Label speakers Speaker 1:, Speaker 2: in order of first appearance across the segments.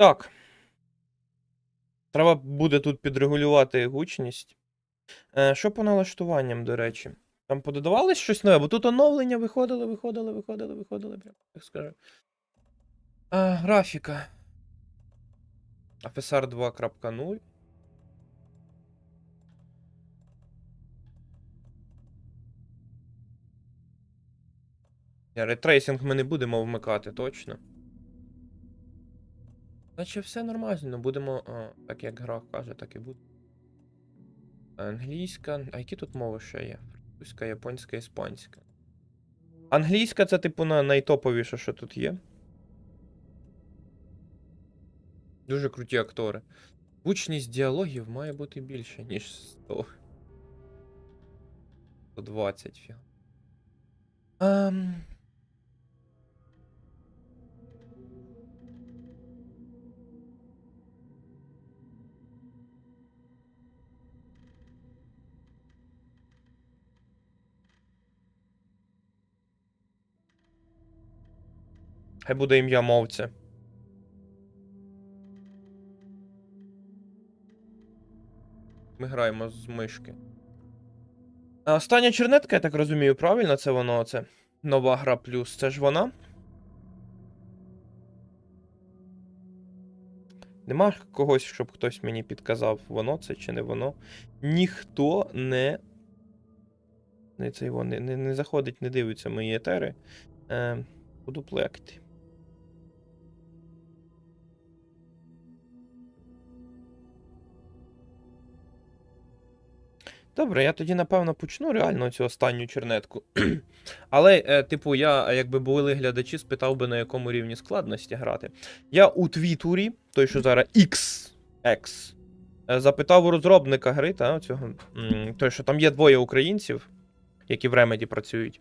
Speaker 1: Так. Треба буде тут підрегулювати гучність. Що по налаштуванням, до речі? Там пододавалось щось нове, бо тут оновлення виходили, прям так скажу. Графіка. FSR 2.0. Ретрейсинг ми не будемо вмикати, точно. Значить, все нормально, будемо, так як гра каже, так і буде. Англійська. А які тут мови ще є? Французька, японська, іспанська. Англійська це, типу, найтоповіше, що тут є. Дуже круті актори. Гучність діалогів має бути більше, ніж 100. 120 фіг. Хай буде ім'я мовця. Ми граємо з мишки. Остання чернетка, я так розумію, правильно? Це воно, це нова гра плюс. Це ж вона? Нема когось, щоб хтось мені підказав, воно це чи не воно. Ніхто не заходить, не дивиться мої етери. Буду плекти. Добре, я тоді, напевно, почну реально цю останню чернетку. Але, типу, я, якби були глядачі, спитав би, на якому рівні складності грати. Я у твітурі, той, що зараз X, запитав у розробника гри, той, що там є двоє українців, які в Ремеді працюють.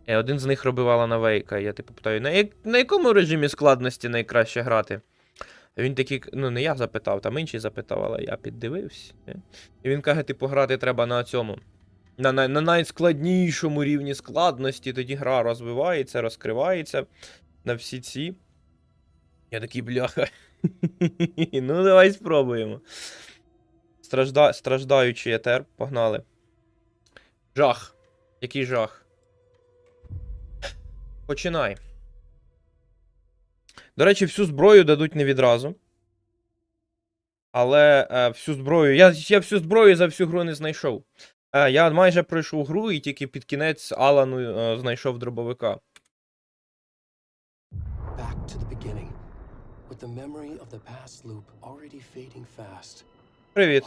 Speaker 1: Один з них робив Алана Вейка. Я, типу, питаю, на якому режимі складності найкраще грати? Він такий, ну не я запитав, там інший запитав, але я піддивився. І він каже, типу, грати треба на цьому. На найскладнішому рівні складності, тоді гра розвивається, розкривається на всі ці. Я такий, бляха. Ну, давай спробуємо. Страждаючий етер, погнали. Жах. Який жах. Починай. До речі, всю зброю дадуть не відразу. Але всю зброю. Я всю зброю за всю гру не знайшов. Я майже пройшов гру і тільки під кінець Алану знайшов дробовика. Привіт.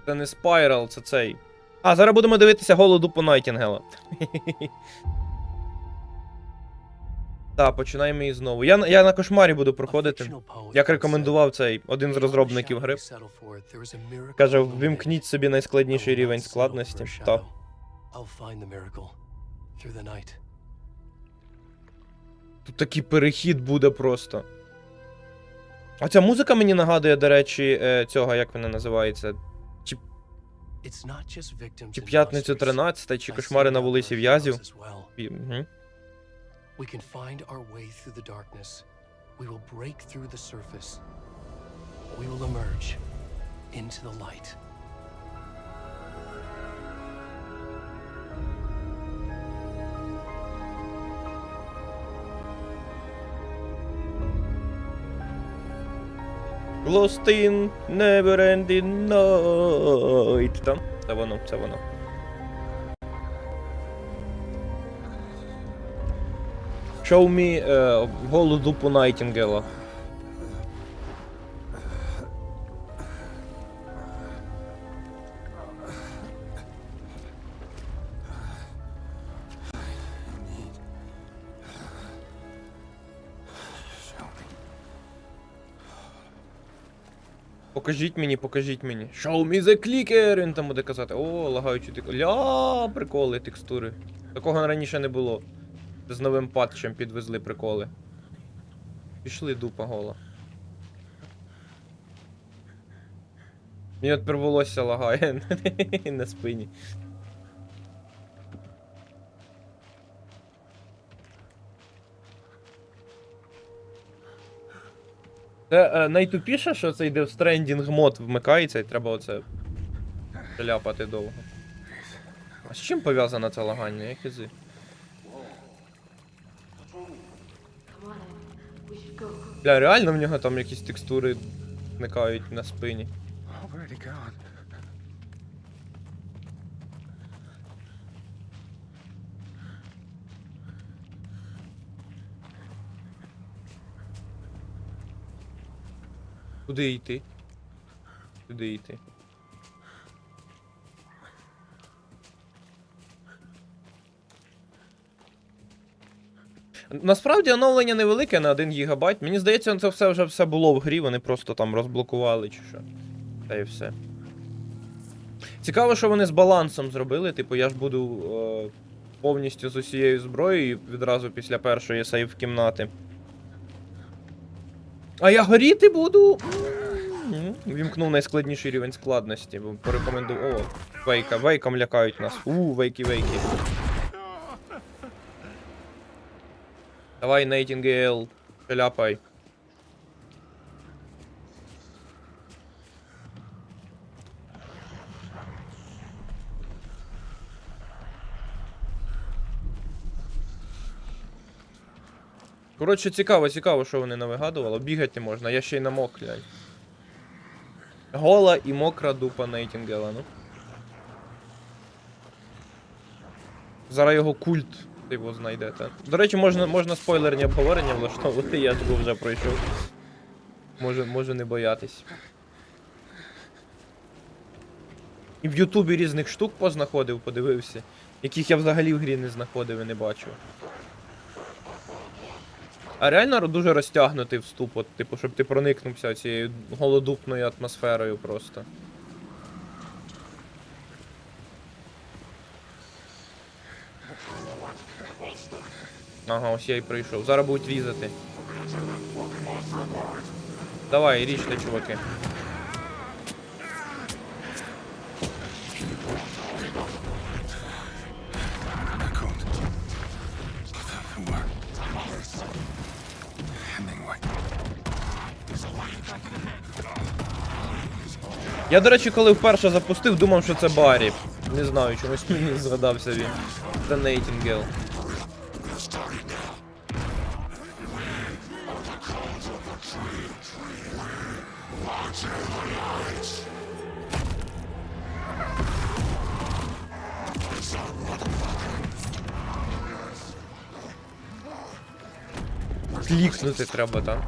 Speaker 1: Це не спайрал, це цей. Зараз будемо дивитися голу дупу Найтінгела. Так, починаємо її знову. Я на кошмарі буду проходити. Як рекомендував цей один з розробників гри. Каже, ввімкніть собі найскладніший рівень складності. Так. Тут такий перехід буде просто. А ця музика мені нагадує, до речі, цього, як вона називається? Чи П'ятницю 13, чи Кошмари на вулиці В'язів. Угу. Lost in never-ending night. Там? Це воно, це воно. Show me голу дупу Найтінгела. Покажіть мені. Show me the clicker! Він там буде казати. О, лагаючі текстури. Ля, приколи, текстури. Такого раніше не було. З новим патчем підвезли приколи. Пішли дупа гола. Мені от волосся лагає на спині. Це найтупіше, що цей Death Stranding мод вмикається і треба оце ляпати довго. А з чим пов'язане це лагання? Я хізи. Бля, реально в нього там якісь текстури зникають на спині. Куди йти? Куди йти? Насправді оновлення невелике на 1 гігабайт. Мені здається, це все було в грі, вони просто там розблокували чи що. Та і все. Цікаво, що вони з балансом зробили. Типу, я ж буду повністю з усією зброєю відразу після першої сейв кімнати. А я горіти буду! Вімкнув найскладніший рівень складності, бо порекомендував. О, вейка. Вейком лякають нас. Вейки-вейки. Давай, Нейтінгейл, ляпай. Коротше, цікаво, що вони навигадували. Бігати можна, я ще й намок, глянь. Гола і мокра дупа Нейтінгела, ну. Зараз його культ, його знайдете. До речі, можна спойлерні обговорення влаштовувати, я ж вже пройшов. Може не боятись. І в Ютубі різних штук познаходив, подивився, яких я взагалі в грі не знаходив і не бачив. А реально дуже розтягнутий вступ, от, типу, щоб ти проникнувся цією голодупною атмосферою просто. Ага, ось я і прийшов. Зараз будуть різати. Давай, ріжте, чуваки. Я, до речі, коли вперше запустив, думав, що це Баррі. Не знаю, чомусь мені згадався він. Це Нейтінгел. Клікнути треба, так?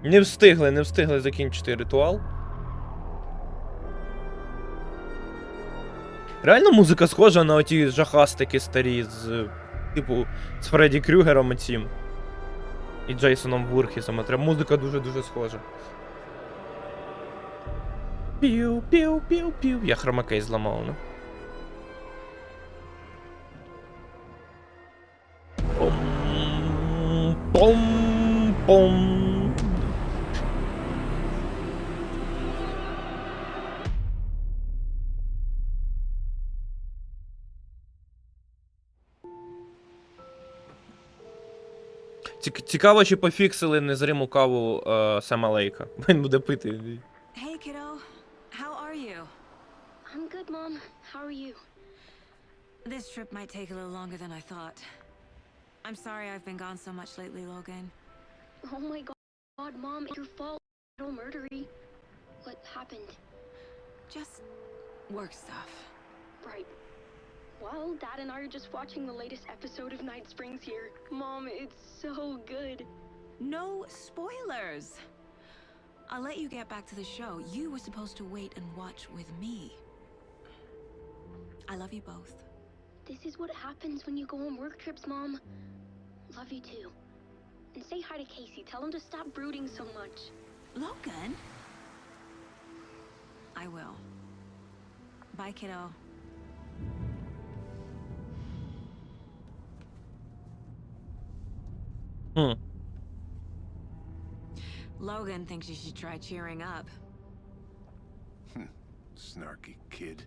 Speaker 1: Не встигли закінчити ритуал. Реально музика схожа на оті жахастики старі з, типу, з Фредді Крюгером оцім. І Джейсоном Вурхісом. Музика дуже-дуже схожа. Пів-пів-пів-пів. Я хромакей зламав, ну. Пом-пом-пом. Цікаво, чи пофіксили незриму каву Сема Лейка. Він буде пити.
Speaker 2: Hey kiddo, how are you?
Speaker 3: I'm good, Mom. How are you?
Speaker 2: This trip might take a little longer than I thought. I'm sorry I've been gone so much lately, Logan.
Speaker 3: Oh my God, Mom, it's your fault. So murdery. What happened?
Speaker 2: Just work stuff.
Speaker 3: Right. Well, Dad and I are just watching the latest episode of Night Springs here. Mom, it's so good.
Speaker 2: No spoilers! I'll let you get back to the show. You were supposed to wait and watch with me. I love you both.
Speaker 3: This is what happens when you go on work trips, Mom. Love you too. And say hi to Casey. Tell him to stop brooding so much.
Speaker 2: Logan? I will. Bye, kiddo.
Speaker 1: Хм.
Speaker 2: Logan thinks you should try cheering up.
Speaker 4: Snarky kid.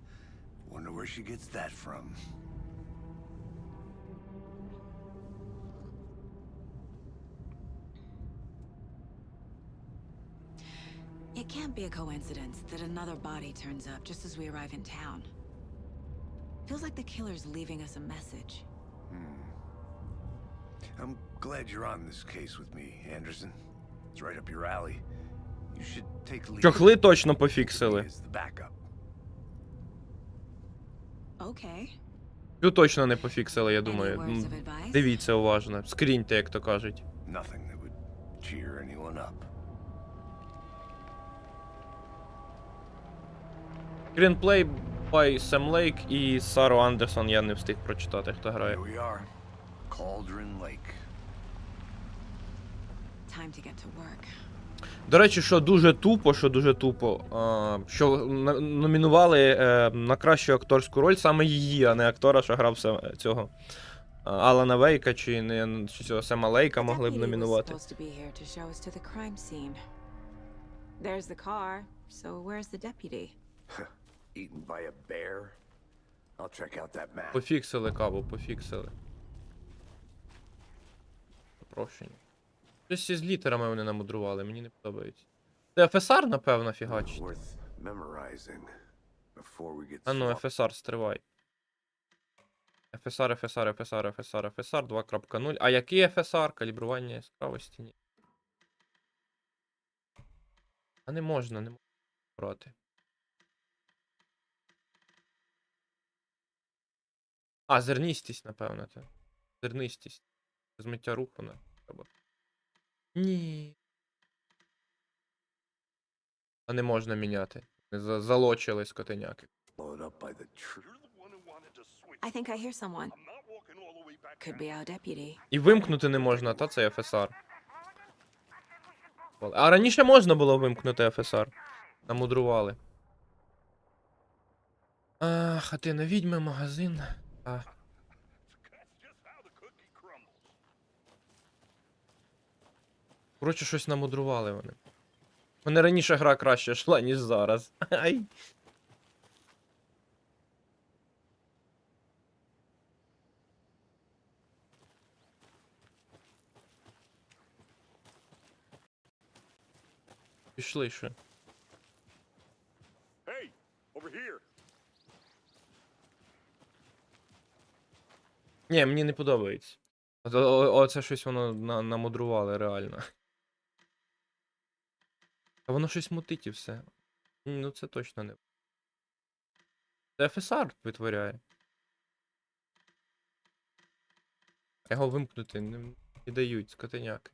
Speaker 4: Wonder where she gets that from.
Speaker 2: It can't be a coincidence that another body turns up just as we arrive in town. Feels like the killer's leaving us a message.
Speaker 4: I'm glad you're on this case with me, Anderson. It's right up your alley. You should take lead.
Speaker 1: Чохли точно пофіксили.
Speaker 4: As the backup.
Speaker 2: Okay.
Speaker 1: Цю точно не пофіксили, я
Speaker 2: Any
Speaker 1: думаю.
Speaker 2: words of advice?
Speaker 1: Дивіться уважно. Скріньте, як то кажуть.
Speaker 4: Nothing that would cheer anyone up.
Speaker 1: Screenplay by Sam Lake і Сару Андерсон я не встиг прочитати, хто грає.
Speaker 4: Here we are. Cauldron Lake.
Speaker 2: Time to get to work.
Speaker 1: До речі, що дуже тупо, що номінували на кращу акторську роль саме її, а не актора, що грав цього Алана Вейка чи не чи цього Сема Лейка могли б номінувати.
Speaker 2: There's the car, so where's the deputy?
Speaker 4: Eaten by a bear? I'll check out that map.
Speaker 1: Пофіксили каву, пофіксили. Прощення. Щось із літерами вони намудрували, мені не подобається. Це ФСР, напевно, фігачить.
Speaker 4: Worth memorizing before we get
Speaker 1: А ну,
Speaker 4: swapped.
Speaker 1: ФСР, стривай. ФСР 2.0. А який ФСР? Калібрування яскравості? Ні. А не можна брати. А, зернистість, напевно, це. Зернистість. Змиття руху не треба. Ні. А не можна міняти. Залочили скотиняки.
Speaker 4: Blow it up by the tree.
Speaker 2: I think I hear someone. Could be our deputy.
Speaker 1: І вимкнути не можна, та це ФСР. А раніше можна було вимкнути ФСР. Намудрували. Хатина відьми, магазин. Коротше, щось намудрували вони. Вони раніше гра краще йшла, ніж зараз. Ай. Пішли ще.
Speaker 5: Hey, over here.
Speaker 1: Ні, мені не подобається. Оце щось воно намудрували, реально. А воно щось мутить і все. Ну це точно не. Це ФСР витворяє. Його вимкнути не дають, скотиняки.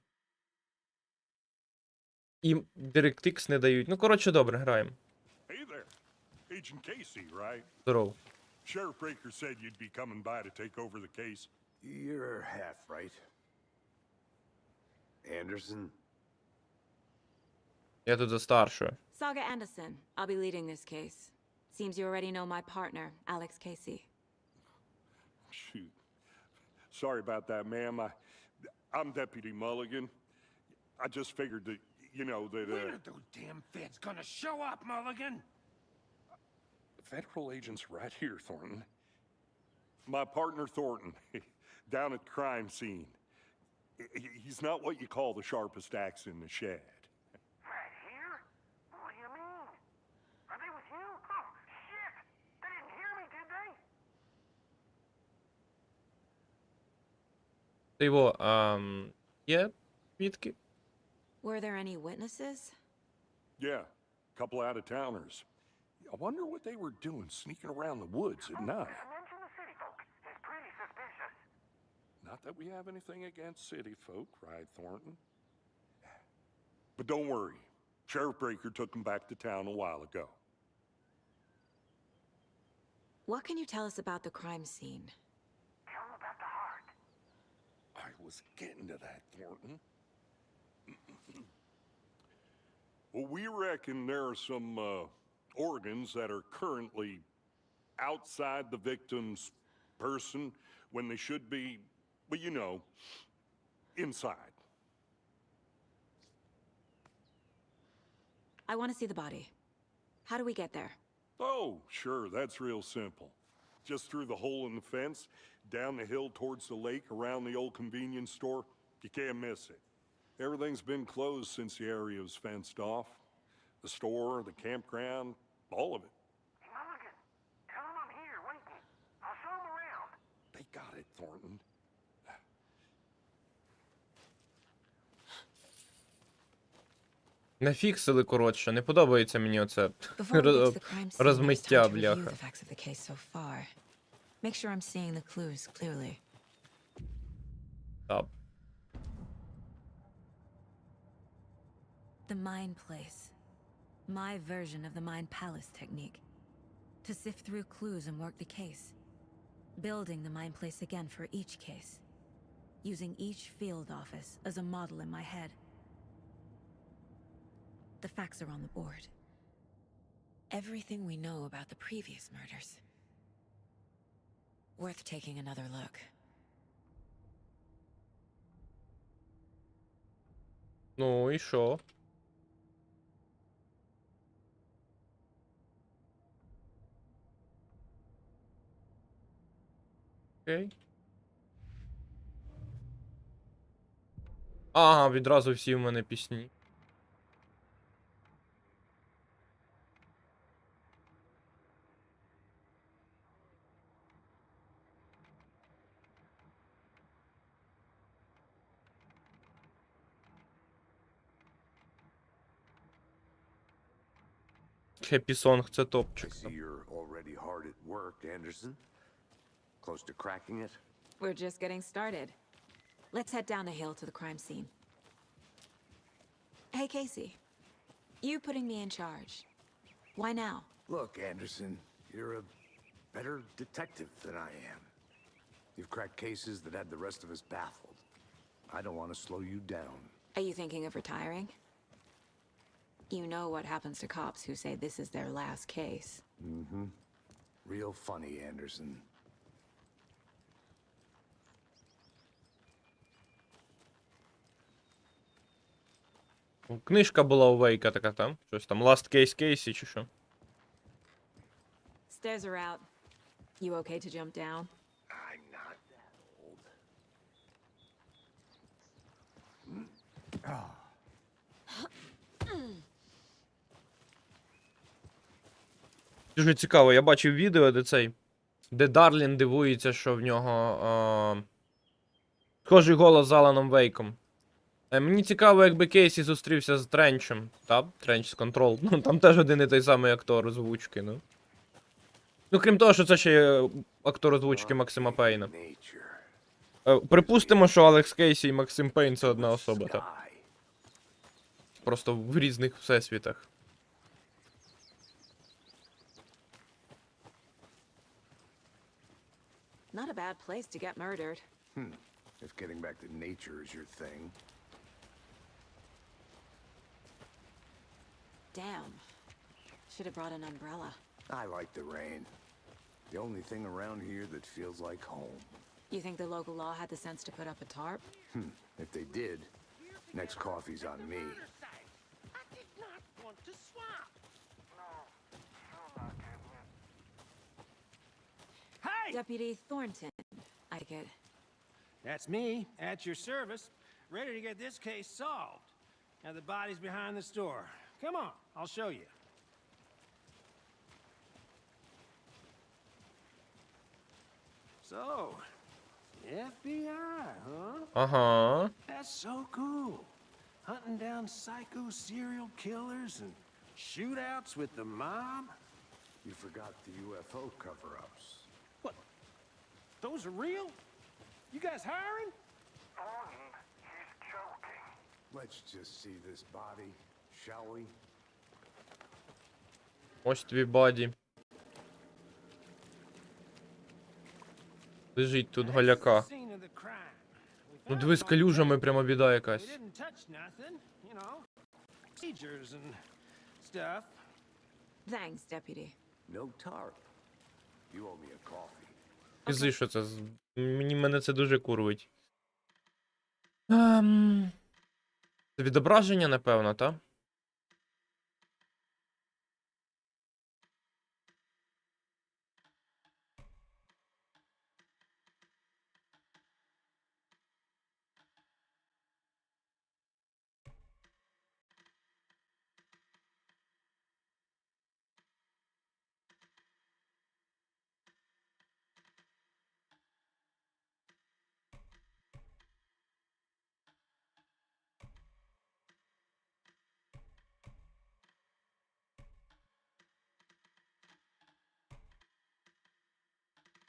Speaker 1: І DirectX не дають. Ну, коротше, добре, граємо.
Speaker 5: Hey there. Agent Casey, right?
Speaker 1: Здорово.
Speaker 5: Sheriff Breaker said you'd be coming by to take over the case.
Speaker 4: You're half right. Anderson?
Speaker 1: Я тут за старшою.
Speaker 2: Saga Anderson. I'll be leading this case. Seems you already know my partner, Alex Casey.
Speaker 5: Shoot. Sorry about that, ma'am. I'm Deputy Mulligan. I just figured that, you know, that,
Speaker 6: When are those damn feds gonna show up, Mulligan?
Speaker 5: Federal agents right here, Thornton. My partner, Thornton, down at the crime scene. He's not what you call the sharpest axe in the shed.
Speaker 6: Right here? What do you mean? Are they with you? Oh, shit! They didn't hear me, did they?
Speaker 1: Ти його, є свідки?
Speaker 2: Were there any witnesses?
Speaker 5: Yeah, a couple out-of-towners. I wonder what they were doing sneaking around the woods at night.
Speaker 6: Mention the city folk. It's pretty suspicious.
Speaker 5: Not that we have anything against city folk, right, Thornton? But don't worry. Sheriff Breaker took them back to town a while ago.
Speaker 2: What can you tell us about the crime scene?
Speaker 6: Tell them about the heart.
Speaker 5: I was getting to that, Thornton. Well, we reckon there are some organs that are currently outside the victim's person when they should be, well, you know, inside.
Speaker 2: I want to see the body. How do we get there?
Speaker 5: Oh, sure, that's real simple. Just through the hole in the fence, down the hill towards the lake, around the old convenience store. You can't miss it. Everything's been closed since the area was fenced off. The store, the campground, all of it.
Speaker 6: Hey, Mulligan, tell him I'm here waiting. I'll show him around.
Speaker 5: They got it, Thornton.
Speaker 1: Не фіксили, коротше, не подобається мені оце
Speaker 2: Before we get to the crime scene, it's
Speaker 1: розмиття,
Speaker 2: time to review
Speaker 1: бляха.
Speaker 2: the facts of the case so far. Make sure I'm seeing the clues clearly.
Speaker 1: Так.
Speaker 2: The mind place. My version of the mind palace technique. To sift through clues and work the case. Building the mind place again for each case. Using each field office as a model in my head. The facts are on the board. Everything we know about the previous murders. Worth taking another look.
Speaker 1: Ну і що? Окей. Ага, відразу всі в мене пісні. Хеппі сонг, це
Speaker 4: I
Speaker 1: топчик.
Speaker 4: see you're already hard at work, Anderson. Close to cracking it?
Speaker 2: We're just getting started. Let's head down the hill to the crime scene. Hey, Casey. You putting me in charge. Why now?
Speaker 4: Look, Anderson, you're a better detective than I am. You've cracked cases that had the rest of us baffled. I don't want to slow you down.
Speaker 2: Are you thinking of retiring? You know what happens to cops who say this is their last case.
Speaker 4: Mm-hmm. Real funny, Anderson.
Speaker 1: Книжка була у Вейка така там. Щось там Last Case Casey чи що.
Speaker 2: Stairs are out. You okay to jump down?
Speaker 4: I'm not that old.
Speaker 1: Дуже цікаво, я бачив відео, де цей. Де Дарлін дивується, що в нього. Схожий голос з Аланом Вейком. Мені цікаво, якби Кейсі зустрівся з Тренчем. Та? Тренч з Control. Ну, там теж один і той самий актор озвучки, ну. Ну, крім того, що це ще є актор озвучки Максима Пейна.
Speaker 4: Nature.
Speaker 1: Припустимо, що Алекс Кейсі і Максим Пейн це одна особа, так.
Speaker 4: Sky.
Speaker 1: Просто в різних всесвітах.
Speaker 2: Not a bad place to get murdered.
Speaker 4: If getting back to nature is your thing.
Speaker 2: Damn. Should have brought an umbrella.
Speaker 4: I like the rain. The only thing around here that feels like home.
Speaker 2: You think the local law had the sense to put up a tarp?
Speaker 4: If they did, next coffee's on me.
Speaker 6: I did not want to swap. No, sure not, Edwin.
Speaker 7: Hey!
Speaker 2: Deputy Thornton, I take it.
Speaker 7: That's me, at your service, ready to get this case solved. Now the body's behind the store. Come on, I'll show you. So, FBI, huh?
Speaker 1: Ага.
Speaker 7: That's so cool. Hunting down psycho serial killers and shootouts with the mob.
Speaker 4: You forgot the UFO cover-ups.
Speaker 7: What? Those are real? You guys hiring?
Speaker 6: Thornton, he's joking.
Speaker 4: Let's just see this body, shall we?
Speaker 1: Ось твій баді. Лежить тут голяка.
Speaker 7: Scene of the crime. We
Speaker 1: Ну
Speaker 7: found
Speaker 1: диви, з
Speaker 7: the body.
Speaker 1: калюжами прямо біда
Speaker 7: We
Speaker 1: якась.
Speaker 7: didn't touch nothing, you know. procedures and stuff.
Speaker 2: Thanks, Deputy.
Speaker 4: No tarp. You owe me a coffee.
Speaker 1: Пізи, що це? Мене це дуже курвить. Це відображення, напевно, так?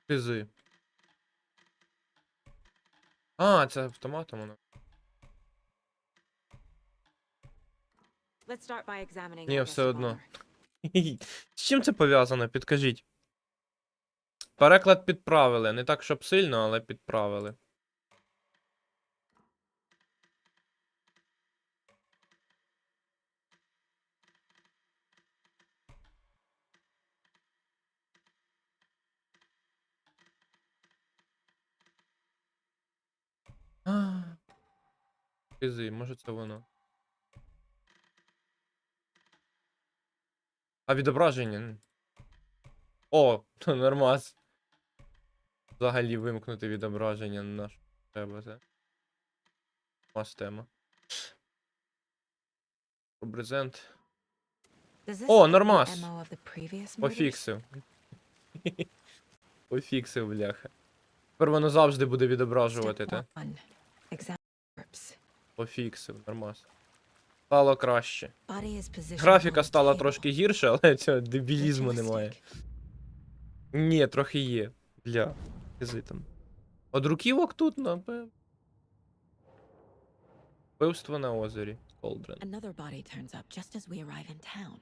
Speaker 1: Пізи. А, це автоматом воно.
Speaker 2: Let's start by examining
Speaker 1: Ні,
Speaker 2: our
Speaker 1: все
Speaker 2: guest of
Speaker 1: одно.
Speaker 2: honor.
Speaker 1: З чим це пов'язано? Підкажіть. Переклад підправили. Не так, щоб сильно, але підправили. Пізи, може це воно. А відображення? О, то нормас. Взагалі вимкнути відображення на наш треба, це. Мас тема. Презент.
Speaker 2: Does this
Speaker 1: О,
Speaker 2: fit the
Speaker 1: нормас.
Speaker 2: MO of the previous murders?
Speaker 1: Пофіксив. Пофіксив, бляха. Тепер воно завжди буде відображувати,
Speaker 2: Step
Speaker 1: те.
Speaker 2: 1. Examine corpse.
Speaker 1: Пофіксив, нормас. Стало краще.
Speaker 2: Body is positioned
Speaker 1: Графіка
Speaker 2: on the
Speaker 1: стала
Speaker 2: table.
Speaker 1: трошки гірше, але цього дебілізму немає.
Speaker 2: Ritualistic.
Speaker 1: Ні, трохи є. Бля. Кизи там. От руківок тут, напевно. Вбивство на озері. Колдрен.
Speaker 2: Another body turns up just as we arrive in town.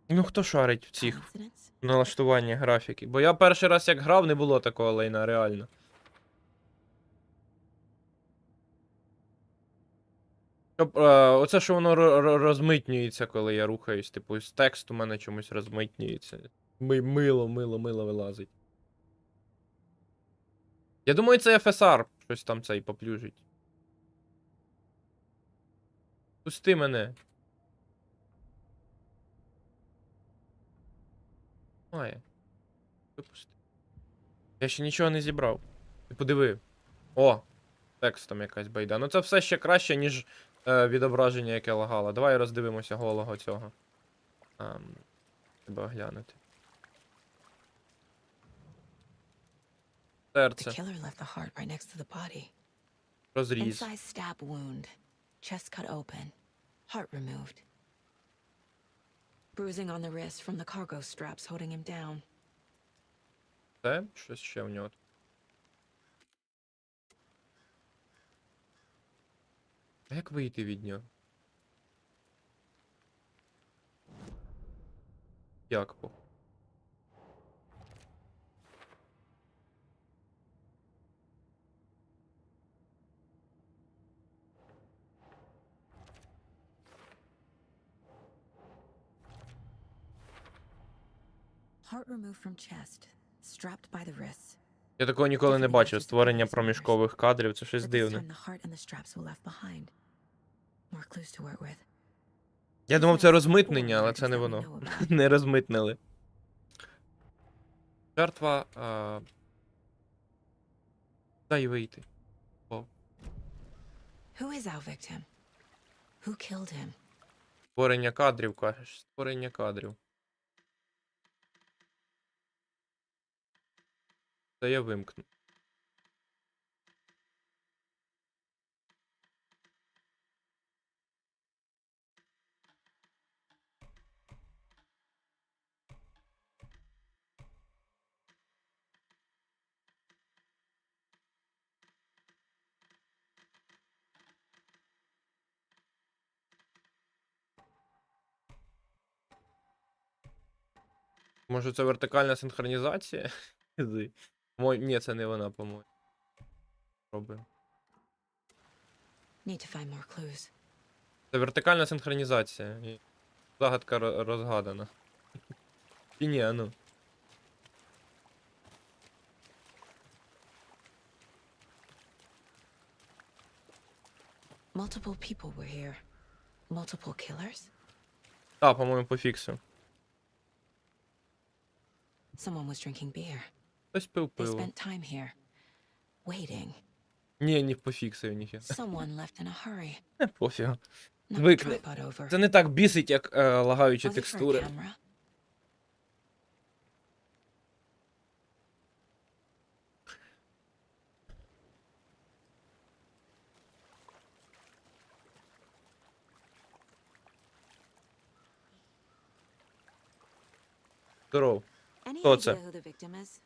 Speaker 1: Ну хто шарить в цих
Speaker 2: Coincidence?
Speaker 1: налаштуваннях графіки? Бо я перший раз як грав, не було такого лайна, реально. Щоб, оце, що воно розмитнюється, коли я рухаюсь. Типу, з тексту у мене чомусь розмитнюється. Мило вилазить. Я думаю, це FSR щось там цей поплюжить. Пусти мене. Має. Випусти. Я ще нічого не зібрав. Ти подиви. О! Текстом якась байда. Ну це все ще краще, ніж відображення, яке лагало. Давай роздивимося голого цього. Треба оглянути.
Speaker 2: The
Speaker 1: Серце.
Speaker 2: killer left the heart right next to the body.
Speaker 1: Розріз.
Speaker 2: Incised stab wound. Chest cut open. Heart removed. Bruising on the wrist from the cargo straps holding him down.
Speaker 1: Це? Щось ще в нього. А як вийти від нього? Як по?
Speaker 2: Heart removed from chest. Strapped by the wrists.
Speaker 1: Я такого ніколи не бачив. Створення проміжкових кадрів, це щось
Speaker 2: But this
Speaker 1: дивне.
Speaker 2: time the heart and the straps were left behind. More clues to work with.
Speaker 1: Я думав, це розмитнення, але це не воно. Не розмитнили. Жертва. Дай вийти.
Speaker 2: Who is our victim? Who killed him?
Speaker 1: Створення кадрів, кажеш. Створення кадрів. Це я вимкну. Може це вертикальна синхронізація? Ні, це не вона, по-моєму. Пробуємо.
Speaker 2: Need to find more clues.
Speaker 1: Це вертикальна синхронізація. І загадка розгадана. І ні, а ну.
Speaker 2: Multiple people were here. Multiple killers?
Speaker 1: А, по-моєму, пофіксив.
Speaker 2: Someone was drinking beer.
Speaker 1: Хтось пив
Speaker 2: They
Speaker 1: пиво.
Speaker 2: spent time here, waiting.
Speaker 1: Ні, не пофіксив ніхер.
Speaker 2: Someone left in a hurry.
Speaker 1: Пофігу.
Speaker 2: Knocked the
Speaker 1: Викли.
Speaker 2: tripod over.
Speaker 1: Це не так бісить, як лагаючі
Speaker 2: Was it for a
Speaker 1: текстури.
Speaker 2: camera?
Speaker 1: Здоров.
Speaker 2: Any
Speaker 1: Хто
Speaker 2: idea
Speaker 1: це?
Speaker 2: who the victim is?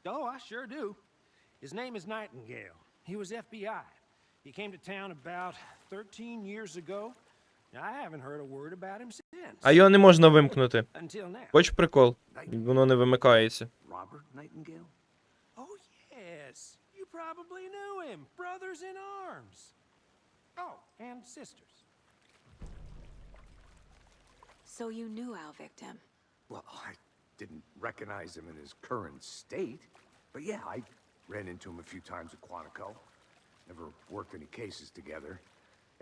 Speaker 7: Oh, I sure do. His name is Nightingale. He was FBI. He came to town about 13 years ago. I haven't heard a word about him since.
Speaker 1: А його не можна вимкнути.
Speaker 7: Until now.
Speaker 1: Хоч прикол? Воно не вимикається.
Speaker 4: Robert Nightingale?
Speaker 7: Oh, yes. You probably knew him. Brothers in arms. Oh, and sisters.
Speaker 2: So you knew our victim.
Speaker 4: Well, I didn't recognize him in his current state. But yeah, I ran into him a few times at Quantico. Never worked any cases together.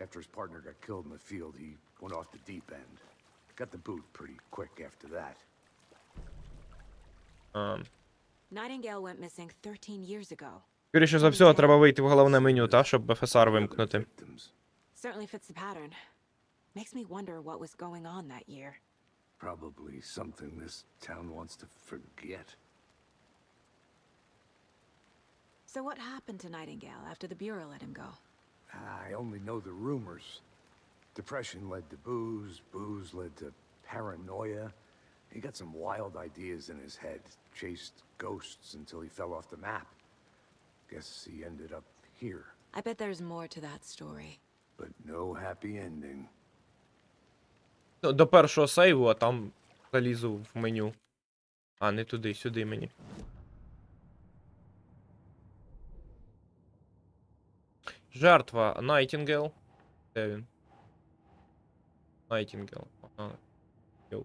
Speaker 4: After his partner got killed in the field, he went off the deep end. Got the boot pretty quick after that.
Speaker 2: Nightingale went missing 13 years ago.
Speaker 1: Скоріше за всього, треба вийти в головне меню, та, щоб FSR вимкнути.
Speaker 4: Victims.
Speaker 2: Certainly fits the pattern. Makes me wonder what was going on that year.
Speaker 4: Probably something this town wants to forget.
Speaker 2: So what happened to Nightingale after the Bureau let him go?
Speaker 4: I only know the rumors. Depression led to booze, booze led to paranoia. He got some wild ideas in his head, chased ghosts until he fell off the map. Guess he ended up here,
Speaker 2: I bet there's more to that story.
Speaker 4: but no happy ending.
Speaker 1: Ну, до першого сейву, а там залізу в меню. А, не туди, сюди мені. Жертва Найтінгел. Де він? Найтінгел. Ага. Йоу.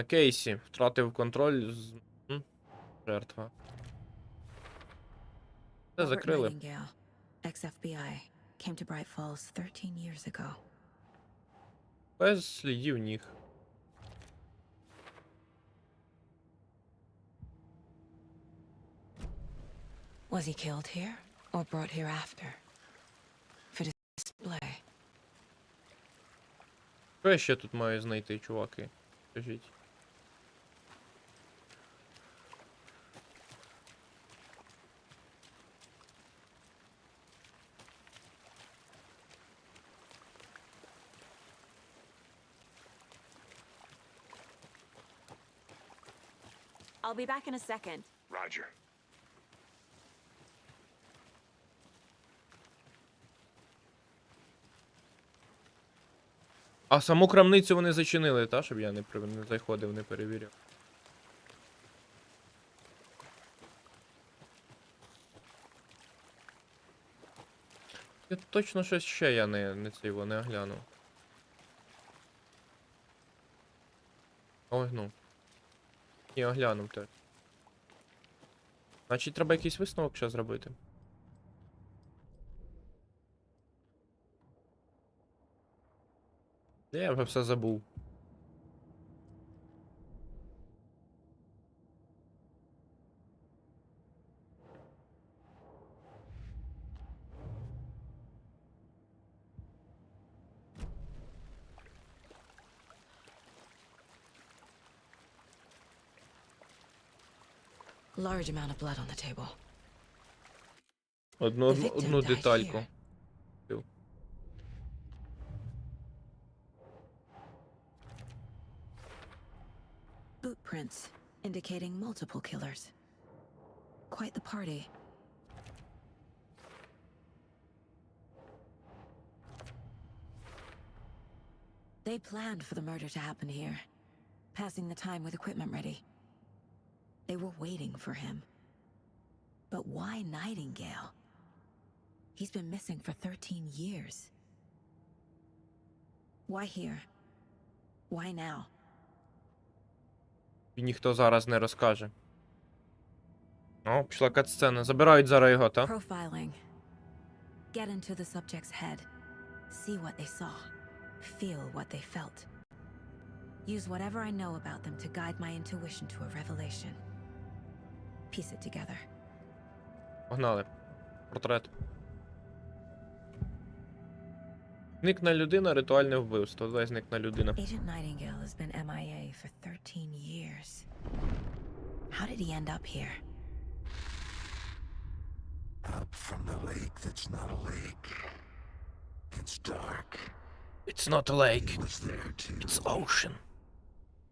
Speaker 1: Кейсі. Втратив контроль з... Жертва. Це
Speaker 2: Robert
Speaker 1: закрили.
Speaker 2: Nightingale, ex-FBI, came to Bright Falls 13 years ago.
Speaker 1: Без слідів ніг.
Speaker 2: Was he killed here or brought here after? For display.
Speaker 1: Що я ще тут маю знайти, чуваки? Скажіть.
Speaker 2: I'll be back in a second.
Speaker 6: Roger.
Speaker 1: А саму крамницю вони зачинили, та? Щоб я не заходив, не перевіряв. Я точно щось ще я не цього не оглянув. Ой, ну. Ні, оглянув теж. Значить, треба якийсь висновок ще зробити. Я вже все забув.
Speaker 2: Large amount of blood on the table.
Speaker 1: Одну
Speaker 2: The victim
Speaker 1: одну
Speaker 2: died
Speaker 1: детальку.
Speaker 2: here. Boot prints indicating multiple killers. Quite the party. They planned for the murder to happen here, passing the time with equipment ready. They were waiting for him. But why Nightingale? He's been missing for 13 years. Why here? Why now?
Speaker 1: І ніхто зараз не розкаже. О, пішла катсцена. Забирають зараз його, та?
Speaker 2: Profiling. Get into the subject's head. See what they saw. Feel what they felt. Use whatever I know about them to guide my intuition to a revelation. Piece it together.
Speaker 1: Погнали. Портрет. Зникна людина, ритуальне вбивство. Давай зникна людина.
Speaker 2: Agent Nightingale has been MIA for 13 years. How did he end up here?
Speaker 8: Up from the lake that's not a lake. It's dark.
Speaker 1: It's not a lake.
Speaker 8: He was there too.
Speaker 1: It's ocean.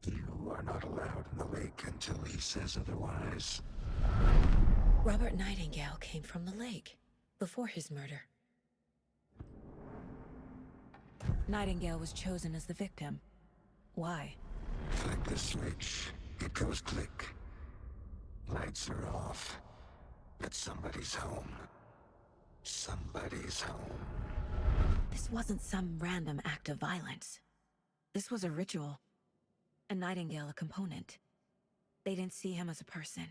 Speaker 8: You are not allowed in the lake until he says otherwise.
Speaker 2: Robert Nightingale came from the lake before his murder. Nightingale was chosen as the victim. Why?
Speaker 8: Flick the switch. It goes click. Lights are off. But somebody's home. Somebody's home.
Speaker 2: This wasn't some random act of violence. This was a ritual. And Nightingale a component. They didn't see him as a person.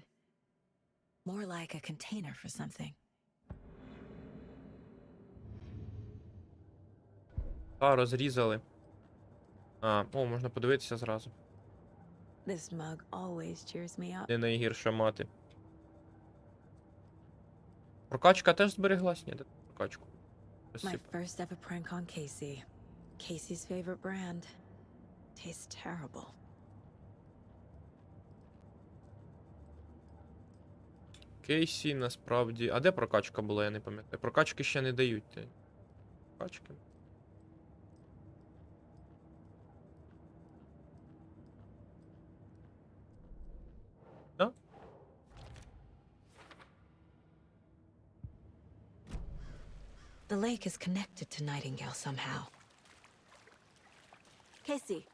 Speaker 2: More like a container for something.
Speaker 1: А, розрізали. А, о, можна подивитися зразу.
Speaker 2: This mug always cheers me up.
Speaker 1: Не найгірша мати. Прокачка теж збереглась? Ні, де прокачку?
Speaker 2: My
Speaker 1: Розсипав.
Speaker 2: first ever prank on Casey. Casey's favorite brand. Tastes terrible.
Speaker 1: Кейсі, насправді... А де прокачка була, я не пам'ятаю. Прокачки ще не дають. Прокачки. Да?
Speaker 2: The lake is connected to Nightingale somehow. Casey,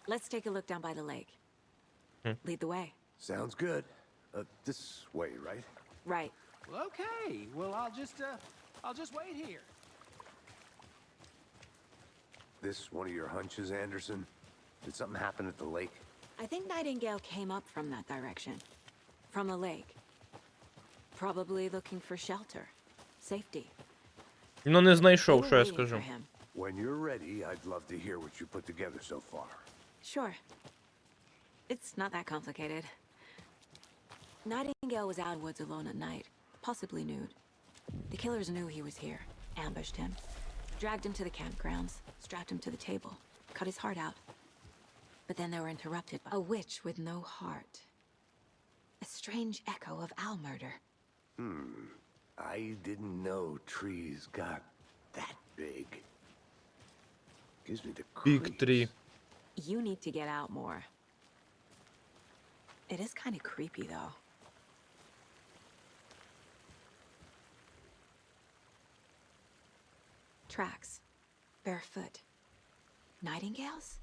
Speaker 2: let's take a look down by the lake. Lead the way.
Speaker 4: Sounds good. This way, right?
Speaker 2: Right.
Speaker 7: Well, okay. Well, I'll just wait here.
Speaker 4: This one of your hunches, Anderson? Did something happen at the lake?
Speaker 2: I think Nightingale came up from that direction. From the lake. Probably looking for shelter. Safety.
Speaker 1: Ну, не знайшов,
Speaker 2: They
Speaker 1: що
Speaker 2: were
Speaker 1: я
Speaker 2: waiting
Speaker 1: скажу.
Speaker 2: for him.
Speaker 4: When you're ready, I'd love to hear what you put together so far.
Speaker 2: Sure. It's not that complicated. Nightingale was out in woods alone at night, possibly nude. The killers knew he was here, ambushed him, dragged him to the campgrounds, strapped him to the table, cut his heart out. But then they were interrupted by a witch with no heart. A strange echo of owl murder.
Speaker 4: I didn't know trees got that big. Gives me the
Speaker 1: Big
Speaker 4: creeps.
Speaker 1: tree.
Speaker 2: You need to get out more. It is kind of creepy, though. Tracks. Barefoot. Nightingales?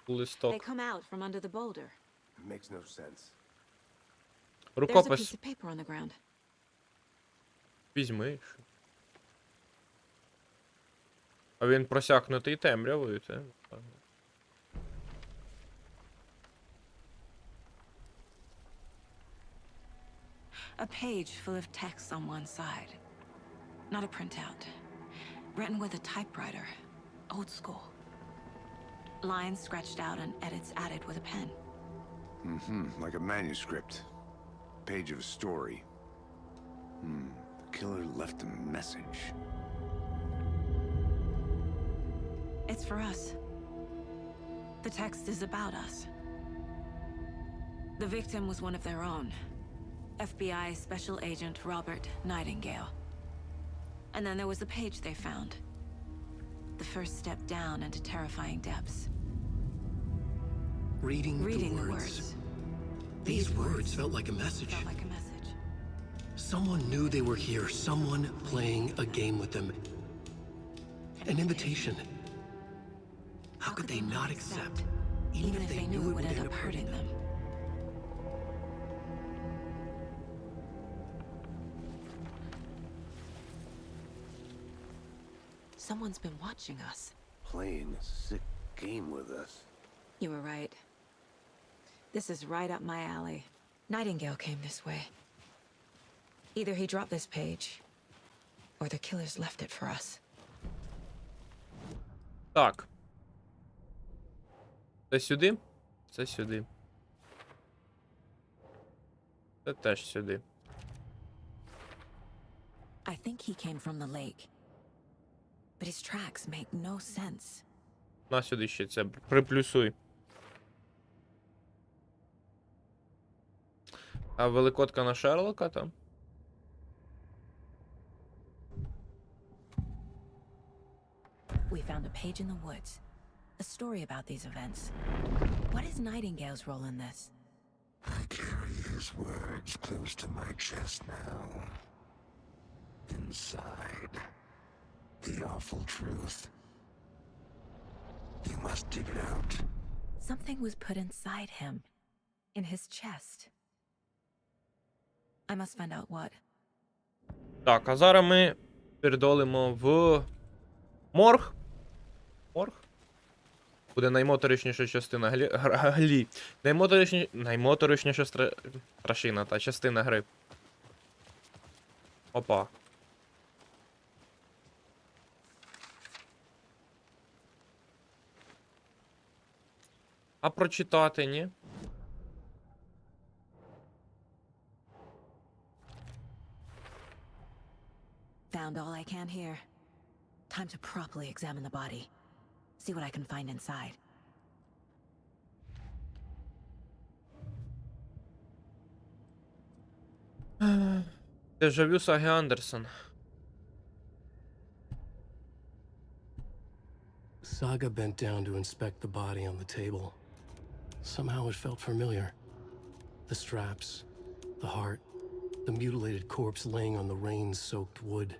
Speaker 2: They
Speaker 1: Листок.
Speaker 2: come out from under the boulder.
Speaker 4: It makes no sense.
Speaker 2: There's a piece
Speaker 1: Рукопис.
Speaker 2: of paper on the ground.
Speaker 1: Візьми. що. А він просякнутий темрявою, це?
Speaker 2: A page full of text on one side. Not a printout. Written with a typewriter. Old school. Lines scratched out and edits added with a pen.
Speaker 4: Like a manuscript. Page of a story. The killer left a message.
Speaker 2: It's for us. The text is about us. The victim was one of their own. FBI Special Agent Robert Nightingale. And then there was the page they found. The first step down into terrifying depths.
Speaker 9: Reading
Speaker 2: Reading
Speaker 9: the words. These
Speaker 2: These
Speaker 9: words felt like a message.
Speaker 2: Felt like a message.
Speaker 9: Someone knew they were here, someone playing a game with them. An invitation. How could they not accept, even if they knew it would end up hurting them?
Speaker 2: Someone's been watching us.
Speaker 4: Playing a sick game with us.
Speaker 2: You were right. This is right up my alley. Nightingale came this way. Either he dropped this page, or the killers left it for us.
Speaker 1: Так. Це сюди? Це сюди. Це теж сюди.
Speaker 2: I think he came from the lake. But his tracks make no sense.
Speaker 1: На сюди ще це приплюсуй. А великодка на Шерлока там?
Speaker 2: We found a page in the woods. A story about these events. What is Nightingale's role in this?
Speaker 8: I carry his words close to my chest now. Inside, the awful truth. You must dig it out.
Speaker 2: Something was put inside him. In his chest. I must find out what.
Speaker 1: Так, а зараз ми передолимо в морг. Морг? Буде наймоторичніша частина глі. Наймоторичніша страшина та частина гри. Опа. А прочитати, ні?
Speaker 2: Found all I can here. Time to properly examine the body. See what I can find inside.
Speaker 1: Дежавю Саги Андерсон.
Speaker 9: Saga bent down to inspect the body on the table. Somehow it felt familiar. The straps, the heart, the mutilated corpse laying on the rain-soaked wood.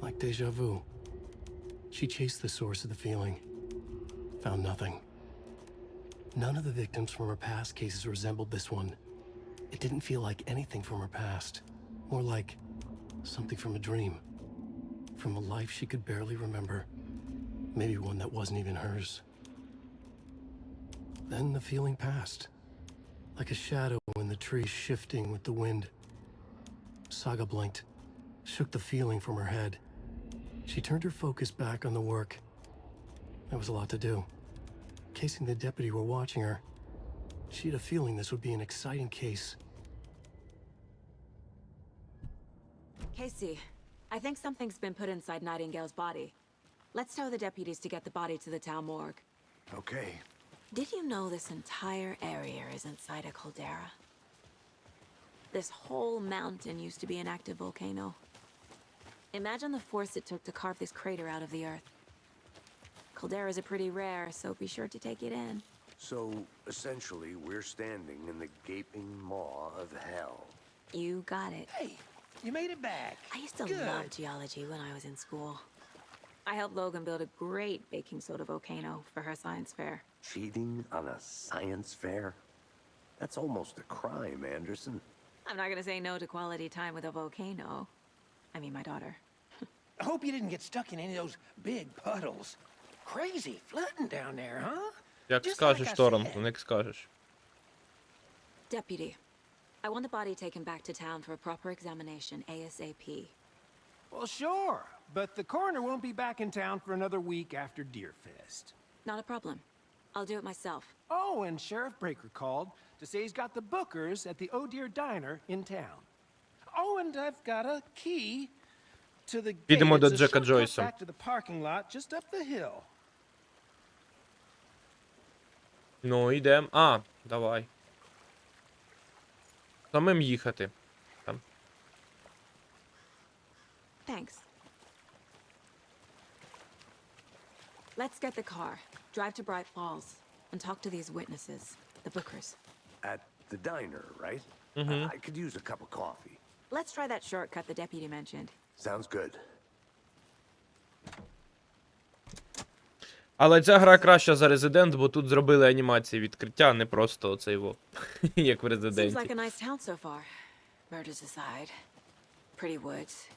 Speaker 9: Like deja vu. She chased the source of the feeling. Found nothing. None of the victims from her past cases resembled this one. It didn't feel like anything from her past. More like something from a dream. From a life she could barely remember. Maybe one that wasn't even hers. Then the feeling passed. Like a shadow in the trees shifting with the wind. Saga blinked, shook the feeling from her head. She turned her focus back on the work. There was a lot to do. Casey and the deputy were watching her. She had a feeling this would be an exciting case.
Speaker 2: Casey, I think something's been put inside Nightingale's body. Let's tell the deputies to get the body to the town morgue.
Speaker 4: Okay.
Speaker 2: Did you know this entire area is inside a caldera? This whole mountain used to be an active volcano. Imagine the force it took to carve this crater out of the earth. Calderas are pretty rare, so be sure to take it in.
Speaker 4: So, essentially, we're standing in the gaping maw of hell.
Speaker 2: You got it.
Speaker 7: Hey, you made it back.
Speaker 2: I used to
Speaker 7: Good.
Speaker 2: love geology when I was in school. I helped Logan build a great baking soda volcano for her science fair.
Speaker 4: Cheating on a science fair? That's almost a crime, Anderson.
Speaker 2: I'm not gonna say no to quality time with a volcano. I mean, my daughter.
Speaker 7: I hope you didn't get stuck in any of those big puddles. Crazy flooding down there, huh?
Speaker 1: Як
Speaker 7: Just
Speaker 1: скажеш,
Speaker 7: like I
Speaker 1: Тором,
Speaker 7: said.
Speaker 1: як скажеш.
Speaker 2: Deputy, I want the body taken back to town for a proper examination ASAP.
Speaker 7: Well, sure, but the coroner won't be back in town for another week after Deerfest.
Speaker 2: Not a problem. I'll do it myself.
Speaker 7: Oh, and Sheriff Breaker called to say he's got the bookers at the Oh Dear Diner in town. Oh, and I've got a key to the gate.
Speaker 1: Підемо до
Speaker 7: It's a
Speaker 1: Джека
Speaker 7: shortcut
Speaker 1: Джойса.
Speaker 7: back to the parking lot just up the hill.
Speaker 1: Ну, йдем. А, давай. Самим їхати. Там.
Speaker 2: Thanks. Let's get the car, drive to Bright Falls, and talk to these witnesses, the bookers.
Speaker 4: At the diner, right? I could use a cup of coffee.
Speaker 2: Let's try that shortcut the deputy mentioned.
Speaker 4: Sounds good.
Speaker 1: Але ця гра краща за Resident, бо тут зробили анімації відкриття, не просто оцей во. Як в
Speaker 2: Seems like a
Speaker 1: Резиденті.
Speaker 2: nice town so far. Murders aside. Pretty woods.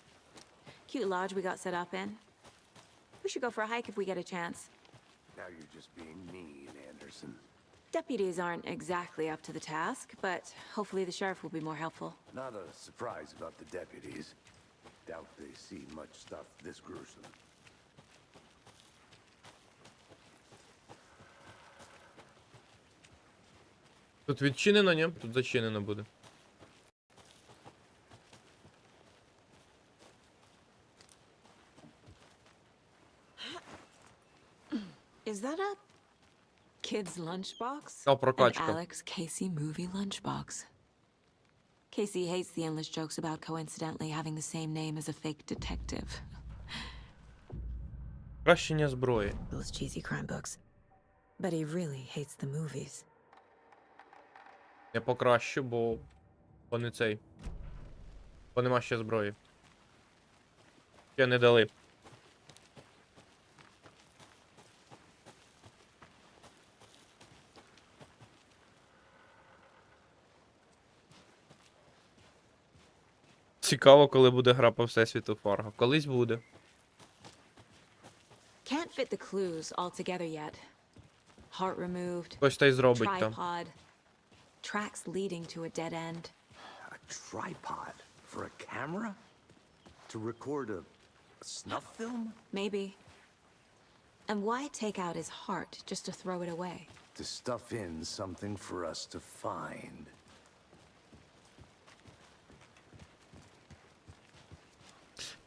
Speaker 2: Cute lodge we got set up in. We should go for a hike if we get a chance.
Speaker 4: Now you're just being mean, Anderson.
Speaker 2: Deputies aren't exactly up to the task, but hopefully the sheriff will be more helpful.
Speaker 4: Not a surprise about the deputies. Doubt they see much stuff this gruesome.
Speaker 1: Тут відчинено, ні? Тут зачинено буде.
Speaker 2: Is that a kid's lunchbox?
Speaker 1: О,
Speaker 2: An
Speaker 1: прокачка.
Speaker 2: Alex Casey movie lunchbox. Casey hates the endless jokes about coincidentally having the same name as a fake detective.
Speaker 1: Кращення зброї.
Speaker 2: Those cheesy crime books. But he really hates the movies.
Speaker 1: Я покращу, бо не цей. Бо нема ще зброї. Ще не дали. Цікаво, коли буде гра по Всесвіту Фарго. Колись буде.
Speaker 2: Can't fit the clues all together yet. Heart removed.
Speaker 1: Хтось та й зробить там.
Speaker 2: Tripod. Tracks leading to a dead end.
Speaker 4: A tripod for a camera? To record a snuff film?
Speaker 2: Maybe. And why take out his heart just to throw it away?
Speaker 4: To stuff in something for us to find.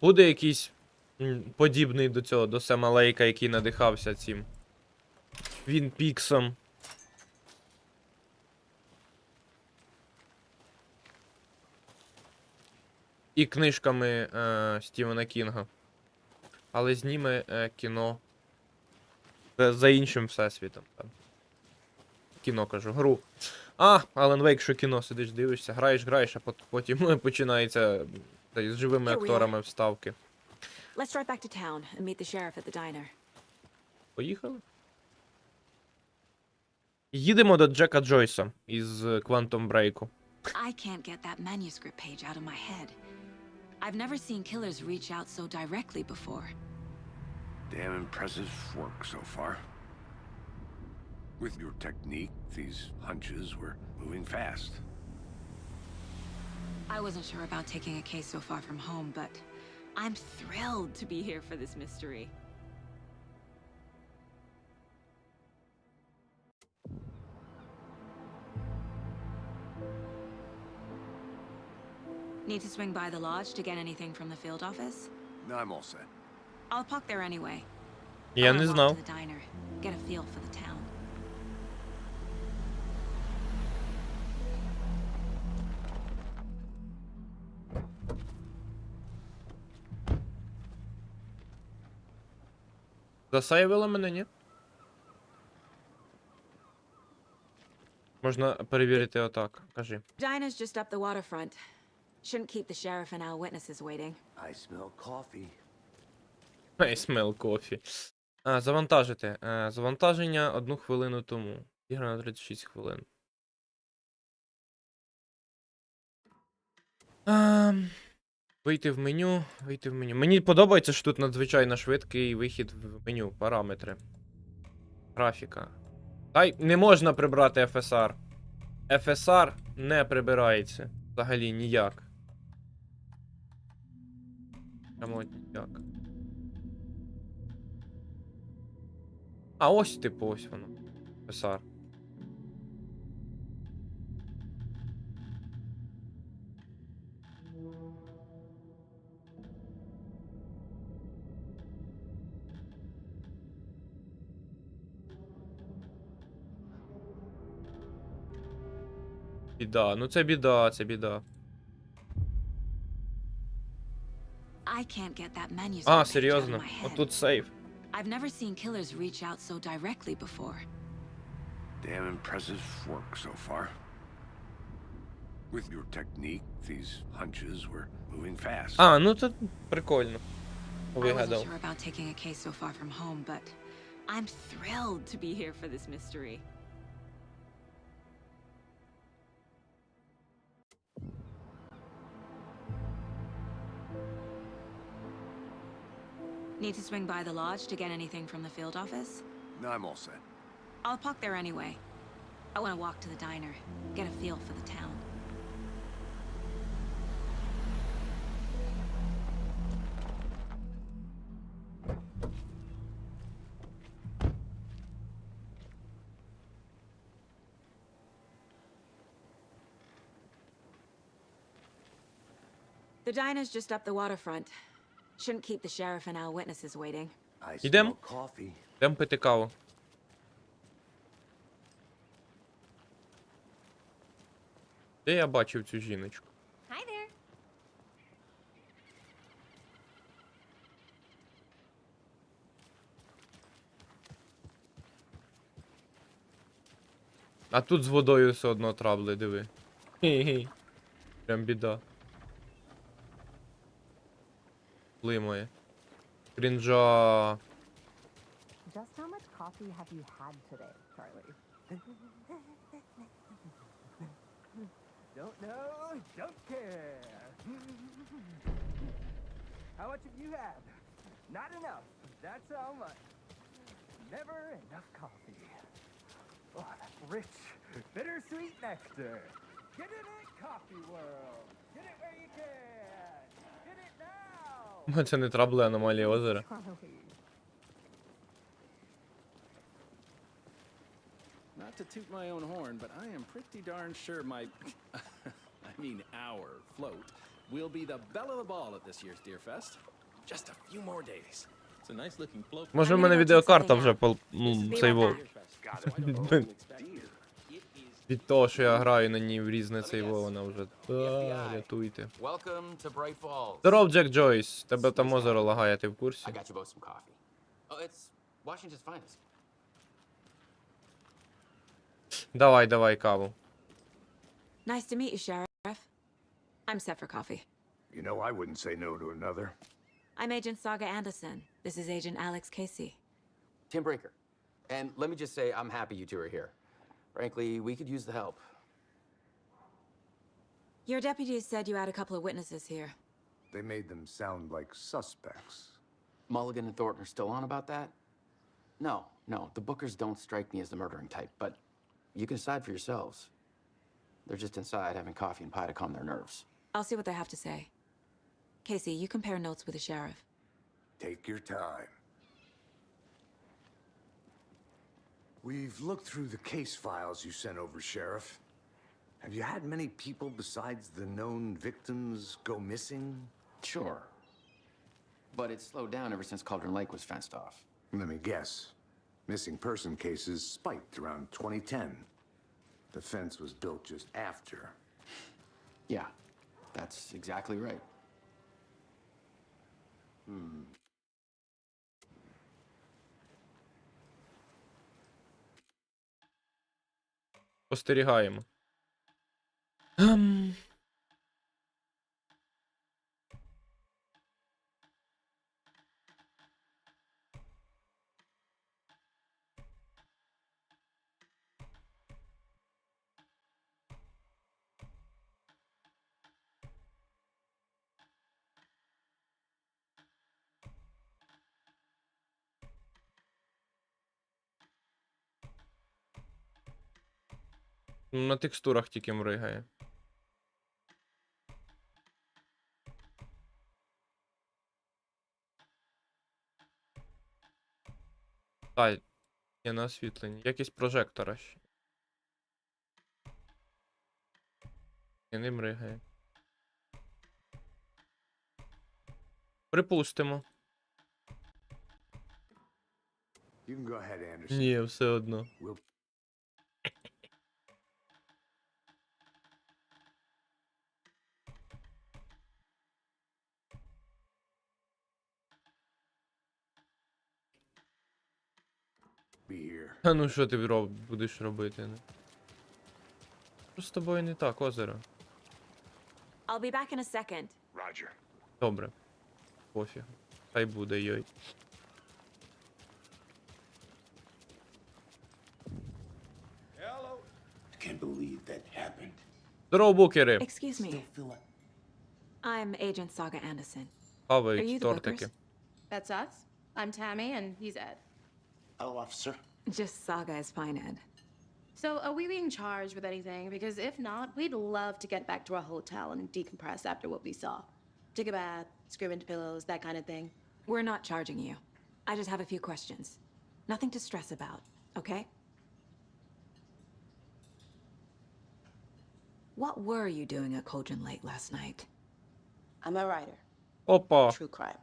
Speaker 1: Буде якийсь подібний до цього, до Сема Лейка, який надихався цим Твін Піксом. І книжками Стівена Кінга. Але зніме кіно за іншим всесвітом. Там. Кіно, кажу, гру. Алан Вейк, що кіно, сидиш, дивишся, граєш, а потім починається з живими
Speaker 2: Here we are.
Speaker 1: акторами вставки.
Speaker 2: Let's drive back to town and meet the sheriff at the diner.
Speaker 1: Поїхали? Їдемо до Джека Джойса із Quantum Break.
Speaker 2: I can't get that manuscript page out of my head. I've never seen killers reach out so directly before.
Speaker 4: Damn impressive work so far. With your technique, these hunches were moving fast.
Speaker 2: I wasn't sure about taking a case so far from home, but I'm thrilled to be here for this mystery. Need to swing by the lodge to get anything from the field office?
Speaker 4: No, I'm all set.
Speaker 2: I'll park there anyway.
Speaker 1: Я
Speaker 2: I
Speaker 1: не
Speaker 2: wanna walk
Speaker 1: знав.
Speaker 2: to the diner, get a feel for the town.
Speaker 1: Засейвила мене, ні? Можна перевірити отак. Кажи.
Speaker 2: Dinah's just up the waterfront. Shouldn't keep the sheriff and our witnesses waiting.
Speaker 4: I smell coffee.
Speaker 1: I smell coffee. Завантажити. Завантаження 1 хвилину тому. Ігра на 36 хвилин. Вийти в меню. Мені подобається, що тут надзвичайно швидкий вихід в меню. Параметри. Графіка. Не можна прибрати FSR. FSR не прибирається. Взагалі ніяк. Прямо ніяк. Ось, типу, ось воно. FSR. Біда, ну це біда.
Speaker 2: I can't get that manuscript page out of
Speaker 1: Серйозно?
Speaker 2: my head.
Speaker 1: Отут сейф.
Speaker 2: I've never seen killers reach out so directly before.
Speaker 4: Damn impressive work so far. With your technique, these hunches were moving fast.
Speaker 1: Ну це прикольно.
Speaker 2: I wasn't
Speaker 1: Вигадав.
Speaker 2: sure about taking a case so far from home, but I'm thrilled to be here for this mystery. Need to swing by the lodge to get anything from the field office?
Speaker 4: No, I'm all set.
Speaker 2: I'll park there anyway. I want to walk to the diner, get a feel for the town. The diner's just up the waterfront. Shouldn't keep the sheriff and our witnesses waiting.
Speaker 4: I
Speaker 1: Ідем?
Speaker 4: smell coffee.
Speaker 1: Йдемо пити каву. Де я бачив цю жіночку?
Speaker 2: Hi there.
Speaker 1: А тут з водою все одно трабли, диви. Хе-хе. Прям біда. Плимає. Крінжа.
Speaker 10: Just how much coffee have you had today, Charlie?
Speaker 6: Don't know, don't care. How much have you had? Not enough. That's how much. Never enough coffee. Oh, that rich, bittersweet nectar. Get it in Coffee World. Get it where you can. Get it now.
Speaker 1: Це не трабли, аномалії озера.
Speaker 10: Charlie.
Speaker 11: Not to toot my own horn, but I am pretty darn sure my, our float will be the belle of the ball at this year's Deer Fest. Just a few more days. It's a nice looking float.
Speaker 1: Може в мене відеокарта вже цей вов. Від того, що я граю на ній в різне цей вов, вона вже. Рятуйте.
Speaker 12: Welcome to Bright Falls.
Speaker 1: Здоров, Джек Джойс. Тебе там озеро лагає, ти в курсі?
Speaker 12: I got you both some coffee. Oh, it's Washington's finest.
Speaker 1: Давай каву.
Speaker 2: Nice to meet you, Sheriff. I'm set for coffee.
Speaker 4: You know, I wouldn't say no to another.
Speaker 2: I'm Agent Saga Anderson. This is Agent Alex Casey.
Speaker 12: Tim Brinker. And let me just say, I'm happy you two are here. Frankly, we could use the help.
Speaker 2: Your deputies said you had a couple of witnesses here.
Speaker 4: They made them sound like suspects.
Speaker 12: Mulligan and Thornton are still on about that? No, the Bookers don't strike me as the murdering type, but you can decide for yourselves. They're just inside having coffee and pie to calm their nerves.
Speaker 2: I'll see what they have to say. Casey, you compare notes with the sheriff.
Speaker 4: Take your time. We've looked through the case files you sent over, Sheriff. Have you had many people besides the known victims go missing?
Speaker 12: Sure. But it's slowed down ever since Cauldron Lake was fenced off.
Speaker 4: Let me guess. Missing person cases spiked around 2010. The fence was built just after.
Speaker 12: Yeah, that's exactly right.
Speaker 1: Спостерігаємо. На текстурах тільки мригає. Так, є на освітленні. Якісь прожектора ще. І не мригає. Припустимо.
Speaker 4: You can go ahead, Anderson.
Speaker 1: Ні, все одно.
Speaker 4: We'll be here.
Speaker 1: А ну що ти будеш робити? Ну? Що з тобою не так, озеро?
Speaker 2: I'll be back in a second.
Speaker 4: Roger.
Speaker 1: Добре. Пофіг. Хай буде, йой.
Speaker 8: I can't believe that happened.
Speaker 1: Здорово, букери!
Speaker 2: Excuse me. I'm Agent Saga Anderson. Are you
Speaker 1: Хавають
Speaker 2: the
Speaker 1: тортики.
Speaker 2: Bookers?
Speaker 13: That's us? I'm Tammy, and he's Ed.
Speaker 8: Hello, officer.
Speaker 2: Just Saga is fine, Ed.
Speaker 13: So, are we being charged with anything? Because if not, we'd love to get back to our hotel and decompress after what we saw. Take a bath, scream into pillows, that kind of thing.
Speaker 2: We're not charging you. I just have a few questions. Nothing to stress about, okay? What were you doing at Cauldron Lake last night?
Speaker 13: I'm a writer.
Speaker 1: Опа.
Speaker 13: True crime.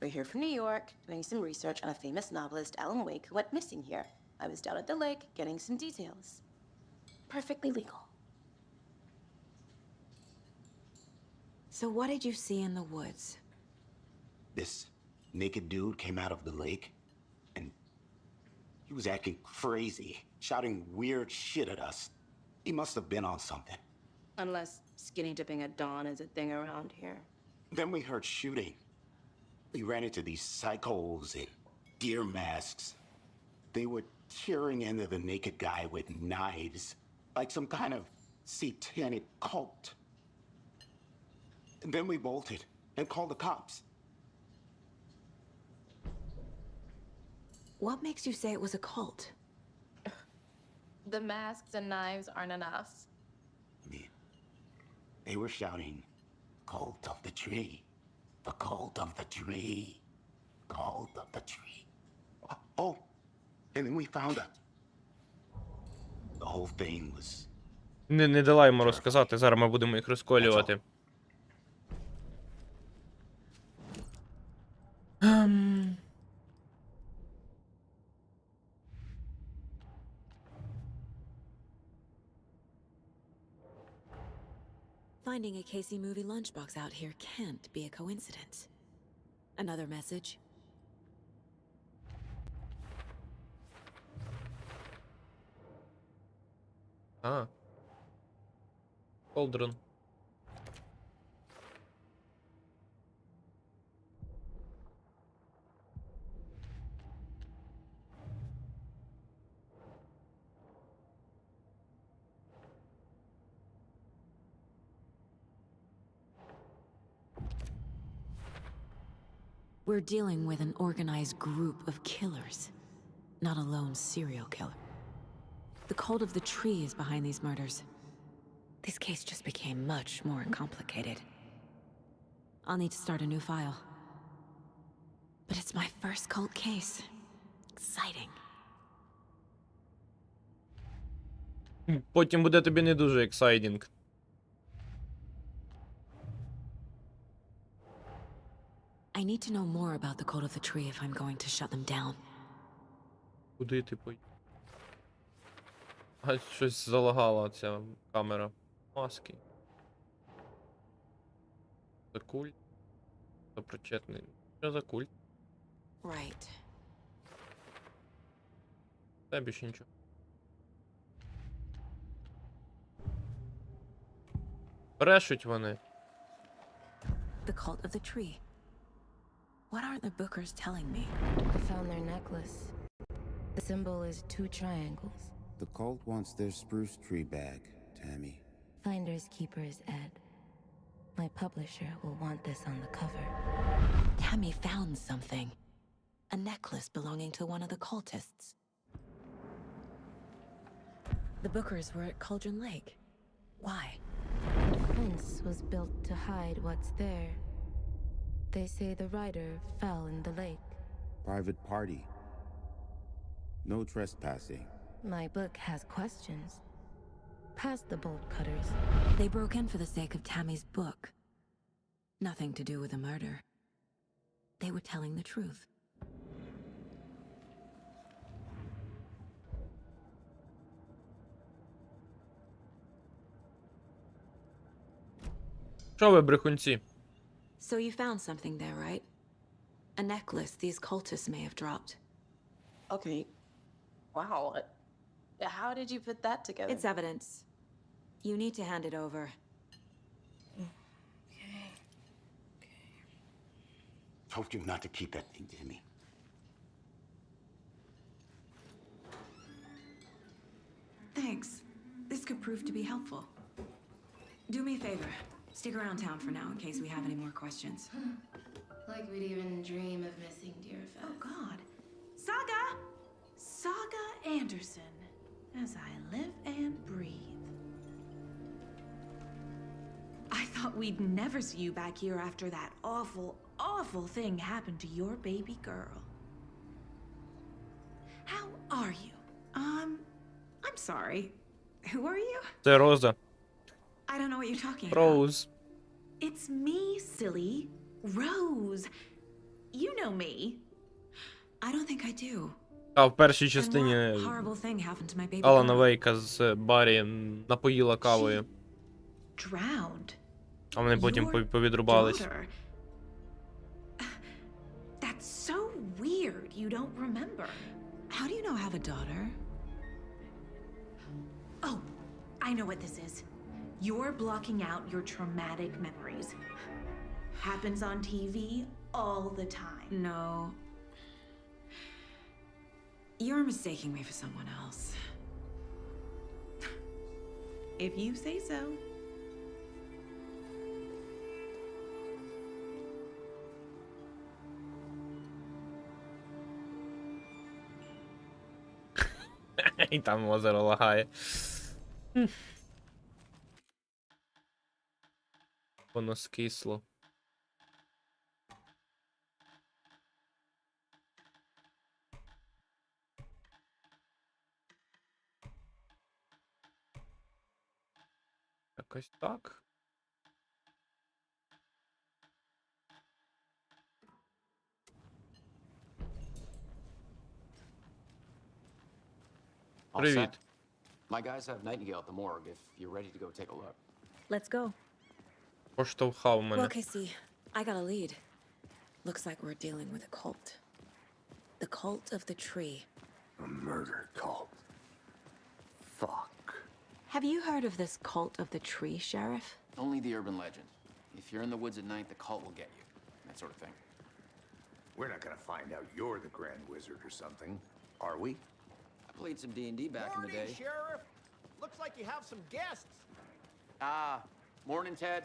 Speaker 13: We're here from New York, doing some research on a famous novelist, Alan Wake, who went missing here. I was down at the lake, getting some details. Perfectly legal.
Speaker 2: So what did you see in the woods?
Speaker 8: This naked dude came out of the lake, and he was acting crazy, shouting weird shit at us. He must have been on something.
Speaker 13: Unless skinny dipping at dawn is a thing around here.
Speaker 8: Then we heard shooting. We ran into these psychos in deer masks. They were tearing into the naked guy with knives, like some kind of satanic cult. And then we bolted and called the cops.
Speaker 2: What makes you say it was a cult?
Speaker 13: The masks and knives aren't enough.
Speaker 8: I mean, they were shouting, "Cult of the tree, the cult of the tree, cult of the tree." Oh, and then we found out. The whole thing was...
Speaker 1: Не дала йому розказати, зараз ми будемо їх розколювати.
Speaker 2: Finding a Casey movie lunchbox out here can't be a coincidence. Another message?
Speaker 1: А. Cauldron.
Speaker 2: We're dealing with an organized group of killers, not a lone serial killer. The cult of the tree is behind these murders. This case just became much more complicated. I'll need to start a new file. But it's my first cult case. Exciting.
Speaker 1: Потім буде тобі не дуже ексайдінг.
Speaker 2: I need to know more about the cult of the tree if I'm going to shut them down.
Speaker 1: Куди ти поїхав? А щось залагала ця камера. Маски. Це культ. Це причетний. Що за культ?
Speaker 2: Right.
Speaker 1: Та більше нічого. Брешуть вони.
Speaker 2: The cult of the tree. What aren't the bookers telling me?
Speaker 13: I found their necklace. The symbol is 2 triangles.
Speaker 14: The cult wants their spruce tree back, Tammy.
Speaker 13: Finders keepers, Ed. My publisher will want this on the cover.
Speaker 2: Tammy found something. A necklace belonging to one of the cultists. The bookers were at Cauldron Lake. Why?
Speaker 13: The fence was built to hide what's there. They say the writer fell in the lake.
Speaker 14: Private party. No trespassing.
Speaker 13: My book has questions. Past the bolt cutters.
Speaker 2: They broke in for the sake of Tammy's book. Nothing to do with the murder. They were telling the truth.
Speaker 1: Що ви, брехунці?
Speaker 2: So you found something there, right? A necklace these cultists may have dropped.
Speaker 13: Okay. Wow. How did you put that together?
Speaker 2: It's evidence. You need to hand it over.
Speaker 13: Okay.
Speaker 8: Told you not to keep that thing, Timmy.
Speaker 2: Thanks. This could prove to be helpful. Do me a favor. Stick around town for now in case we have any more questions.
Speaker 13: Like we'd even dream of missing Deerfest. Anderson, as I live and breathe. I thought we'd never see you back here after that awful, awful thing happened to your baby girl. How are you? I'm sorry. Who are you?
Speaker 1: Це Роза.
Speaker 13: I don't know what you're talking about.
Speaker 1: Роуз.
Speaker 13: It's me, silly. Rose. You know me.
Speaker 2: I don't think I do.
Speaker 1: А в першій
Speaker 2: And
Speaker 1: частині
Speaker 2: what horrible thing happened to my baby
Speaker 1: Алана
Speaker 2: girl?
Speaker 1: Вейка з Баррі напоїла кавою.
Speaker 13: Drowned.
Speaker 1: А вони потім
Speaker 13: Your
Speaker 1: повідрубались.
Speaker 13: daughter. That's so weird. You don't remember.
Speaker 2: How do you know I have a daughter?
Speaker 13: Oh, I know what this is. You're blocking out your traumatic memories. Happens on TV all the time.
Speaker 2: No. You're mistaking me for someone else.
Speaker 13: If you say so.
Speaker 1: І там озеро лагає. Воно скисло. Якось так.
Speaker 12: All
Speaker 1: Привіт.
Speaker 12: set? My guys have Nightingale at the morgue if you're ready to go take a look.
Speaker 2: Let's go.
Speaker 1: Поштовхав мене.
Speaker 2: Well, Casey, I got a lead. Looks like we're dealing with a cult. The cult of the tree.
Speaker 4: A murder cult. Fuck.
Speaker 2: Have you heard of this cult of the tree, Sheriff?
Speaker 12: Only the urban legend. If you're in the woods at night, the cult will get you. That sort of thing.
Speaker 4: We're not gonna find out you're the Grand Wizard or something, are we?
Speaker 12: I played some D&D back in the day.
Speaker 7: Sheriff. Looks like you have some guests.
Speaker 12: Ah, morning, Ted.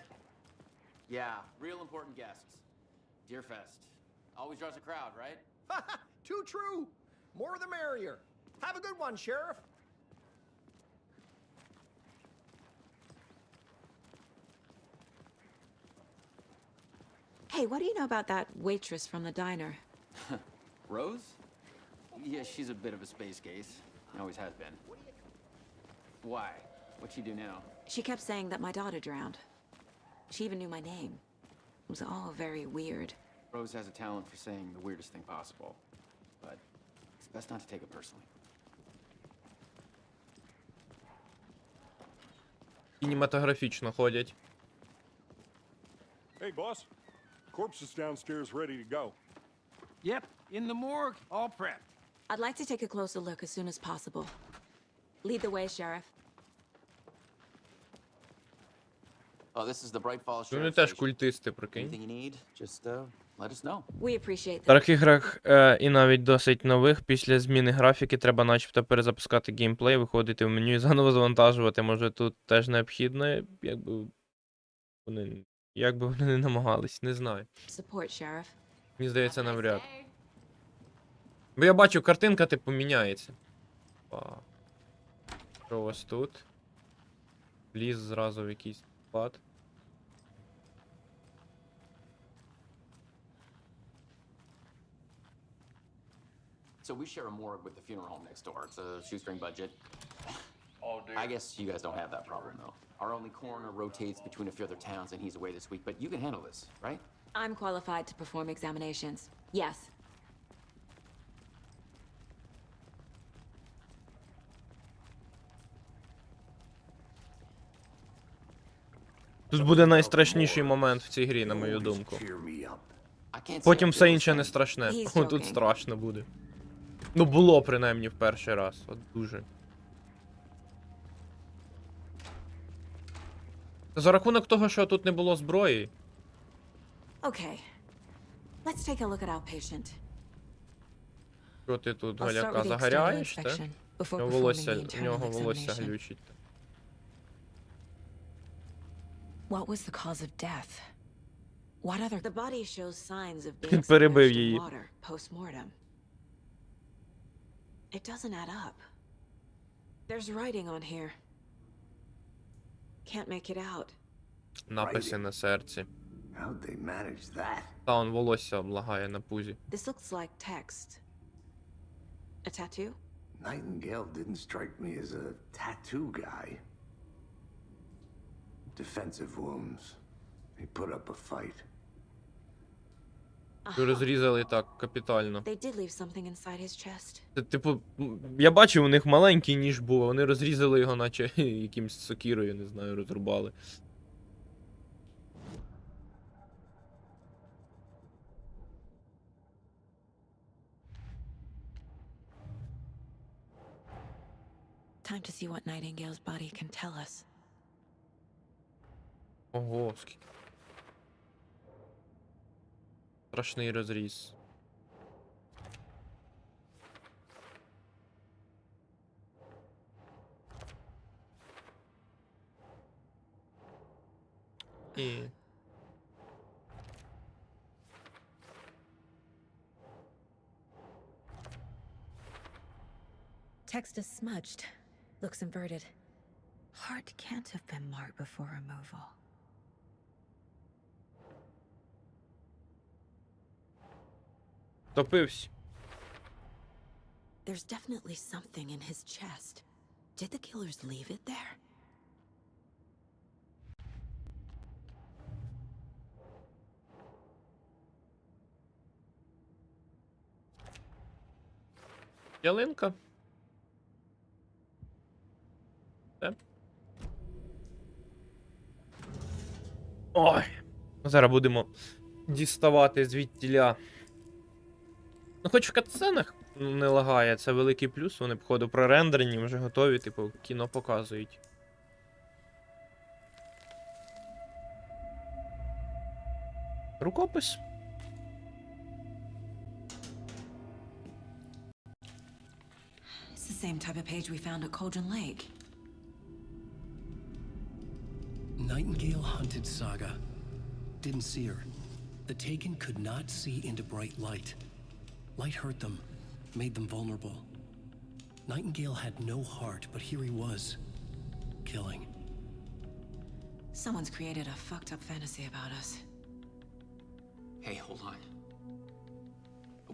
Speaker 12: Yeah, real important guests. Deerfest. Always draws a crowd, right?
Speaker 7: Too true. More the merrier. Have a good one, Sheriff.
Speaker 2: Hey, what do you know about that waitress from the diner?
Speaker 12: Rose? Yeah, she's a bit of a space case. Always has been. Why? What'd she do now?
Speaker 2: She kept saying that my daughter drowned. She even knew my name. It was all very weird.
Speaker 12: Rose has a talent for saying the weirdest thing possible. But it's best not to take it personally.
Speaker 1: Кінематографічно ходять.
Speaker 5: Hey, boss. Corpse is downstairs ready to go.
Speaker 7: Yep, in the morgue, all prepped.
Speaker 2: I'd like to take a closer look as soon as possible. Lead the way, Sheriff.
Speaker 12: Oh, this is the Bright Falls
Speaker 1: Вони
Speaker 12: Sheriff
Speaker 1: теж
Speaker 12: Station.
Speaker 1: культисти, прикинь.
Speaker 12: Anything you need, just let us know.
Speaker 2: We appreciate
Speaker 1: В
Speaker 2: that.
Speaker 1: старих іграх і навіть досить нових, після зміни графіки треба начебто перезапускати геймплей, виходити в меню і заново завантажувати. Може тут теж необхідно, якби вони не намагались, не знаю.
Speaker 2: Support, Sheriff.
Speaker 1: Мені здається, навряд. Бо я бачу, картинка типу міняється. Опа. Що у вас тут? Ліз зразу в якийсь склад.
Speaker 12: So we share a morgue with the funeral home next door. It's a shoestring budget. I guess you guys don't have that problem, though. Our only coroner rotates between a few other towns, and he's away this week. But you can handle this, right?
Speaker 2: I'm qualified to perform examinations. Yes.
Speaker 1: Тут буде найстрашніший момент в цій грі, на мою думку.
Speaker 4: Cheer me up.
Speaker 12: I can't say
Speaker 1: Потім
Speaker 12: I
Speaker 1: все
Speaker 12: feel the
Speaker 1: інше не
Speaker 12: same.
Speaker 1: страшне.
Speaker 2: He's
Speaker 1: О, тут
Speaker 2: joking.
Speaker 1: страшно буде. Ну, було принаймні в перший раз. От дуже. За рахунок того, що тут не було зброї.
Speaker 2: Okay. Let's take a look at our patient.
Speaker 1: Що ти тут,
Speaker 2: I'll start
Speaker 1: Галяка,
Speaker 2: with the external
Speaker 1: загоряєш, так?
Speaker 2: inspection before
Speaker 1: У нього
Speaker 2: performing
Speaker 1: волосся,
Speaker 2: the
Speaker 1: у нього
Speaker 2: internal
Speaker 1: волосся
Speaker 2: examination.
Speaker 1: глючить.
Speaker 2: What was the cause of death? What other... The body shows signs of
Speaker 1: Він
Speaker 2: being
Speaker 1: перебив
Speaker 2: submerged in
Speaker 1: її.
Speaker 2: water post-mortem. It doesn't add up. There's writing on here. Can't make it out.
Speaker 1: Написи на серці.
Speaker 4: How'd they manage that?
Speaker 1: Та он волосся облагає на пузі.
Speaker 2: This looks like text. A tattoo?
Speaker 4: Nightingale didn't strike me as a tattoo guy. Defensive wounds. He put up a fight.
Speaker 1: Розрізали так капітально.
Speaker 2: They did leave something inside his chest.
Speaker 1: Це, типу, я бачив, у них маленький ніж був, а вони розрізали його, наче якимсь сокирою, не знаю, розрубали.
Speaker 2: Time to see what Nightingale's body can tell us.
Speaker 1: Ого, скільки. Страшний розріз. І...
Speaker 2: Text is smudged. Looks inverted. Heart can't have been marked before removal.
Speaker 1: Топився.
Speaker 2: There's definitely something in his chest. Did the killers leave it there?
Speaker 1: Ялинка. Все. Ой. Зараз будемо діставати звідтіля. Ну, хоч в катсценах не лагає, це великий плюс. Вони, походу, прорендерені, вже готові, типу, кіно показують. Рукопис.
Speaker 2: It's the same type of page we found at Cauldron Lake.
Speaker 9: Nightingale hunted Saga. Didn't see her. The Taken could not see into bright light. Light hurt them, made them vulnerable. Nightingale had no heart, but here he was, killing.
Speaker 2: Someone's created a fucked up fantasy about us.
Speaker 12: Hey, hold on.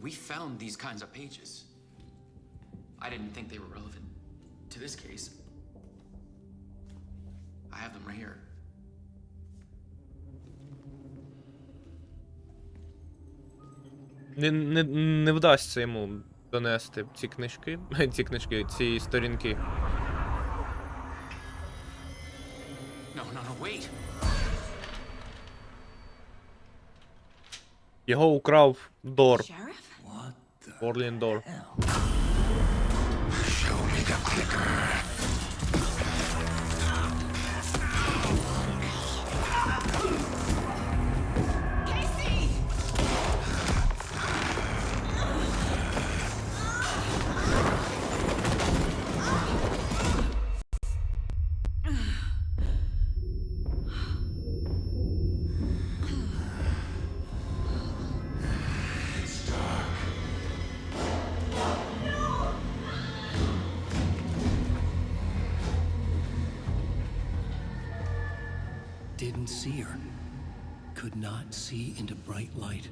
Speaker 12: We found these kinds of pages. I didn't think they were relevant to this case. I have them right here.
Speaker 1: Не вдасться йому донести ці книжки, ці сторінки.
Speaker 12: No, wait.
Speaker 1: Його украв Дор.
Speaker 2: Sheriff?
Speaker 1: Орлін Дор.
Speaker 8: Show me the clicker.
Speaker 9: Didn't see her. Could not see into bright light.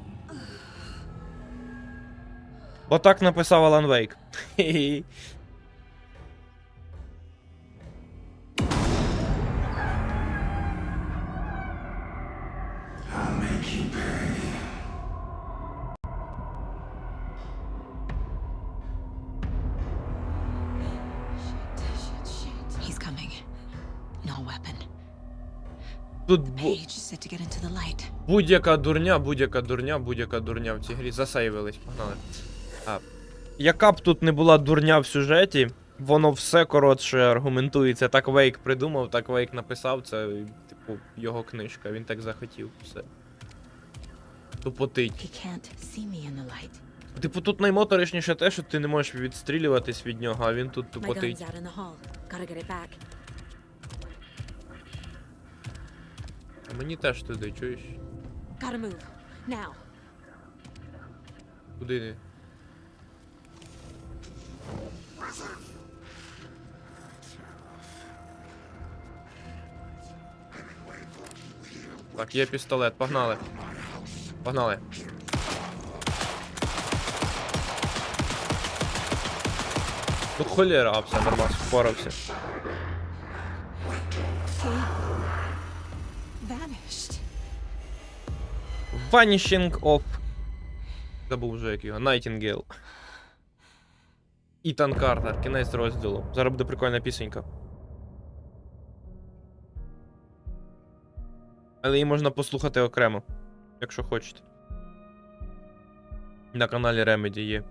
Speaker 1: Бо так написав Алан Вейк.
Speaker 8: I'll make you pay.
Speaker 2: He's coming. No weapon.
Speaker 1: Тут
Speaker 2: Page said to get into the light.
Speaker 1: будь-яка дурня в цій грі. Засейвились, погнали. Яка б тут не була дурня в сюжеті, воно все коротше аргументується. Так Вейк придумав, так Вейк написав, це, типу, його книжка, він так захотів, все. Тупотить.
Speaker 2: He can't see me in the light.
Speaker 1: Типу, тут наймоторишніше те, що ти не можеш відстрілюватись від нього, а він тут
Speaker 2: My gun's
Speaker 1: тупотить.
Speaker 2: out in the hall. Gotta get it back.
Speaker 1: Мені теж туди, чуєш?
Speaker 2: Gotta move. Now.
Speaker 1: Куди ти? Так, є пістолет, погнали. Погнали. Ну холєра, все нормально, впорався.
Speaker 2: Vanished.
Speaker 1: Vanishing of... Забув вже як його. Nightingale. Ітан Картер, кінець розділу. Зараз буде прикольна пісенька. Але її можна послухати окремо, якщо хочете. На каналі Remedy є.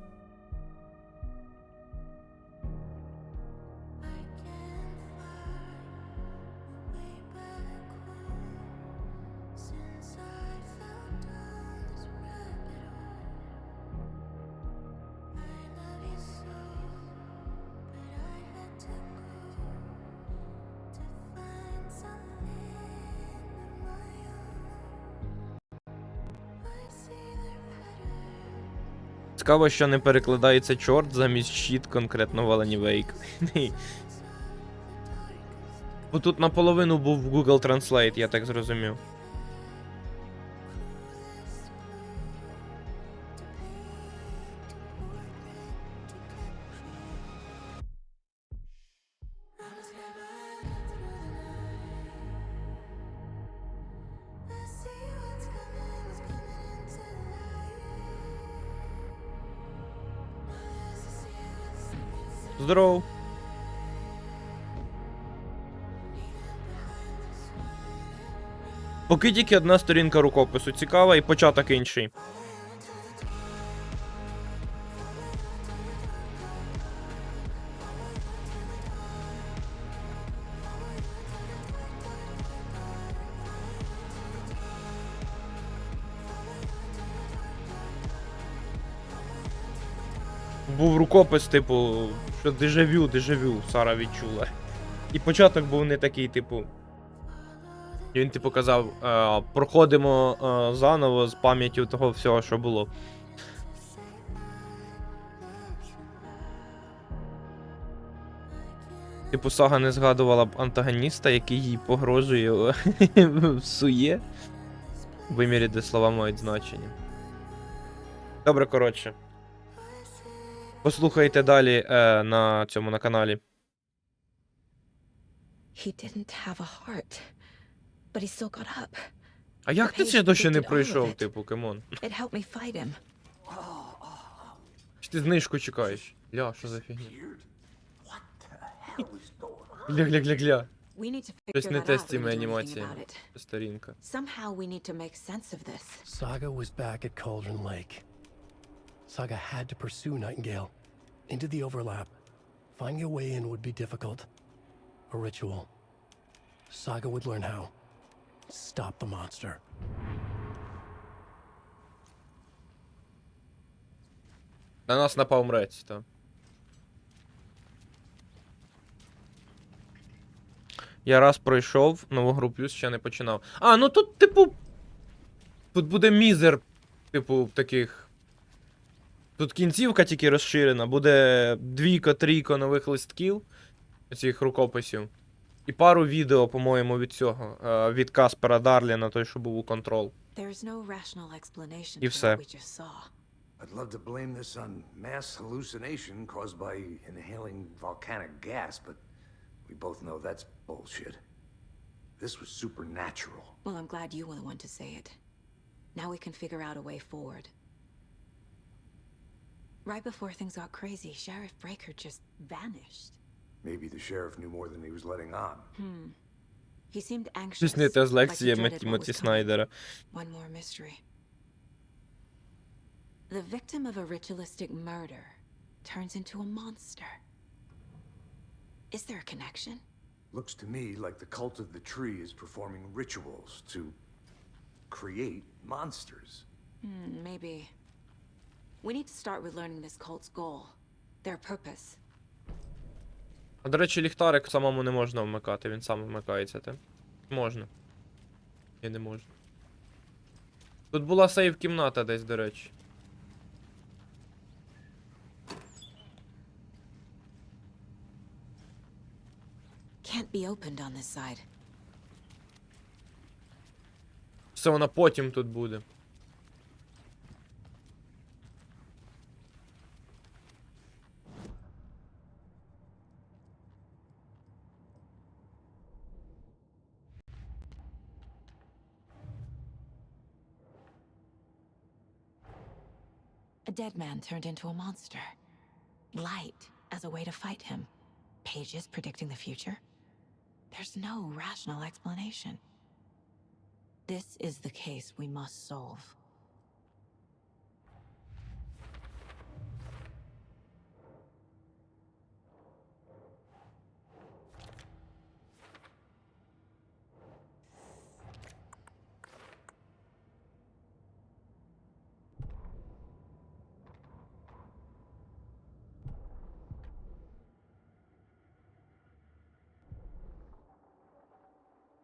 Speaker 1: Цікаво, що не перекладається чорт замість щит конкретно в Alan Wake. Бо тут наполовину був Google Translate, я так зрозумів. Здоров. Поки тільки одна сторінка рукопису цікава і початок інший. Був рукопис, типу, що дежавю, Сара відчула. І початок був не такий, типу. Він, типу, казав, проходимо заново з пам'яттю того всього, що було. Типу, Сага не згадувала б антагоніста, який їй погрожує всує. В вимірі, де слова мають значення. Добре, коротше. Послухайте далі на цьому, на каналі.
Speaker 2: He didn't have a heart, but he still got up.
Speaker 1: А як ти ще досі не пройшов, типу, камон?
Speaker 2: It helped me fight him.
Speaker 1: Чи ти знижку чекаєш? Ля, що за фігня? Гля.
Speaker 2: We need to
Speaker 1: Щось
Speaker 2: figure
Speaker 1: не
Speaker 2: that
Speaker 1: те
Speaker 2: out
Speaker 1: з
Speaker 2: when
Speaker 1: цими
Speaker 2: we do anything
Speaker 1: анімаціями.
Speaker 2: about it.
Speaker 1: Сторінка.
Speaker 2: Somehow we need to make sense of this.
Speaker 9: Saga was back at Cauldron Lake. Saga had to pursue Nightingale into the overlap. Finding a way in would be difficult. A ritual. Saga would learn how. Stop the monster.
Speaker 1: На нас напав мрець, так. Я раз пройшов, нову гру плюс ще не починав. А, ну тут, типу. Тут буде мізер, типу, таких. Тут кінцівка тільки розширена, буде 2-3 нових листків цих рукописів. І пару відео, по-моєму, від цього. Від Каспера Дарліна, той, що був у Control. І все.
Speaker 4: I'd love to blame this on mass hallucination caused by inhaling volcanic gas, but we both know that's bullshit. This was supernatural.
Speaker 2: Well, I'm glad you were the one to say it. Now we can figure out a way forward. Right before things got crazy, Sheriff Breaker just vanished.
Speaker 4: Maybe the sheriff knew more than he was letting on.
Speaker 2: He seemed anxious.
Speaker 1: Щось не те з
Speaker 2: like he
Speaker 1: лекціями
Speaker 2: dreaded what
Speaker 1: Тімоті
Speaker 2: was coming.
Speaker 1: Снайдера.
Speaker 2: One more mystery. The victim of a ritualistic murder turns into a monster. Is there a connection?
Speaker 4: Looks to me like the cult of the tree is performing rituals to create monsters.
Speaker 2: Maybe. We need to start with learning this cult's goal. Their purpose.
Speaker 1: А, до речі, ліхтарик самому не можна вмикати, він сам вмикається, так? Можна. І не можна. Тут була сейв-кімната десь, до речі.
Speaker 2: Can't be opened on this side.
Speaker 1: Це вона потім тут буде.
Speaker 2: A dead man turned into a monster. Light as a way to fight him. Pages predicting the future. There's no rational explanation. This is the case we must solve.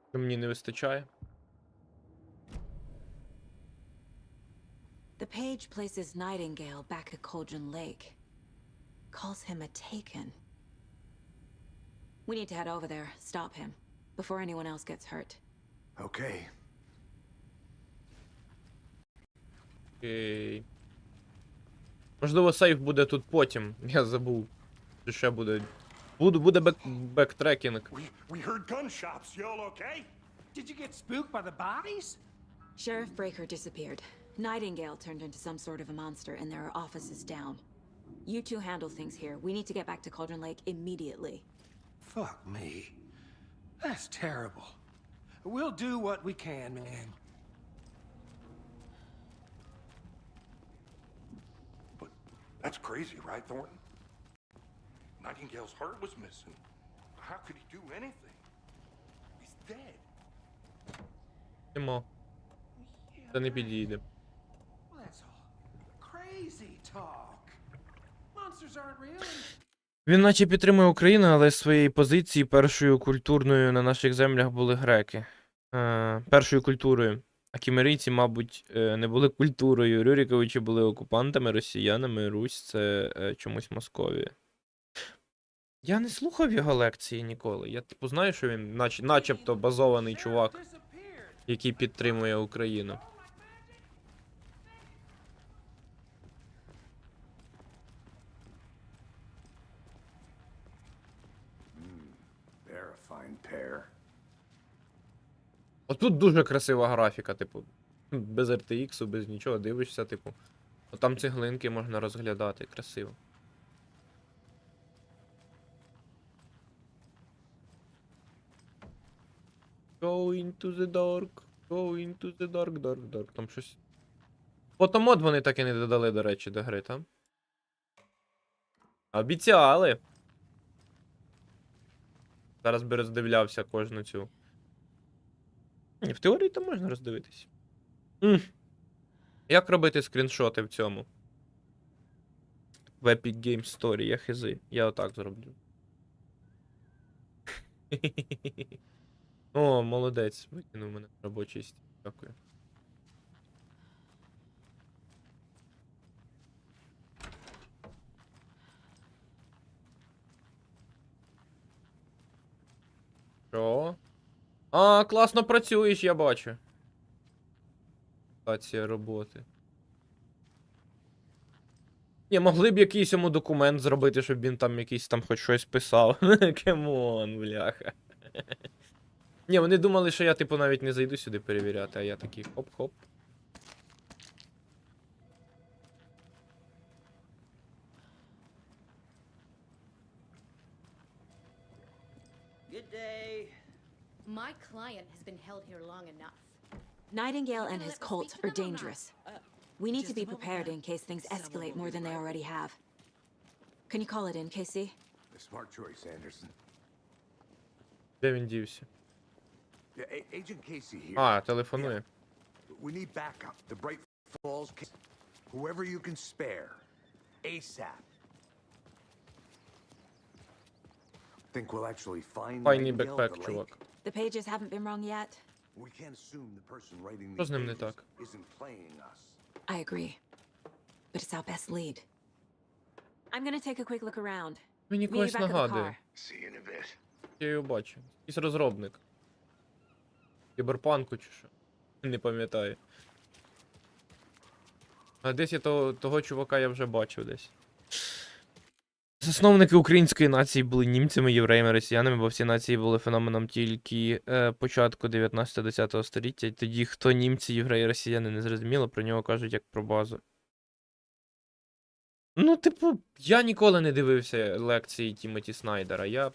Speaker 1: Що мені не вистачає?
Speaker 2: The page places Nightingale back at Cauldron Lake. Calls him a taken. We need to head over there, stop him, before anyone else gets hurt.
Speaker 4: Okay.
Speaker 1: Окей. Можливо, сейф буде тут потім. Я забув. Чи ще буде. Буде бектрекінг.
Speaker 5: We heard gunshots. Y'all okay?
Speaker 7: Did you get spooked by the bodies?
Speaker 2: Sheriff Breaker disappeared. Nightingale turned into some sort of a monster, and there are offices down. You two handle things here. We need to get back to Cauldron Lake immediately.
Speaker 7: Fuck me. That's terrible. We'll do what we can, man.
Speaker 5: But that's crazy, right, Thornton? Nightingale's heart was missing. How could he do anything? He's dead.
Speaker 1: Нема. Це не підійде.
Speaker 7: Well, that's all crazy talk. Monsters aren't real.
Speaker 1: Він наче підтримує Україну, але з своєї позиції першою культурною на наших землях були греки. Першою культурою. А кімерійці, мабуть, не були культурою. Рюриковичі були окупантами, росіянами, Русь це чомусь Московія. Я не слухав його лекції ніколи. Я типу знаю, що він начебто базований чувак, який підтримує Україну.
Speaker 4: They're a fine pair.
Speaker 1: Отут дуже красива графіка, типу, без RTX, без нічого, дивишся, типу. Там цеглинки можна розглядати, красиво. Go into the dark, go into the dark, dark, dark. Там щось. Фотомод вони так і не додали, до речі, до гри, там. Обіцяли. Зараз би роздивлявся кожну цю. Ні, в теорії то можна роздивитись. Як робити скріншоти в цьому? В Epic Games Story, я хизи. Я отак зроблю. О, молодець. Викинув мене в робочий стіл. Дякую. Що? А, класно працюєш, я бачу. Стація роботи. Ні, могли б якийсь йому документ зробити, щоб він там якийсь там хоч щось писав. Кемон, бляха. Ні, вони думали, що я, типу, навіть не зайду сюди перевіряти, а я такий хоп-хоп.
Speaker 15: Good day.
Speaker 16: My client has been held here long enough.
Speaker 2: Nightingale and his cult are dangerous. We need to be prepared in case things escalate more than they already have. Can you call it in, KC?
Speaker 4: A smart choice, Anderson.
Speaker 1: Де він дівся?
Speaker 4: Yeah, Agent Casey here.
Speaker 1: А, телефонує.
Speaker 4: We need backup. The Bright Falls case. Whoever you can spare. ASAP. Think we'll actually find
Speaker 1: Файний
Speaker 4: Nightingale at
Speaker 1: бекпек,
Speaker 4: the lake?
Speaker 1: чувак.
Speaker 2: The pages haven't been wrong yet.
Speaker 4: We can't assume the person writing
Speaker 1: Що з
Speaker 4: these
Speaker 1: ним не
Speaker 4: pages
Speaker 1: так?
Speaker 4: isn't playing us.
Speaker 2: I agree. But it's our best lead. I'm gonna take a quick look around.
Speaker 1: Мені
Speaker 2: Meet you
Speaker 1: когось
Speaker 2: back at the
Speaker 1: нагадує.
Speaker 2: car.
Speaker 4: See you in a bit.
Speaker 1: Я його бачу. Якийсь розробник. Кіберпанку чи що. Не пам'ятаю. А десь я того чувака я вже бачив десь. Засновники української нації були німцями, євреями, росіянами, бо всі нації були феноменом тільки початку 19-10 століття. І тоді, хто німці, євреї, росіяни, не зрозуміло, про нього кажуть як про базу. Ну, типу, я ніколи не дивився лекції Тімоті Снайдера. Я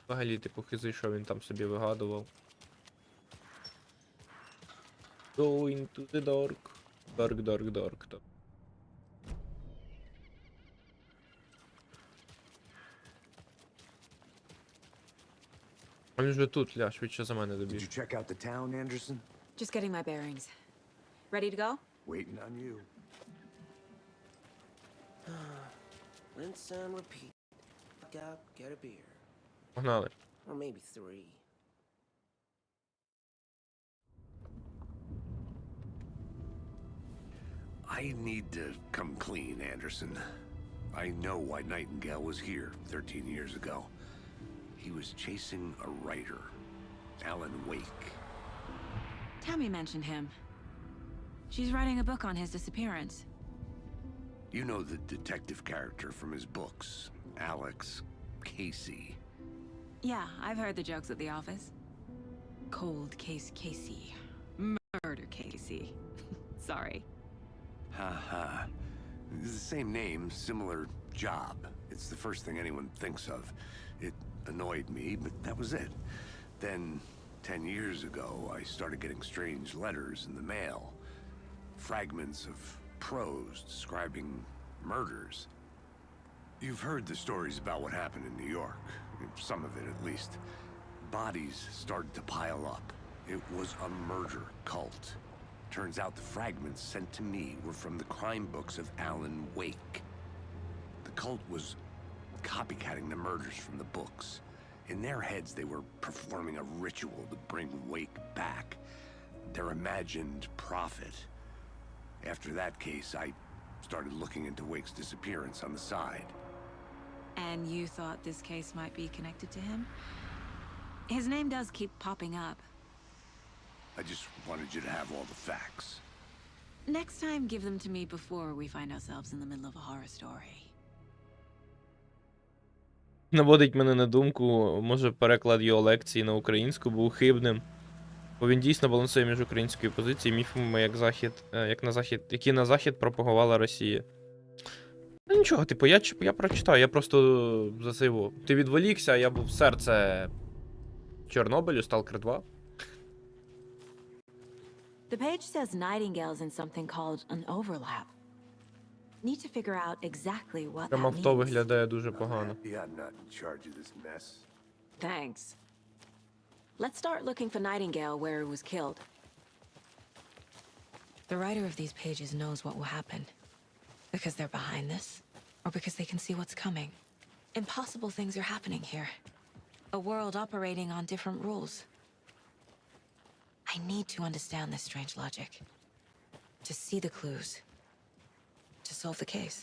Speaker 1: взагалі, типу, хизи, що він там собі вигадував. Go into the dark. Dark, dark, dark. Він вже тут, ля, швидше за мене добіг.
Speaker 4: Did you check out the town, Anderson?
Speaker 2: Just getting my bearings. Ready to go?
Speaker 4: Waiting on you.
Speaker 15: Rinse and repeat. Fuck up, get a beer.
Speaker 1: Погнали.
Speaker 15: Or maybe 3.
Speaker 4: I need to come clean, Anderson. I know why Nightingale was here 13 years ago. He was chasing a writer, Alan Wake.
Speaker 2: Tammy mentioned him. She's writing a book on his disappearance.
Speaker 4: You know the detective character from his books, Alex Casey.
Speaker 2: Yeah, I've heard the jokes at the office. Cold case Casey. Murder Casey. Sorry.
Speaker 4: Ha. It's the same name, similar job. It's the first thing anyone thinks of. It annoyed me, but that was it. Then, 10 years ago, I started getting strange letters in the mail. Fragments of prose describing murders. You've heard the stories about what happened in New York. Some of it, at least. Bodies started to pile up. It was a murder cult. Turns out the fragments sent to me were from the crime books of Alan Wake. The cult was copycatting the murders from the books. In their heads, they were performing a ritual to bring Wake back. Their imagined prophet. After that case, I started looking into Wake's disappearance on the side.
Speaker 2: And you thought this case might be connected to him? His name does keep popping up.
Speaker 4: I just wanted you to have all the facts.
Speaker 2: Next time, give them to me before we find ourselves in the middle of a horror story.
Speaker 1: Наводить мене на думку, може переклад його лекції на українську був хибним. Бо він дійсно балансує між українською позицією і міфами, які на захід пропагувала Росія. Ну нічого, типу, я прочитаю, я просто засиву. Ти відволікся, я був серце Чорнобилю, Сталкер 2.
Speaker 2: The page says Nightingale's in something called an overlap. Need to figure out exactly what
Speaker 1: Прям
Speaker 2: that
Speaker 1: авто
Speaker 2: means.
Speaker 1: виглядає дуже погано.
Speaker 4: I'm not in charge of this mess.
Speaker 2: Thanks. Let's start looking for Nightingale where he was killed. The writer of these pages knows what will happen. Because they're behind this, or because they can see what's coming. Impossible things are happening here. A world operating on different rules. I need to understand this strange logic. To see the clues. To solve the case.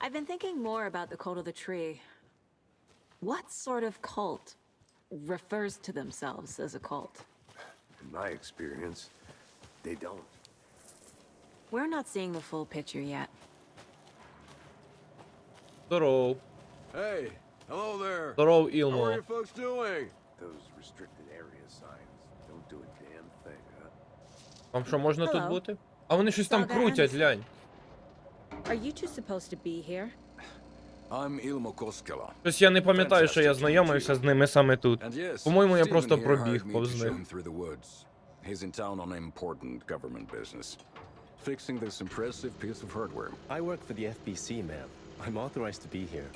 Speaker 2: I've been thinking more about the cult of the tree. What sort of cult refers to themselves as a cult?
Speaker 4: In my experience, they don't.
Speaker 2: We're not seeing the full picture yet.
Speaker 1: Здоров.
Speaker 17: Hey, hello there.
Speaker 1: Здоров,
Speaker 17: How are
Speaker 1: Ілмо.
Speaker 17: you folks doing?
Speaker 4: Those restricted area signs don't do a damn thing, huh?
Speaker 1: Вам що, можна тут
Speaker 2: Hello.
Speaker 1: бути? А вони щось там
Speaker 2: Saga
Speaker 1: крутять,
Speaker 2: Anderson.
Speaker 1: глянь.
Speaker 2: Are you two supposed to be here?
Speaker 17: I'm Ilmo Koskela.
Speaker 1: Щось я не пам'ятаю, що я знайомився з ними саме тут.
Speaker 17: And yes,
Speaker 1: По-моєму, я
Speaker 17: Steven
Speaker 1: просто
Speaker 17: here
Speaker 1: пробіг
Speaker 17: hired me to
Speaker 1: повз
Speaker 17: show
Speaker 1: них.
Speaker 17: him through the woods. He's in town on important government business. Fixing this impressive piece of hardware.
Speaker 18: I work for the FBC, ma'am. I'm authorized to be here.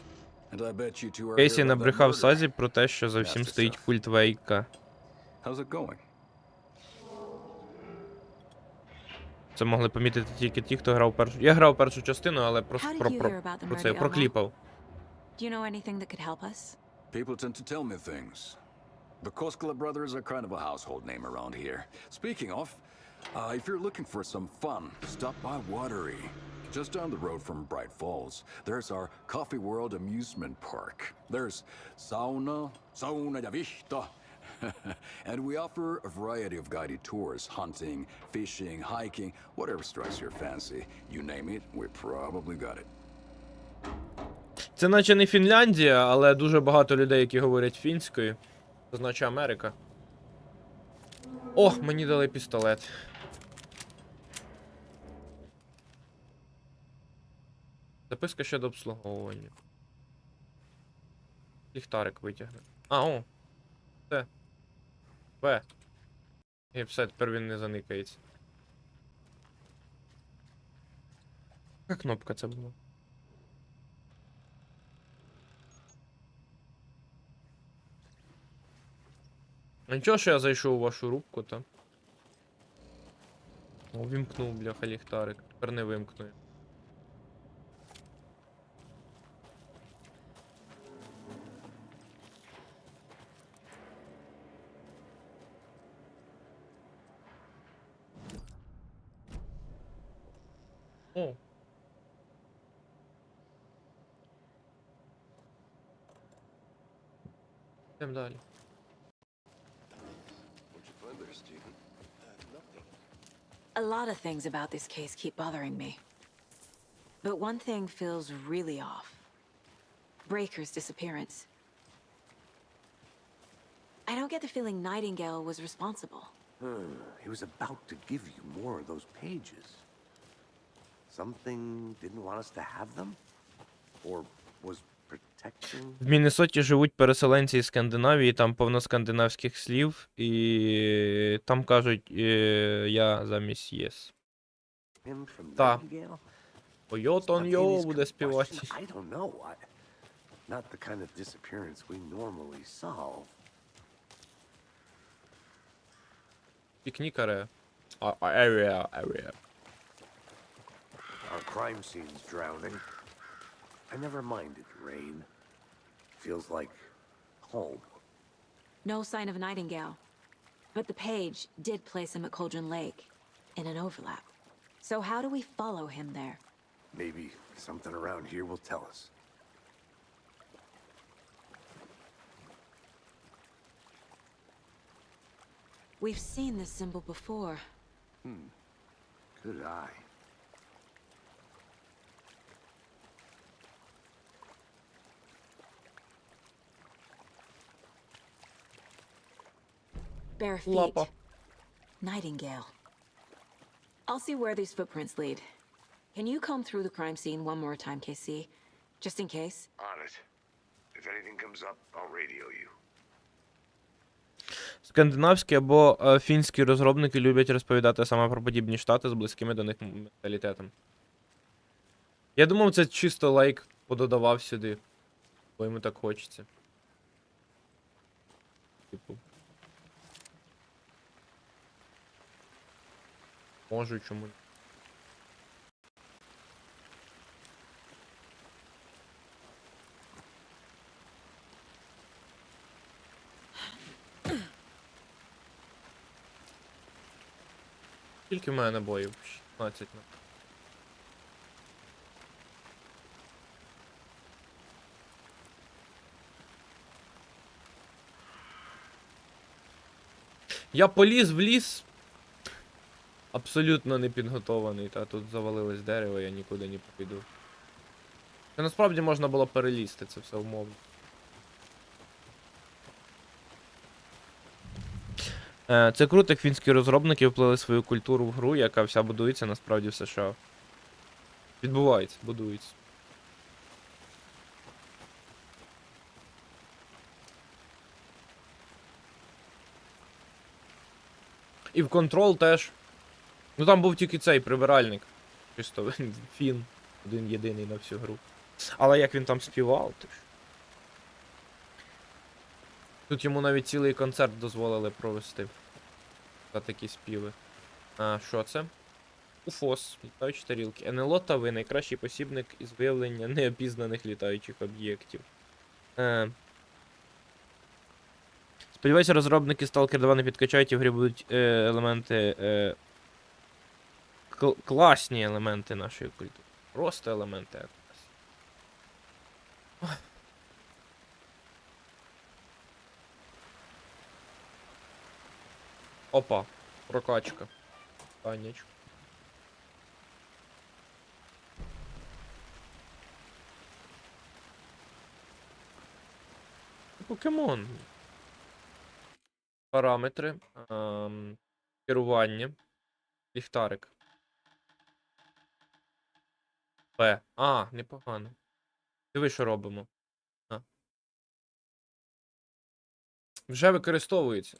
Speaker 17: And I bet you two are
Speaker 1: Кейсі
Speaker 17: here about that
Speaker 1: набрехав
Speaker 17: murder.
Speaker 1: Сазі про те, що за всім стоїть культ Вейка.
Speaker 17: How's it going?
Speaker 1: Це могли помітити тільки ті, хто грав першу. Я грав першу частину, але просто
Speaker 2: How did you hear about the
Speaker 1: про це
Speaker 2: murder, Elmo?
Speaker 1: прокліпав.
Speaker 2: Do you know anything that could help us?
Speaker 17: People tend to tell me things. The Koskela brothers are kind of a household name around here. Speaking of, if you're looking for some fun, stop by Watery. Just down the road from Bright Falls, there's our Coffee World amusement park. There's sauna ja vihta. And we offer a variety of guided tours, hunting, fishing, hiking, whatever strikes your fancy. You name it, we probably got it.
Speaker 1: Це наче не Фінляндія, але дуже багато людей, які говорять фінською. Це значить Америка. О, мені дали пістолет. Записка щодо обслуговування. Ліхтарик витягне. А, о. Все. Б. І все, тепер він не заникається. Яка кнопка це була? Нічого, що я зайшов у вашу рубку, та? О, вімкнув, бляха, ліхтарик. Тепер не вимкнує. О. Йдемо далі.
Speaker 2: A lot of things about this case keep bothering me. But one thing feels really off. Breaker's disappearance. I don't get the feeling Nightingale was responsible.
Speaker 4: He was about to give you more of those pages. Something didn't want us to have them? Or was protecting?
Speaker 1: В Міннесоті живуть переселенці із Скандинавії, там повно скандинавських слів, і там кажуть я замість єс. Та. Ойотон йо буде співати.
Speaker 4: I don't know. Not the kind of disappearance we normally solve.
Speaker 1: Пікнікаре. Area.
Speaker 4: Our crime scene's drowning. I never minded rain. Feels like home.
Speaker 2: No sign of Nightingale. But the page did place him at Cauldron Lake, in an overlap. So how do we follow him there?
Speaker 4: Maybe something around here will tell us.
Speaker 2: We've seen this symbol before.
Speaker 4: Good eye.
Speaker 2: Bare feet.
Speaker 1: Лапа.
Speaker 2: Nightingale. I'll see where these footprints lead. Can you comb through the crime scene one more time, KC? Just in case?
Speaker 4: On it. If anything comes up, I'll radio you.
Speaker 1: Скандинавські або фінські розробники люблять розповідати саме про подібні штати з близькими до них менталітетом. Я думав, це чисто лайк пододавав сюди, бо йому так хочеться. Типу. Можу, чому. Скільки в мене набоїв? 16. Я поліз в ліс. Абсолютно не підготований, та тут завалилось дерево, я нікуди не піду. Та насправді можна було перелізти, це все умовно. Це круто, як фінські розробники вплили свою культуру в гру, яка вся будується насправді в США. Відбувається, будується. І в Control теж. Ну там був тільки цей прибиральник. Чисто фін. Один єдиний на всю гру. Але як він там співав, ти ж. Тут йому навіть цілий концерт дозволили провести. За такі співи. Що це? УФОС. Літаючі тарілки. НЛО та ви. Найкращий посібник із виявлення неопізнаних літаючих об'єктів. Сподіваюся, розробники Stalker 2 не підкачають і в грі будуть елементи. Класні елементи нашої культури. Просто елементи якраз. Опа, прокачка. Танечку. Покемон. Параметри. Керування. Ліхтарик. П. А, непогано. Диви, що робимо. А. Вже використовується.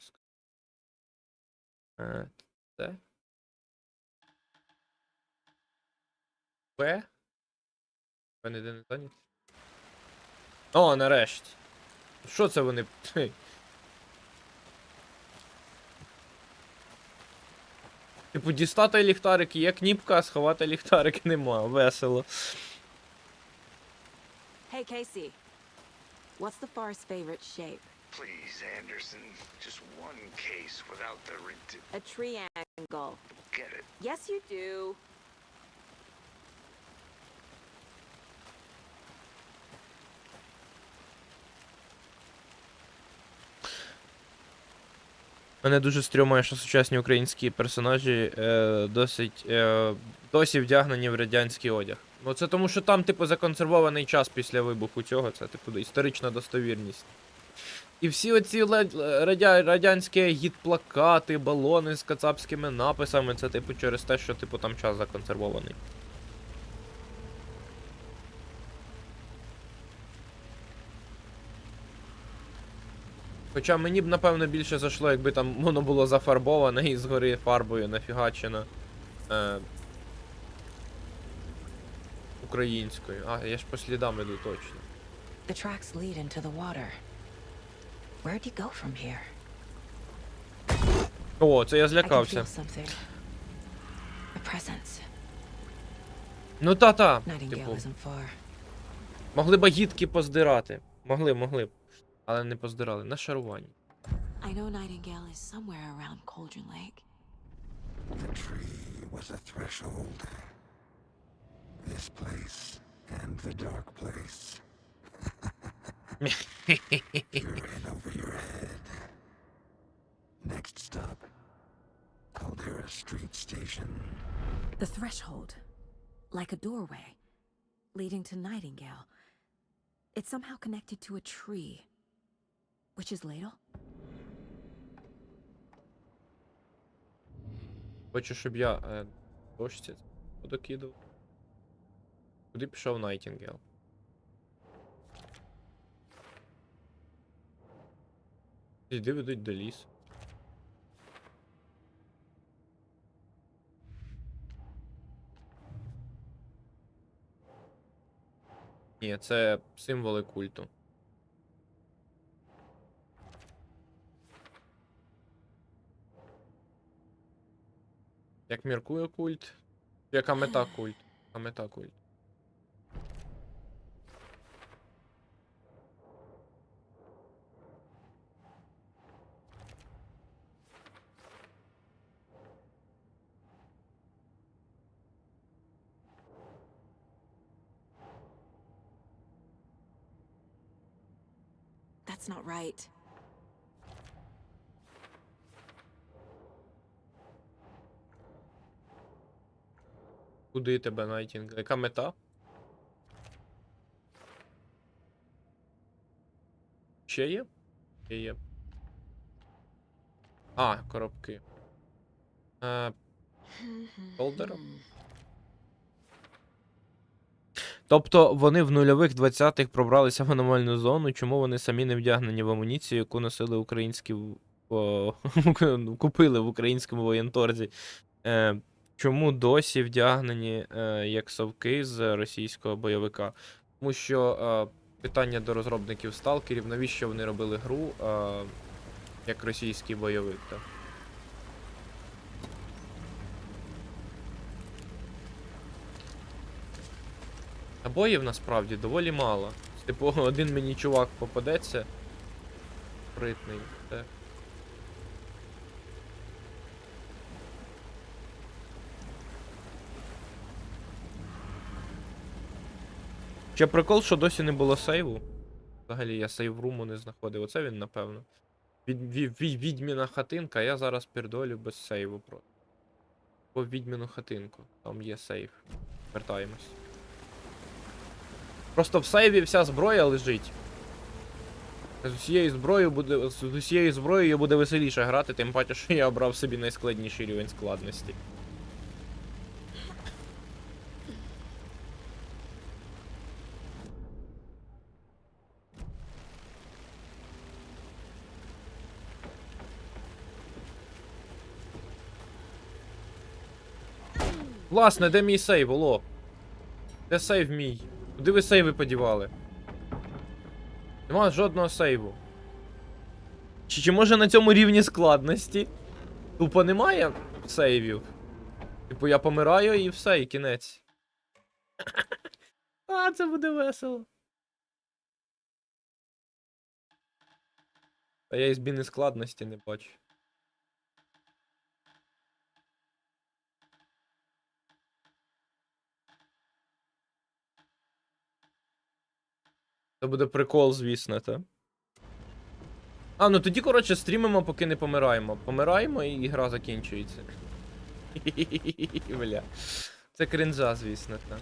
Speaker 1: Це. П. П ніде не зайнят. О, нарешті. Що це вони? Типу, дістати ліхтарик є кніпка, а сховати ліхтарик нема. Весело.
Speaker 2: Hey, Casey. What's the far's favorite shape?
Speaker 4: Please, Anderson. Just one case without the
Speaker 2: A triangle.
Speaker 4: Get it.
Speaker 2: Yes, you do.
Speaker 1: Мене дуже стрьомає, що сучасні українські персонажі досі вдягнені в радянський одяг. Ну це тому, що там, типу, законсервований час після вибуху цього, це, типу, історична достовірність. І всі оці радянські гід-плакати, балони з кацапськими написами, це, типу, через те, що, типу, там час законсервований. Хоча мені б, напевно, більше зайшло, якби там воно було зафарбоване і згори фарбою нафігачено українською. А, я ж по слідам іду точно.
Speaker 2: The tracks lead into the water. Where'd you go from here?
Speaker 1: О, це я
Speaker 2: I can
Speaker 1: злякався.
Speaker 2: feel something. A presence.
Speaker 1: Ну та-та.
Speaker 2: Nightingale
Speaker 1: Типу,
Speaker 2: isn't far.
Speaker 1: могли б агітки поздирати. Могли б. Але не поздирали. На шаруванні.
Speaker 2: I know Nightingale is somewhere around Cauldron Lake.
Speaker 14: The tree was a threshold. This place and the dark place. You're in over your head. Next stop, Caldera Street Station.
Speaker 2: The threshold. Like a doorway. Leading to Nightingale. It's somehow connected to a tree. Which is ladle?
Speaker 1: Хочу, щоб я дошці подокидав. Куди пішов Найтінгел? Іди ведуть до лісу. Ні, це символи культу. Як міркує культ? Яка мета культ? А мета культ.
Speaker 2: That's not right.
Speaker 1: Куди тебе, Найтінгел? Яка мета? Ще є? Ще є. А, коробки. Холдера? Тобто вони в нульових 20-х пробралися в аномальну зону, чому вони самі не вдягнені в амуніцію, яку носили українські купили в українському воєнторзі. Чому досі вдягнені як совки з російського бойовика? Тому що питання до розробників сталкерів, навіщо вони робили гру як російський бойовик, так? Набоїв насправді доволі мало. Типу, один мені чувак попадеться. Притний. Так. Ще прикол, що досі не було сейву. Взагалі я сейв-руму не знаходив. Оце він, напевно. Відьміна хатинка, я зараз пердолю без сейву просто. По відьміну хатинку. Там є сейв. Вертаємось. Просто в сейві вся зброя лежить. З усією зброєю буде веселіше грати, тим паче, що я обрав собі найскладніший рівень складності. Власне, де мій сейв, алло? Де сейв мій? Куди ви сейви подівали? Нема жодного сейву. Чи може на цьому рівні складності тупо немає сейвів? Типу я помираю і все, і кінець. А, це буде весело. А я і зміни складності не бачу. Це буде прикол, звісно, та? А, ну тоді, коротше, стрімимо, поки не помираємо. Помираємо і гра закінчується. Бля. Це кринжа, звісно, та.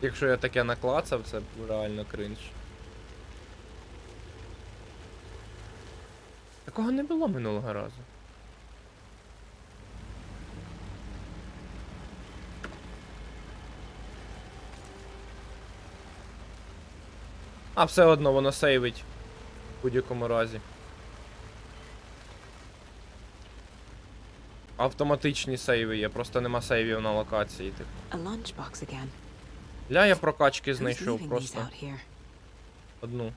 Speaker 1: Якщо я таке наклацав, це реально кринж. Такого не було минулого разу. А все одно воно сейвить в будь-якому разі. Автоматичні сейви є, просто нема сейвів на локації, типу. Ля, я прокачки знайшов просто. Одну.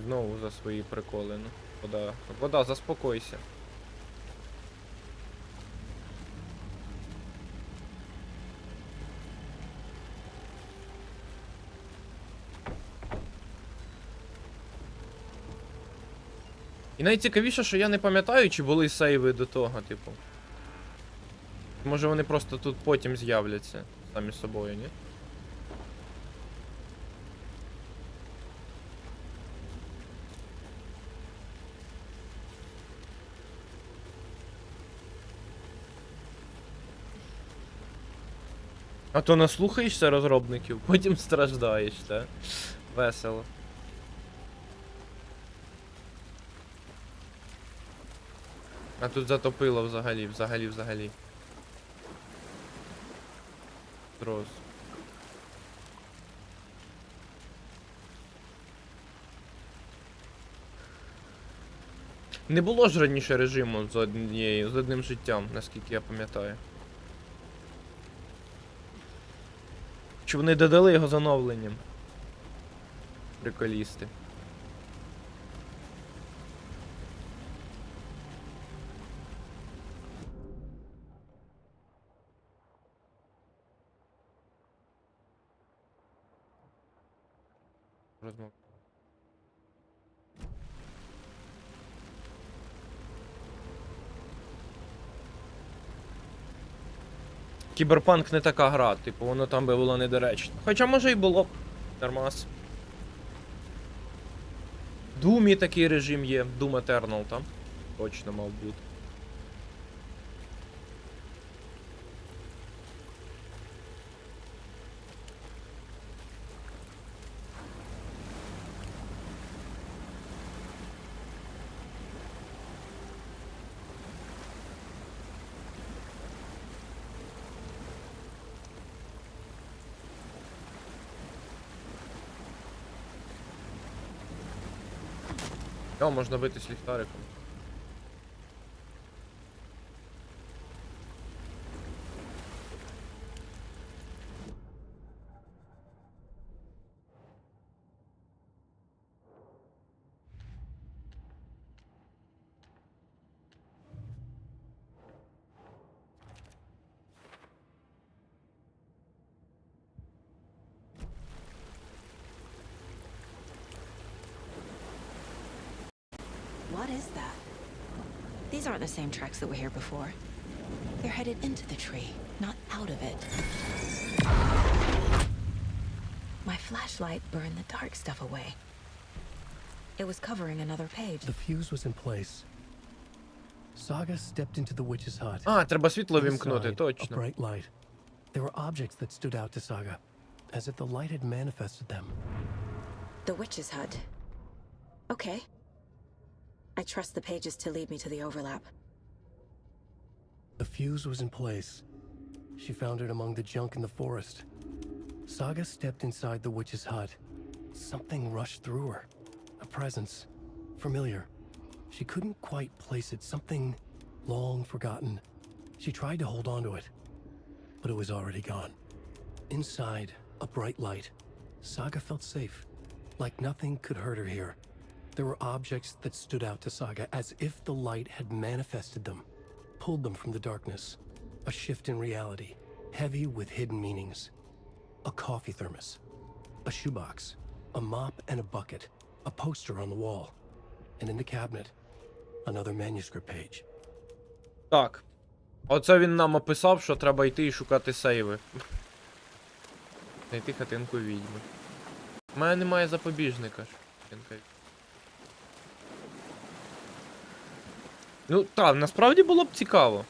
Speaker 1: Знову за свої приколи, ну. Вода. Вода, заспокойся. І найцікавіше, що я не пам'ятаю, чи були сейви до того, типу. Може вони просто тут потім з'являться самі собою, ні? А то наслухаєшся розробників, потім страждаєш, так? Весело. А тут затопило взагалі. Трос. Не було ж раніше режиму з одним життям, наскільки я пам'ятаю. Чи вони додали його з оновленням? Приколісти. Розмов. Кіберпанк не така гра, типу, воно там би було недоречно. Хоча може і було б. Нормас. В Думі такий режим є, Doom Eternal там. Точно мав бути. О, можна битись ліхтариком.
Speaker 2: What is that? These aren't the same tracks that were here before. They're headed into the tree, not out of it. My flashlight burned the dark stuff away. It was covering another page.
Speaker 9: The fuse was in place. Saga stepped into the witch's hut.
Speaker 1: А, треба світло вімкнути,
Speaker 9: Inside, a
Speaker 1: точно.
Speaker 9: bright light. There were objects that stood out to Saga, as if the light had manifested them.
Speaker 2: The witch's hut. Okay. I trust the pages to lead me to the overlap.
Speaker 9: The fuse was in place. She found it among the junk in the forest. Saga stepped inside the witch's hut. Something rushed through her. A presence. Familiar. She couldn't quite place it. Something long forgotten. She tried to hold on to it, but it was already gone. Inside, a bright light. Saga felt safe, like nothing could hurt her here. There were objects that stood out to Saga as if the light had manifested them, pulled them from the darkness. A shift in reality, heavy with hidden meanings. A coffee thermos, a shoebox, a mop and a bucket, a poster on the wall, and in the cabinet, another manuscript page.
Speaker 1: Так. Оце він нам описав, що треба йти і шукати сейви. Знайти хатинку відьми. У мене немає запобіжника ж. Ну, так, насправді було б цікаво.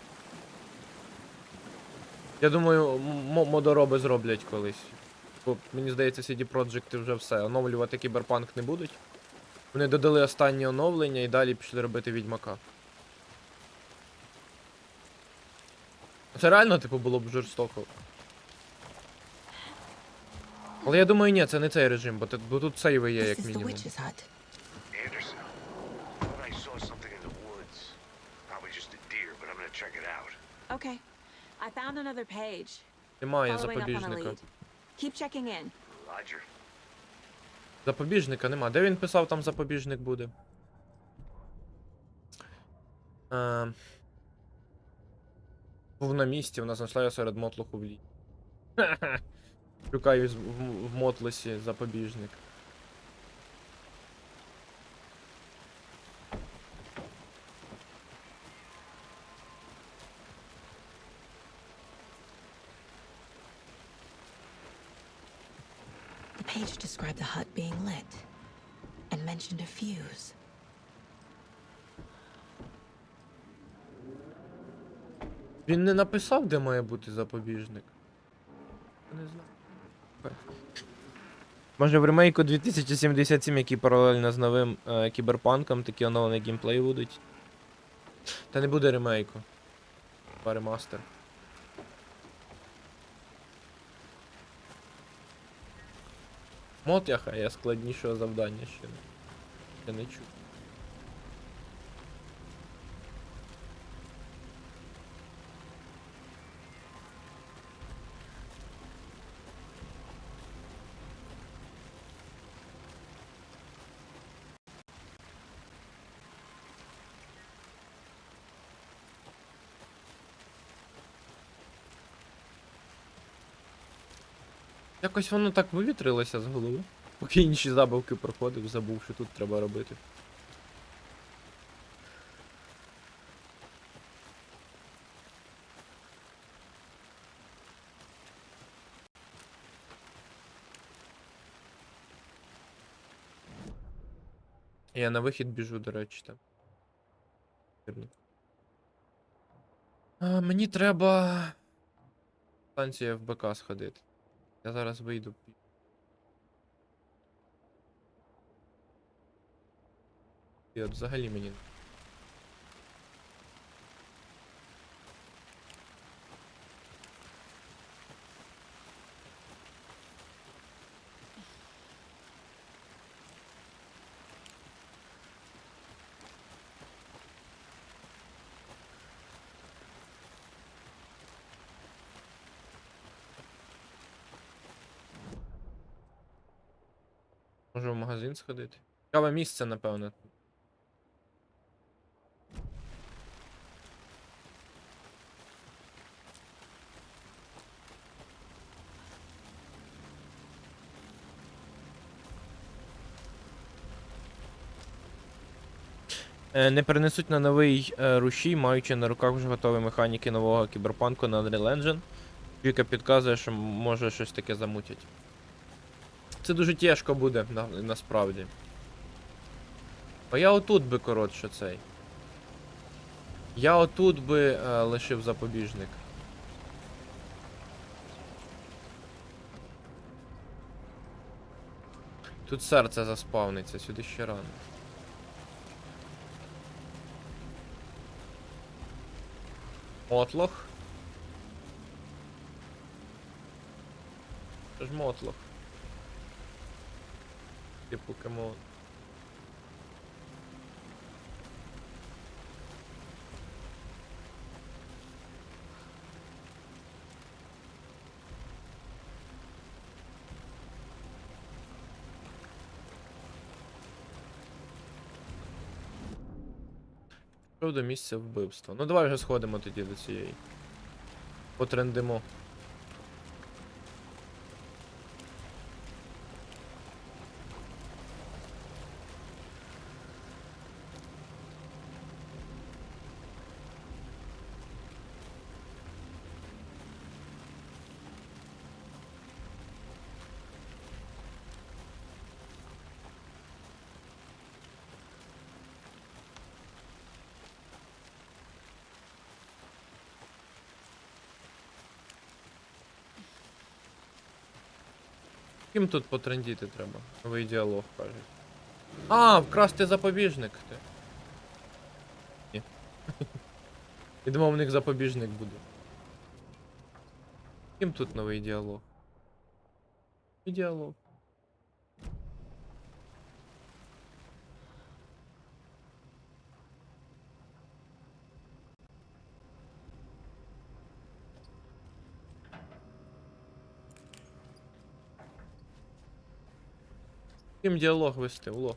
Speaker 1: Я думаю, модороби зроблять колись. Бо, мені здається, CD Projekt вже все. Оновлювати Кіберпанк не будуть. Вони додали останнє оновлення і далі пішли робити Відьмака. Це реально, типу, було б жорстоко. Але я думаю, ні, це не цей режим, бо тут сейви є, як мінімум.
Speaker 4: Anderson, I thought I saw something in the woods. Probably just a deer, but I'm gonna check it out.
Speaker 2: Okay. I found another page.
Speaker 1: Немає
Speaker 2: Following up on a
Speaker 1: запобіжника.
Speaker 2: lead. Keep checking in.
Speaker 4: Roger.
Speaker 1: Запобіжника нема. Де він писав, там запобіжник буде? Був на місці, вона знайшла його серед мотлуху в лі. Шукаю в мотлесі запобіжник.
Speaker 2: The page described the hut being lit and mentioned a fuse.
Speaker 1: Він не написав, де має бути запобіжник. Не знаю. Може в ремейку 2077, який паралельно з новим Кіберпанком, такі оновлені геймплеї будуть. Та не буде ремейку. Ремастер. Мод я складнішого завдання ще не чув. Якось воно так вивітрилося з голови. Поки інші забавки проходив, забув, що тут треба робити. Я на вихід біжу, до речі, там. Мені треба станція ФБК сходити. Я зараз вийду. І от взагалі мені. Можу в магазин сходити. Цікаве місце, напевно. Не перенесуть на новий рушій, маючи на руках вже готові механіки нового кіберпанку на Unreal Engine. Віка підказує, що може щось таке замутять. Це дуже тяжко буде, насправді. А я отут би, коротше, цей. Я отут би лишив запобіжник. Тут серце заспавниться, сюди ще рано. Мотлох. Це ж мотлох. Типу покемон. Що до місця вбивства. Ну давай вже сходимо тоді до цієї. Потрендимо. Ким тут потрендіти треба? Новий діалог, кажуть. А, вкрасти запобіжник. Ні. Я думав, у них запобіжник буде. Ким тут новий діалог? І діалог. Ким діалог вести, уло?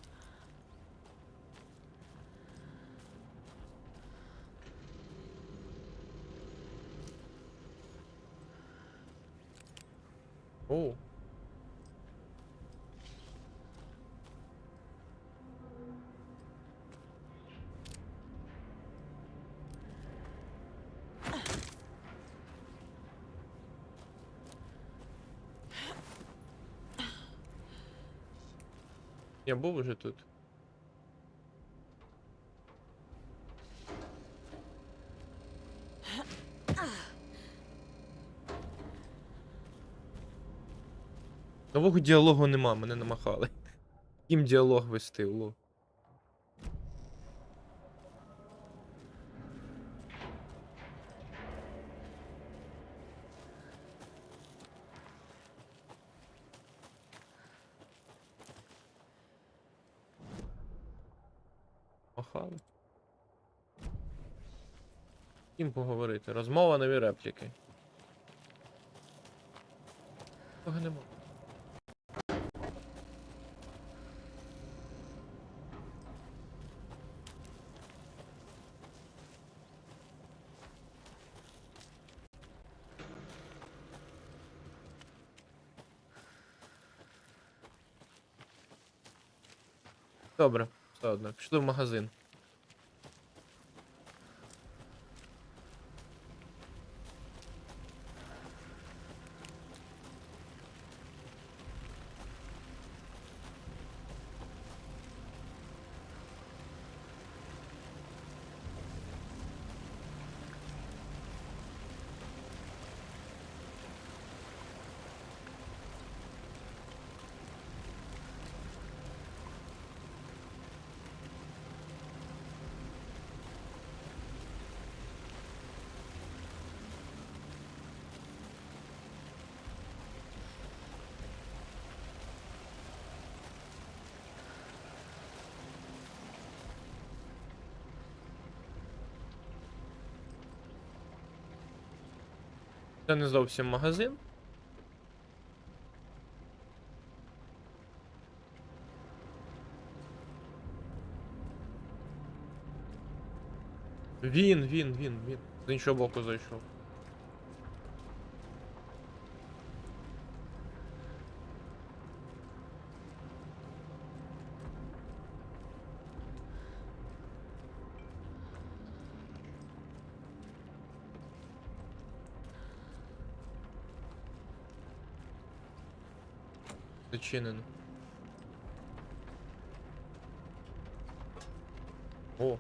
Speaker 1: Оу. Я був уже тут. Нового діалогу нема, мене намахали. Ким діалог вести, уло? Махали. Ким поговорити? Розмова, нові репліки. Того нема. Добре, все одно. Пішли в магазин. Це не зовсім магазин. Він. З іншого боку зайшов. Зачинено. О.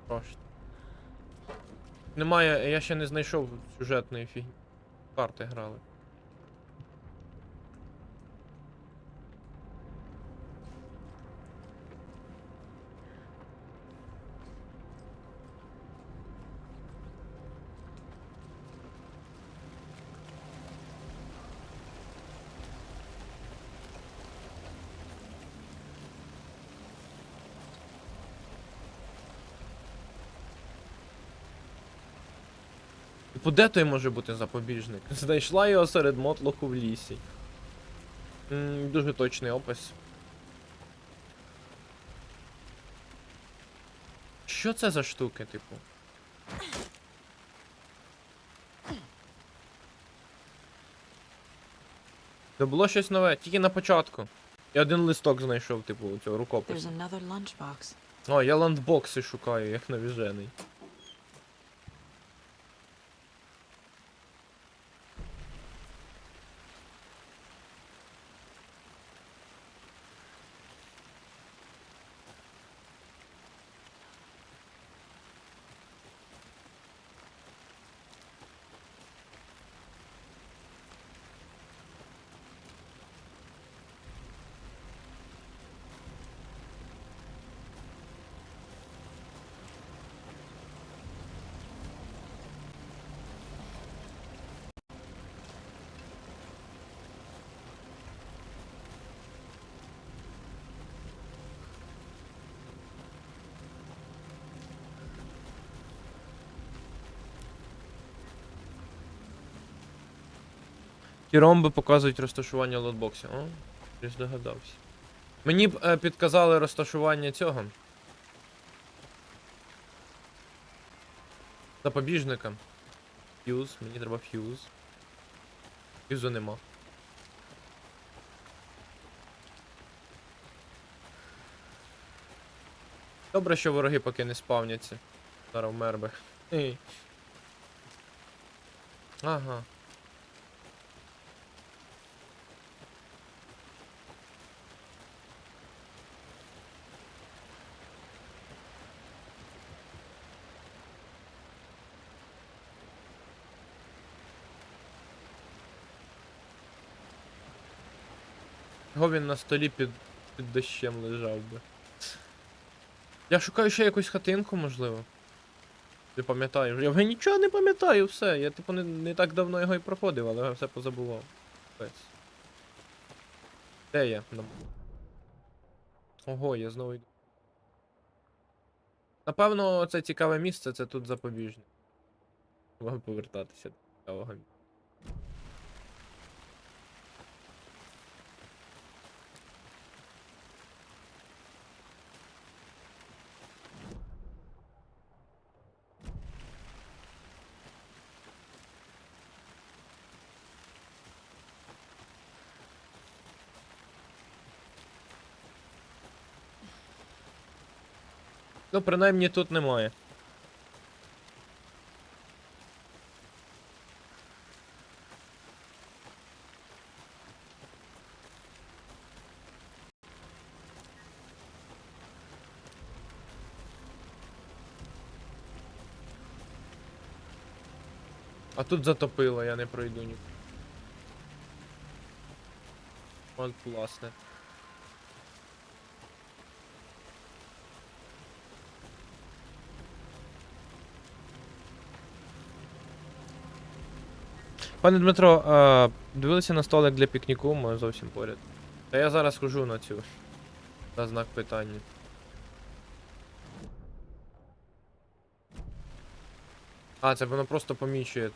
Speaker 1: Страшно. Немає, я ще не знайшов сюжетної фігні. Карти грали. Типу, де той може бути запобіжник? Знайшла його серед мотлоху в лісі. Дуже точний опис. Що це за штуки, типу? Це було щось нове, тільки на початку. Я один листок знайшов, типу, цього рукопису. О, я ландбокси шукаю, як навіжений. Ті ромби показують розташування лотбоксів. О, я здогадався. Мені б підказали розташування цього. Запобіжника. Фьюз, мені треба фьюз. Фьюзу нема. Добре, що вороги поки не спавняться. Зараз вмер би. Ага. Його він на столі під дощем лежав би. Я шукаю ще якусь хатинку, можливо. Не пам'ятаю. Я вже нічого не пам'ятаю, все. Я типу не так давно його і проходив, але я все позабував. Де я? Ого, я знову йду. Напевно, це цікаве місце, це тут запобіжник. Можу повертатися до цікавого місця. Ну, принаймні тут немає. А тут затопило, я не пройду ні. От власне. Пане Дмитро, дивилися на столик для пікніку, ми зовсім поряд. Та я зараз хожу на цю. На знак питання. А, це воно просто помічує.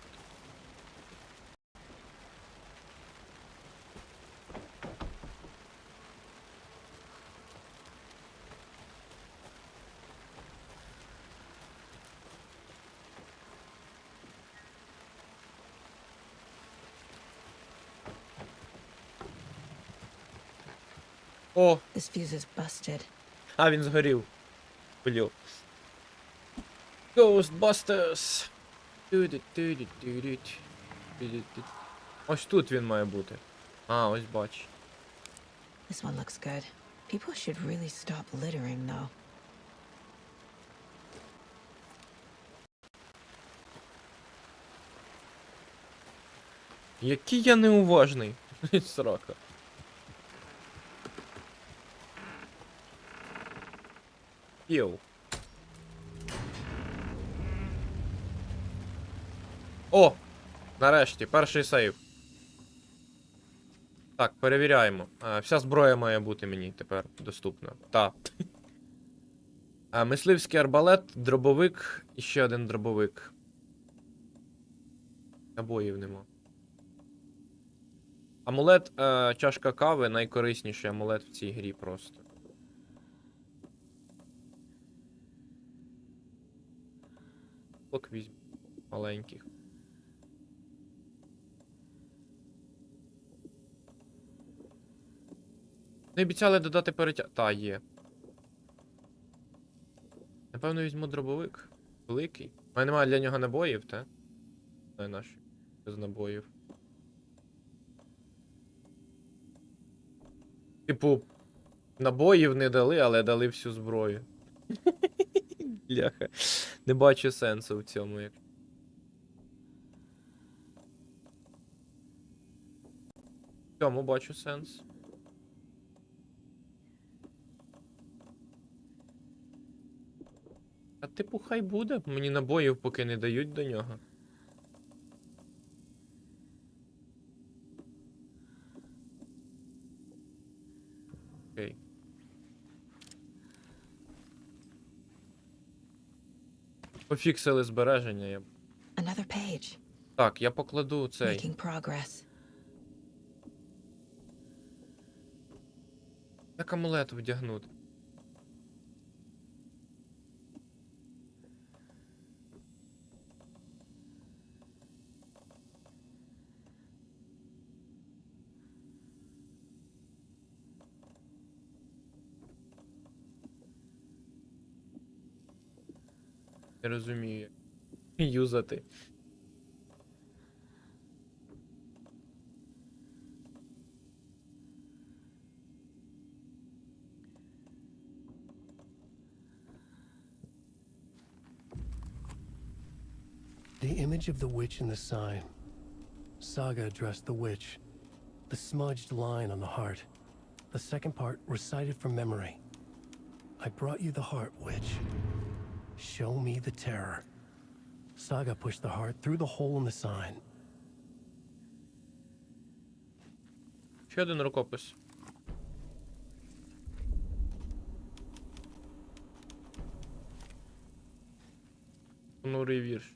Speaker 1: О!
Speaker 2: This fuse is busted.
Speaker 1: А, він згорів. Блю. Ghostbusters! Ось тут він має бути. А, ось бач.
Speaker 2: This one looks good. People should really stop littering, though.
Speaker 1: Який я неуважний. Срака. Йоу. О! Нарешті, перший сейв. Так, перевіряємо. Вся зброя має бути мені тепер доступна. Так. Мисливський арбалет, дробовик і ще один дробовик. Набоїв нема. Амулет, чашка кави, найкорисніший амулет в цій грі просто. Блок візьму. Маленьких. Не обіцяли додати перетяг. Та, є. Напевно, візьму дробовик. Великий. У мене немає для нього набоїв, та? Не наш. Без набоїв. Типу, набоїв не дали, але дали всю зброю. Бляха. Не бачу сенсу в цьому. В цьому бачу сенс. А типу, хай буде. Мені набоїв поки не дають до нього. Окей. Пофіксили збереження.
Speaker 2: Another page.
Speaker 1: Так, я покладу цей.
Speaker 2: Making progress.
Speaker 1: Як амулет вдягнути? Не розумію, як юзати.
Speaker 9: The image of the witch in the sign. Saga addressed the witch. The smudged line on the heart. The second part recited from memory. I brought you the heart, witch. Show me the terror. Saga pushed the heart through the hole in the sign.
Speaker 1: Ще один рукопис. Понурий вірш.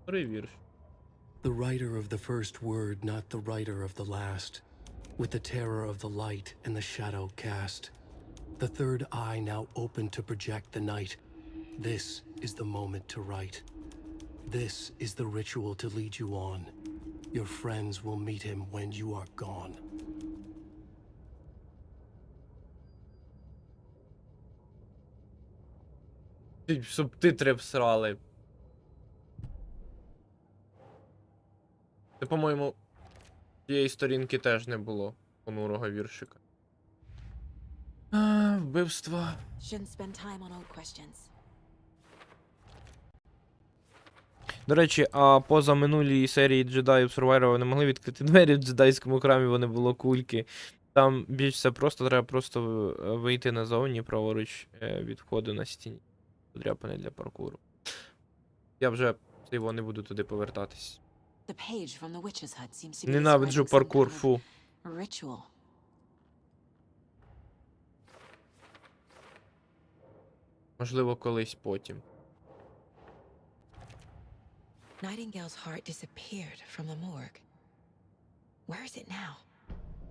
Speaker 1: Понурий вірш.
Speaker 9: The writer of the first word, not the writer of the last. With the terror of the light and the shadow cast. The third eye now open to project the night. This is the moment to write. This is the ritual to lead you on. Your friends will meet him when you are gone.
Speaker 1: Субтитри всрали. Це, по-моєму, цієї сторінки теж не було понурого віршика. Вбивства.
Speaker 2: Shouldn't spend time on old questions.
Speaker 1: До речі, а поза минулій серії джедаїв Survivor вони могли відкрити двері в джедайському храмі, вони було кульки. Там більш все просто, треба просто вийти назовні праворуч від входу на стіні. Подряпаний для паркуру. Я вже його не буду туди повертатись.
Speaker 2: The page from the witch's hut seems to be
Speaker 1: Ненавиджу
Speaker 2: describing some
Speaker 1: паркур,
Speaker 2: kind of
Speaker 1: фу.
Speaker 2: ritual.
Speaker 1: Можливо, колись потім.
Speaker 2: Nightingale's heart disappeared from the morgue. Where is it now?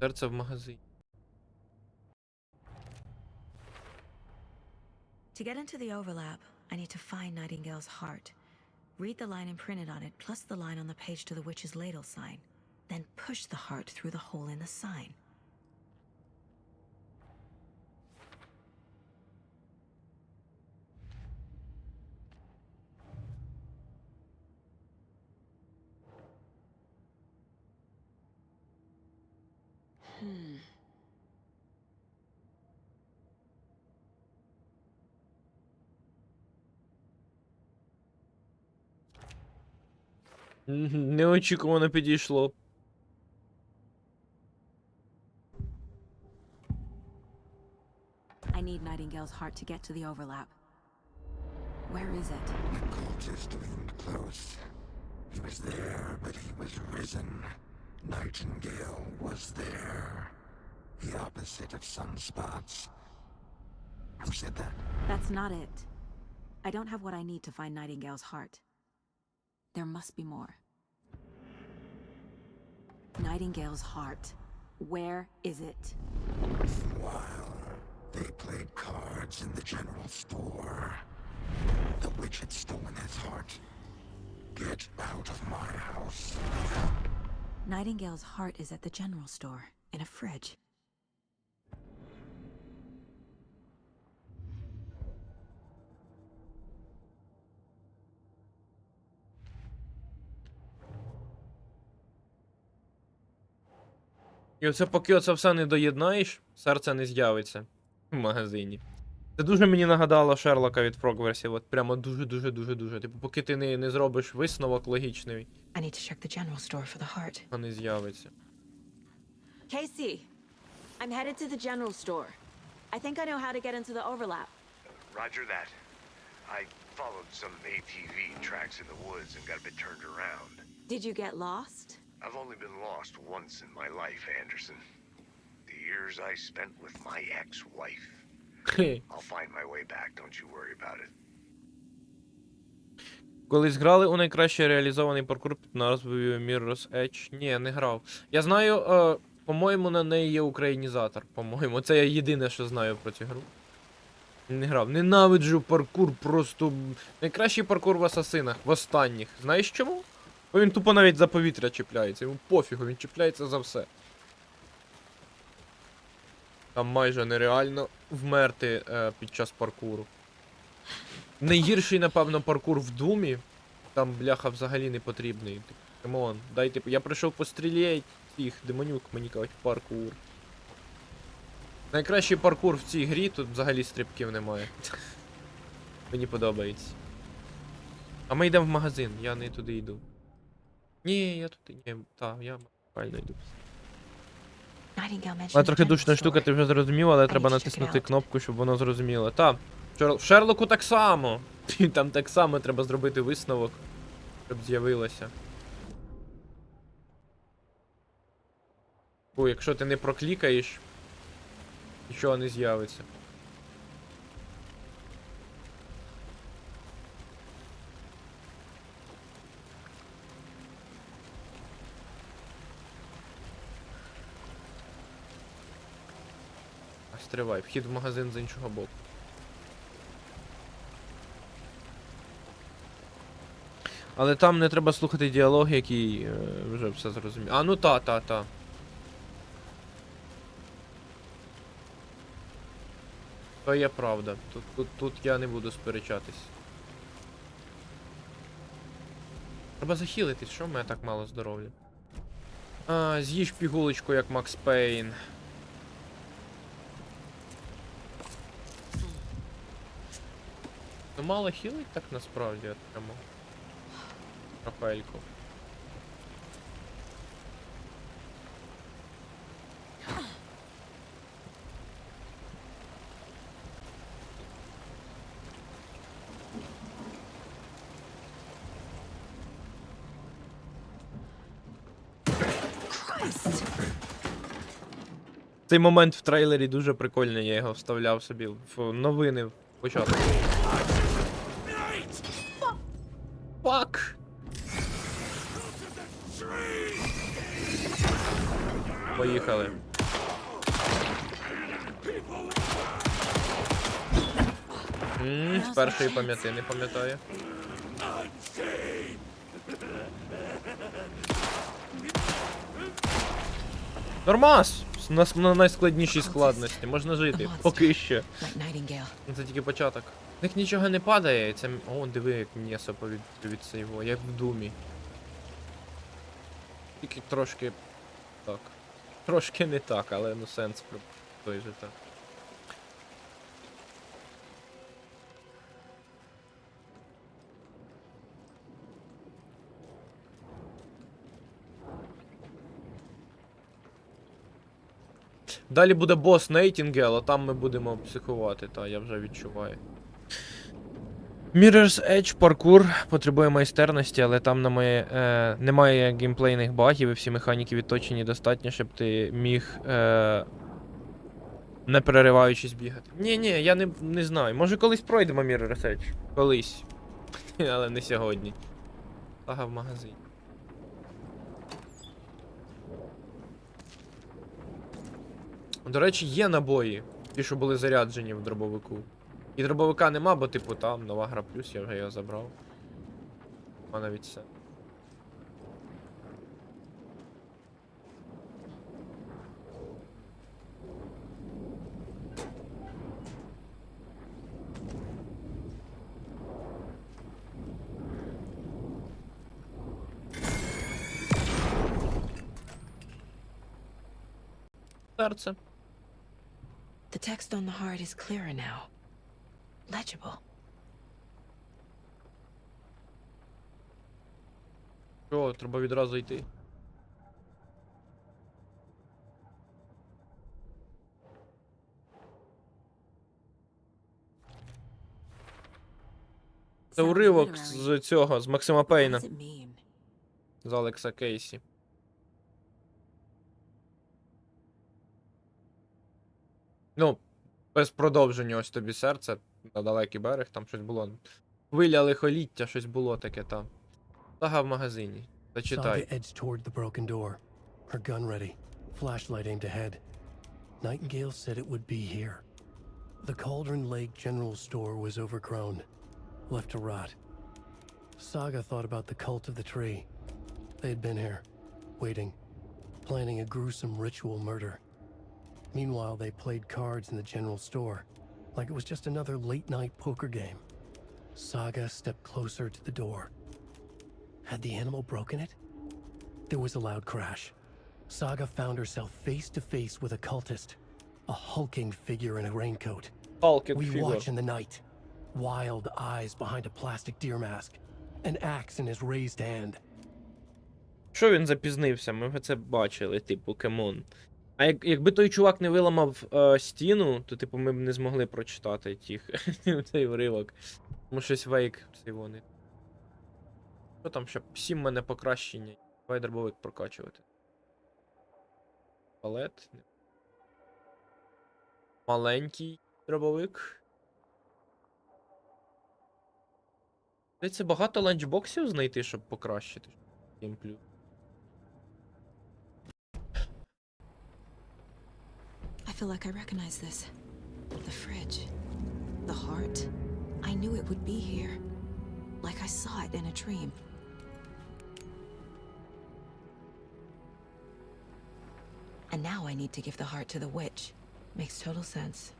Speaker 1: Серце в магазині.
Speaker 2: To get into the overlap, I need to find Nightingale's heart. Read the line imprinted on it, plus the line on the page to the witch's ladle sign. Then push the heart through the hole in the sign.
Speaker 1: Неочікувано підійшло.
Speaker 2: I need Nightingale's heart to get to the overlap. Where is it?
Speaker 19: The cultist isn't close. He was there, but he was risen. Nightingale was there. The opposite of sunspots. Who said that?
Speaker 2: That's not it. I don't have what I need to find Nightingale's heart. There must be more. Nightingale's heart. Where is it?
Speaker 19: Once in a while, they played cards in the general store. The witch had stolen his heart. Get out of my house.
Speaker 2: Nightingale's heart is at the general store, in a fridge.
Speaker 1: І оце поки оце все не доєднаєш, серце не з'явиться в магазині. Це дуже мені нагадало Шерлока від Фрогверсів. От прямо дуже. Типу, поки ти не зробиш висновок логічний,
Speaker 2: I need to check the general store for the heart.
Speaker 1: а не з'явиться.
Speaker 2: Casey, I'm headed to the general store. I think I know how to get into the overlap.
Speaker 4: Roger that. I followed some ATV tracks in the woods and got a bit turned around.
Speaker 2: Did you get lost?
Speaker 4: I've only been lost once in my life, Anderson. The years I spent with my ex-wife. I'll find my way back, don't you worry about it.
Speaker 1: Колись грали у найкраще реалізований паркур під назвою Mirror's Edge? Ні, не грав. Я знаю, по-моєму, на неї є українізатор. По-моєму, це я єдине, що знаю про цю гру. Не грав. Ненавиджу паркур, просто найкращий паркур в асасинах, в останніх. Знаєш чому? Бо він тупо навіть за повітря чіпляється. Йому пофігу, він чіпляється за все. Там майже нереально вмерти під час паркуру. Найгірший, напевно, паркур в Думі. Там, бляха, взагалі не потрібний. Камон, дайте. Я прийшов постріляти цих демонюк, мені кажуть, паркур. Найкращий паркур в цій грі, тут взагалі стрибків немає. Мені подобається. А ми йдемо в магазин, я не туди йду. Ні, я туди. Ні, так, я правильно йду. Але трохи душна штука, ти вже зрозумів, але треба натиснути кнопку, щоб воно зрозуміло. Та, в Шерлоку так само. Там так само треба зробити висновок, щоб з'явилося. Бо якщо ти не проклікаєш, нічого не з'явиться. Стривай, вхід в магазин з іншого боку. Але там не треба слухати діалог, який вже все зрозумів. А, ну та. То є правда. Тут я не буду сперечатись. Треба захилитись, що в мене так мало здоров'я? А, з'їж пігулочку, як Макс Пейн. Ну мало хілить так насправді, прямо. Рафаелько. Цей момент в трейлері дуже прикольний, я його вставляв собі в новини в початку. Фак! Поїхали. З першої пам'яти не пам'ятаю. Нормас! На найскладнішій складності, можна жити. Поки що.
Speaker 2: Like Nightingale.
Speaker 1: Це тільки початок. В них нічого не падає, це... О, диви, як м'ясо від цього, як в Думі. Тільки трошки... Так. Трошки не так, але ну сенс той же так. Далі буде бос Нейтінгел, а там ми будемо психувати, та я вже відчуваю. Mirror's Edge паркур потребує майстерності, але там немає геймплейних багів і всі механіки відточені достатньо, щоб ти міг не перериваючись бігати. Ні, я не знаю. Може колись пройдемо Mirror's Edge. Колись. Але не сьогодні. Ага, в магазині. До речі, є набої, ті, що були заряджені в дробовику. І дробовика нема, бо типу там нова гра плюс, я вже його забрав. А навіть все. Серце.
Speaker 2: The text on the heart is clearer now. Legible.
Speaker 1: Що, треба відразу йти. Це уривок з цього, з Максима Пейна. З Алекса Кейсі. Ну, без продовження ось тобі серце. На далекий берег, там щось було. Хвиля лихоліття, щось було таке там. Сага в магазині. Зачитай.
Speaker 9: Saga edged toward the broken door, her gun ready, flashlight aimed ahead. Nightingale said it would be here. The Cauldron Lake General Store was overgrown, left to rot. Saga thought about the cult of the tree. They had been here, waiting, planning a gruesome ritual murder. Meanwhile, they played cards in the general store, like it was just another late-night poker game. Saga stepped closer to the door. Had the animal broken it? There was a loud crash. Saga found herself face to face with a cultist, a hulking figure in a raincoat. We watch in the night, wild eyes behind a plastic deer mask, an axe in his raised hand.
Speaker 1: Що він запізнився? Ми це бачили, типу, камон. А якби той чувак не виламав стіну, то типу ми б не змогли прочитати цей уривок. Тому щось фейк цей вони. Що там ще? 7 мене покращення. Давай дробовик прокачувати. Палет. Маленький дробовик. Це багато ланчбоксів знайти, щоб покращити. Геймплю.
Speaker 2: I feel like I recognize this. The fridge. The heart. I knew it would be here. Like I saw it in a dream. And now I need to give the heart to the witch. Makes total sense.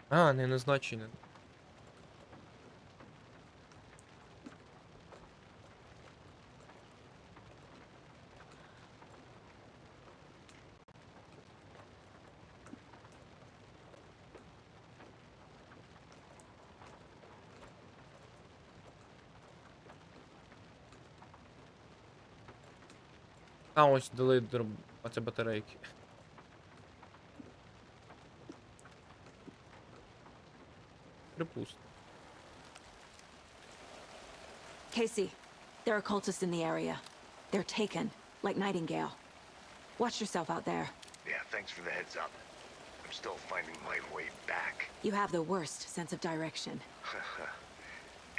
Speaker 1: А, не назначене. А, ось дали оце батарейки. Припустимо.
Speaker 2: Casey, there are cultists in the area. They're taken, like Nightingale. Watch yourself out there.
Speaker 4: Yeah, thanks for the heads up. I'm still finding my way back.
Speaker 2: You have the worst sense of direction.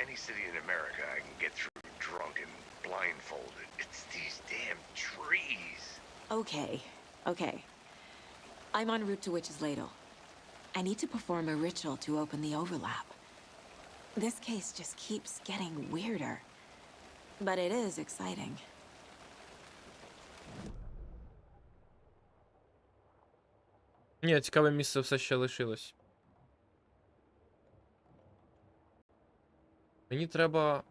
Speaker 4: Any city in America I can get through drunk and blindfolded. It's these damn trees.
Speaker 2: Okay. I'm en route to Witch's Ladle. I need to perform a ritual to open the overlap. This case just keeps getting weirder. But it is exciting.
Speaker 1: Ні, цікаве місце все ще лишилось. Мені треба...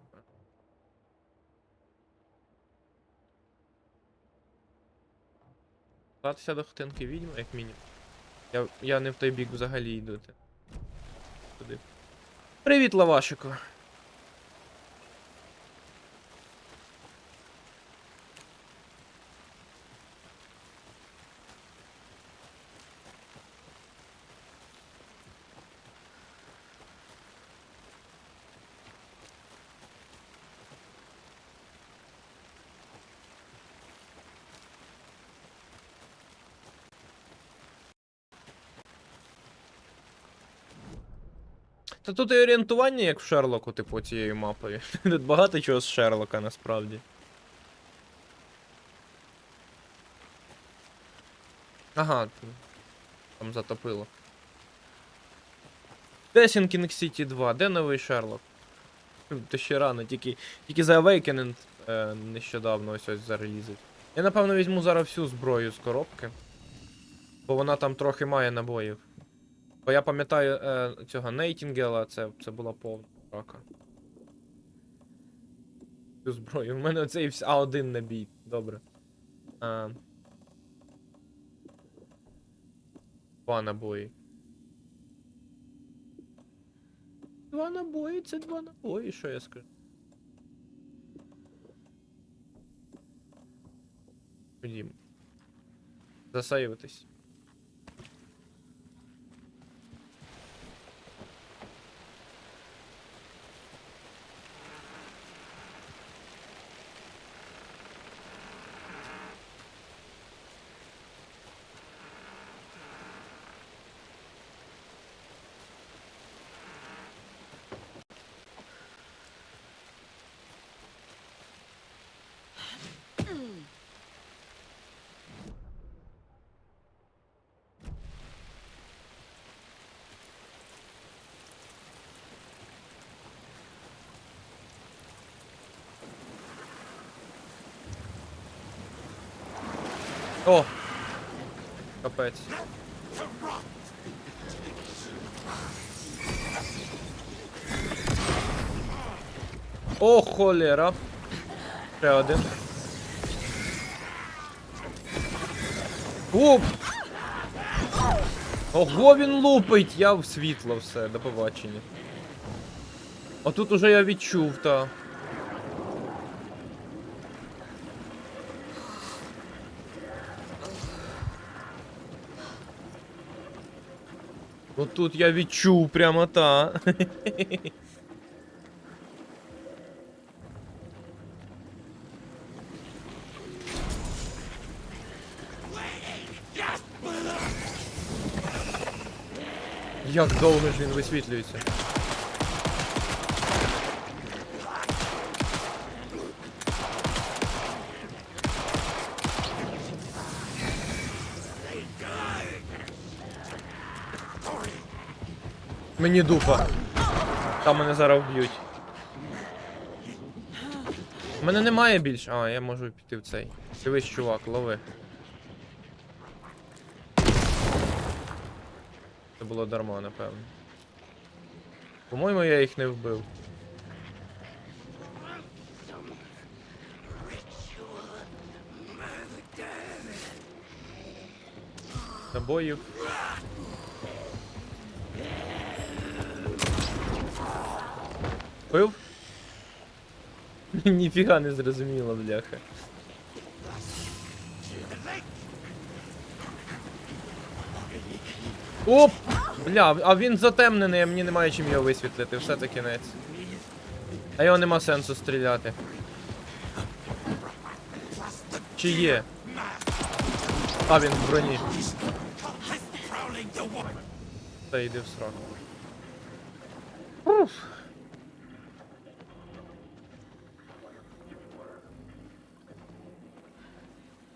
Speaker 1: Статися до хатинки відьми, як мінімум. Я не в той бік взагалі йду. Туди. Привіт, лавашику. Та тут і орієнтування, як в Шерлоку, типу, цією мапою. Тут багато чого з Шерлока, насправді. Ага, там затопило. Де Sinking City 2? Де новий Шерлок? То ще рано, тільки за Awakening нещодавно ось зарелізить. Я напевно візьму зараз всю зброю з коробки. Бо вона там трохи має набоїв. Бо я пам'ятаю цього Нейтінгела, це була повна рака. Цю зброю. У мене оцей А1 набій. Добре. 2 набої. 2 набої, це 2 набої, що я скажу. Ходімо. Засейвитись. О! Капець. О, холера. Ще один. Оп! Ого, він лупить! Я в світло все, до побачення. А тут уже я відчув, та. Отут я відчув прямо та. Як довго ж він висвітлюється. Мені дупа. Там мене зараз вб'ють. У мене немає більше. А, я можу піти в цей. Дивись, чувак, лови. Це було дарма, напевно. По-моєму, я їх не вбив. Набоїв. Пив? Ніфіга не зрозуміло, бляха. Оп! Бля, а він затемнений, а мені немає чим його висвітлити, все це кінець. А його нема сенсу стріляти. Чи є? А, він в броні. Та йди в сраку. Уф.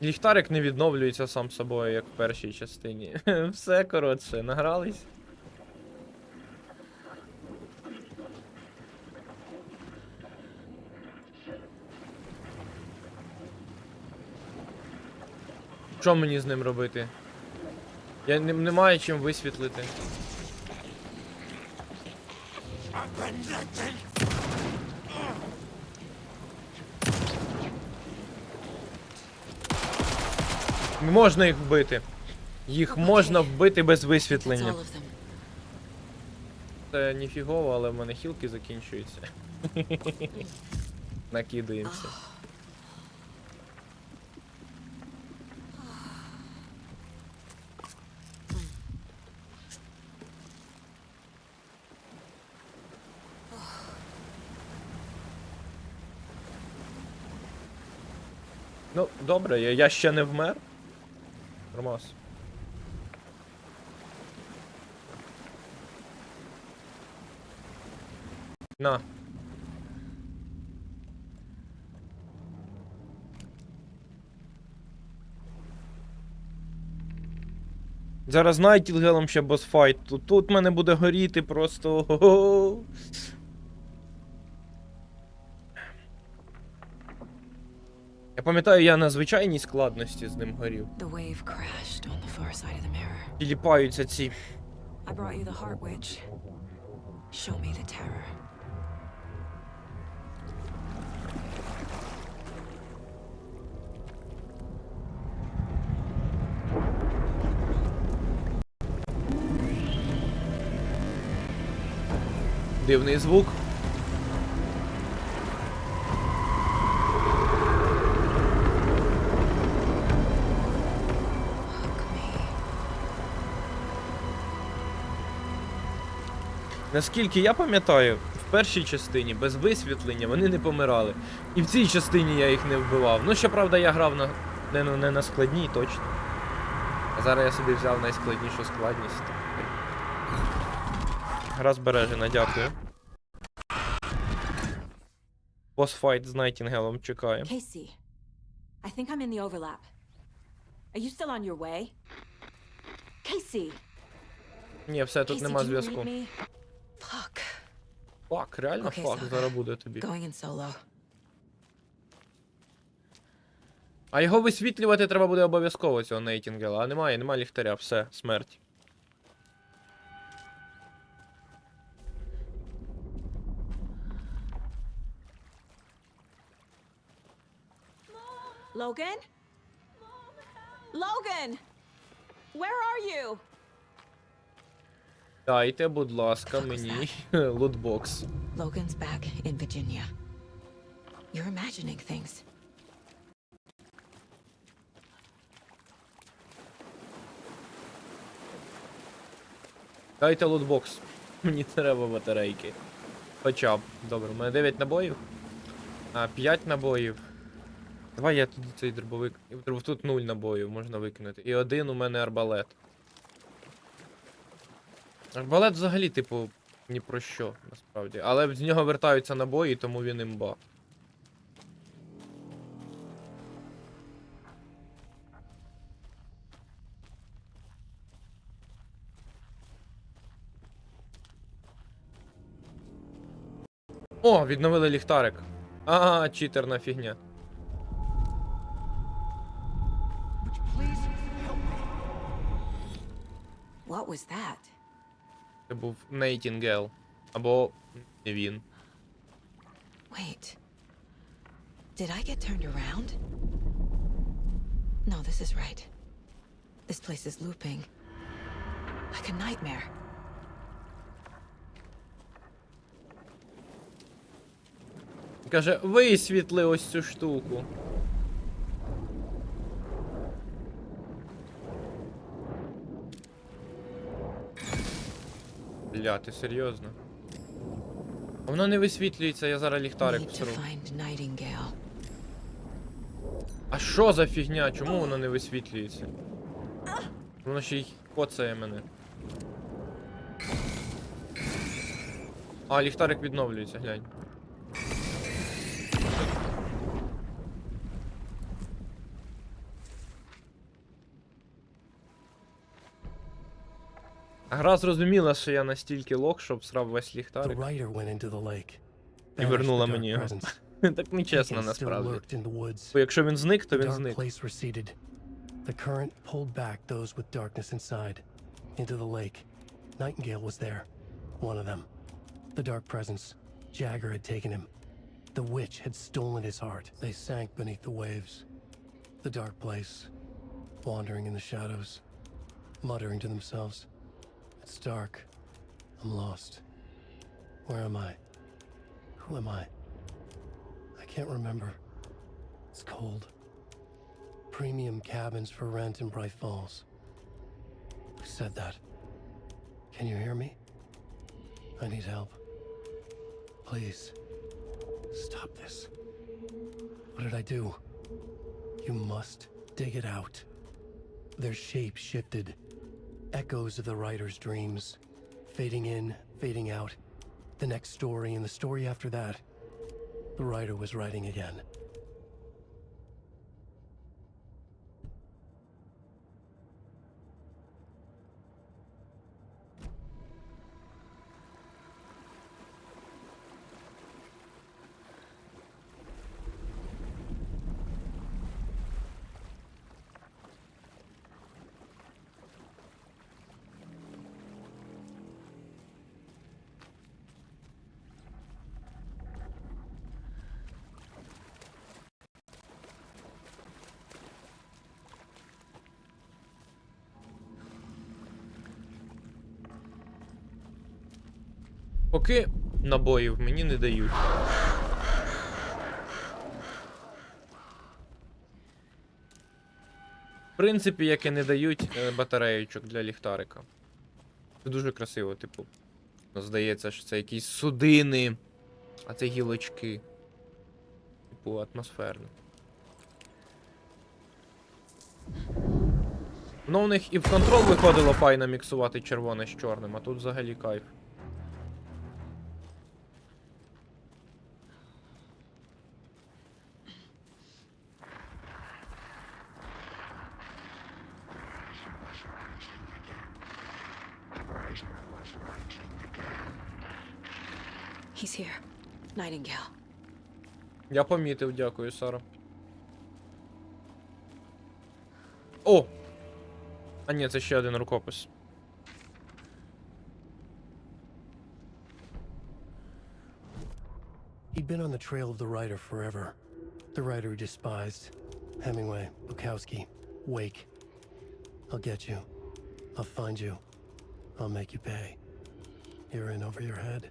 Speaker 1: Ліхтарик не відновлюється сам собою, як в першій частині. Все, коротше, награлись. Що мені з ним робити? Я не маю чим висвітлити. Можна їх вбити. Їх можна вбити без висвітлення. Це ніфігово, але в мене хілки закінчуються. Накидаємося. Ну, добре, я ще не вмер. Нормас. На. Зараз Найтінгелом ще босфайт. Тут мене буде горіти просто. Ого-го. Я пам'ятаю, я на звичайній складності з ним горів. Тіліпаються ці. Дивний звук. Наскільки я пам'ятаю, в першій частині без висвітлення вони не помирали. І в цій частині я їх не вбивав. Ну, щоправда, я грав не на складній, точно. А зараз я собі взяв найскладнішу складність. Гра збережена, дякую. Босфайт з Найтінгелом чекає.
Speaker 2: Casey, I think I'm in the overlap. Are you still on your way? Casey.
Speaker 1: Ні, все, тут нема зв'язку.
Speaker 2: Fuck.
Speaker 1: Фак, реально фак зараз буде тобі.
Speaker 2: Going in solo.
Speaker 1: А його висвітлювати треба буде обов'язково, цього Найтінгела. А нема ліхтаря, все, смерть.
Speaker 2: Logan? Logan! Where are you?
Speaker 1: Дайте, будь ласка, мені лутбокс.
Speaker 2: Logan's back in Virginia. You're imagining things.
Speaker 1: Дайте лутбокс. Мені треба батарейки. Хоча б. Добре, у мене 9 набоїв. 5 набоїв. Давай я тоді цей дробовик. Тут 0 набоїв можна викинути. І 1 у мене арбалет. Арбалет взагалі, типу, ні про що, насправді. Але з нього вертаються набої, тому він імба. О, відновили ліхтарик. Ага, читерна фігня.
Speaker 2: What was that?
Speaker 1: Це був Найтінгел. Або не він.
Speaker 2: Wait. Did I get turned around? No, this is right. This place is looping. Like a nightmare.
Speaker 1: Каже, висвітли ось цю штуку. Бля, ти серйозно? Воно не висвітлюється, я зараз ліхтарик всру. А що за фігня? Чому воно не висвітлюється? Воно ще й коцає мене. А, ліхтарик відновлюється, глянь. Гра зрозуміла, що я настільки лох, щоб срав весь ліхтарик. І вернула мені його. Так нечесно, насправді. Бо якщо він зник, то він зник.
Speaker 9: The current pulled back those with darkness inside, into the lake. Nightingale was there, one of them. The dark presence, Jagger had taken him. The witch had stolen his heart. They sank beneath the waves. The dark place, wandering in the shadows, muttering to themselves. It's dark. I'm lost. Where am I? Who am I? I can't remember. It's cold. Premium cabins for rent in Bright Falls. Who said that? Can you hear me? I need help. Please. Stop this. What did I do? You must dig it out. Their shape shifted. Echoes of the writer's dreams. Fading in, fading out. The next story and the story after that. The writer was writing again.
Speaker 1: Поки набоїв мені не дають. В принципі, як і не дають батареєчок для ліхтарика. Це дуже красиво, типу. Здається, що це якісь судини, а це гілочки. Типу, атмосферно. Ну, у них і в контрол виходило файно міксувати червоне з чорним, а тут взагалі кайф.
Speaker 2: He's here. Nightingale.
Speaker 1: Я помітив, дякую, Сара. О! А ні, це ще один рукопис.
Speaker 9: He'd been on the trail of the writer forever. The writer he despised. Hemingway, Bukowski, Wake. I'll get you. I'll find you. I'll make you pay. You're in over your head.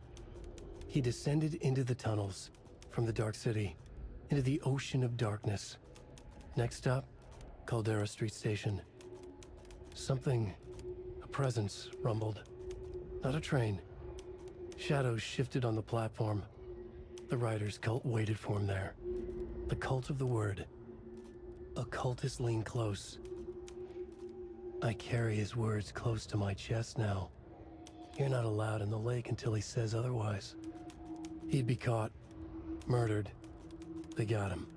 Speaker 9: He descended into the tunnels, from the Dark City, into the ocean of darkness. Next stop, Caldera Street Station. Something, a presence, rumbled. Not a train. Shadows shifted on the platform. The writer's cult waited for him there. The cult of the word. Occultists lean close. I carry his words close to my chest now. You're not allowed in the lake until he says otherwise. He'd be caught, murdered. They got him.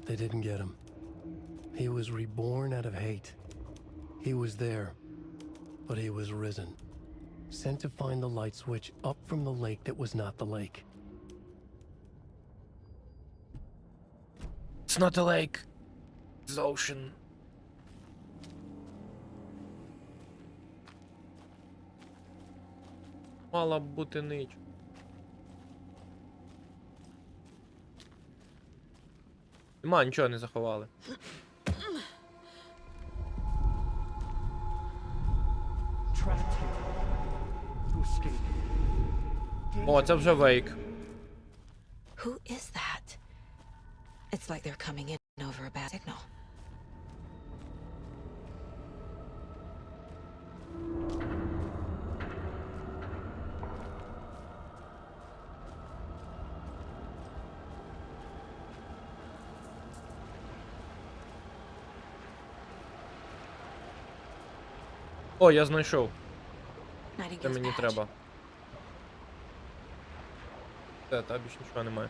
Speaker 9: They didn't get him. He was reborn out of hate. He was there, but he was risen. Sent to find the light switch up from the lake that was not the lake.
Speaker 1: It's not a lake. It's ocean. Мала б бути ніч. Нема, нічого не заховали. О, це вже Вейк.
Speaker 2: Who is that? It's like they're coming in over a bad signal.
Speaker 1: О, я знайшов. Це
Speaker 2: Nightingale's
Speaker 1: мені
Speaker 2: badge.
Speaker 1: треба. Та більше нічого немає.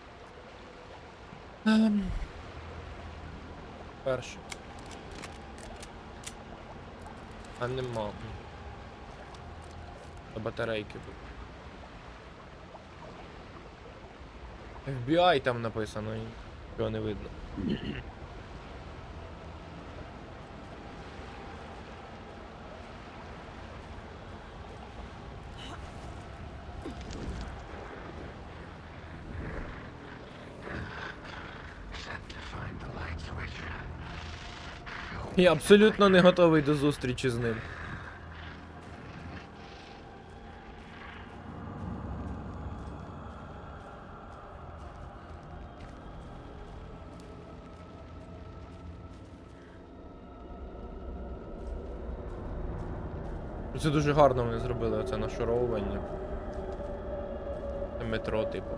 Speaker 1: Перше. А нема. Та батарейки тут. FBI там написано, і нічого не видно. Я абсолютно не готовий до зустрічі з ним. Це дуже гарно вони зробили, оце нашаровування. Це метро, типу.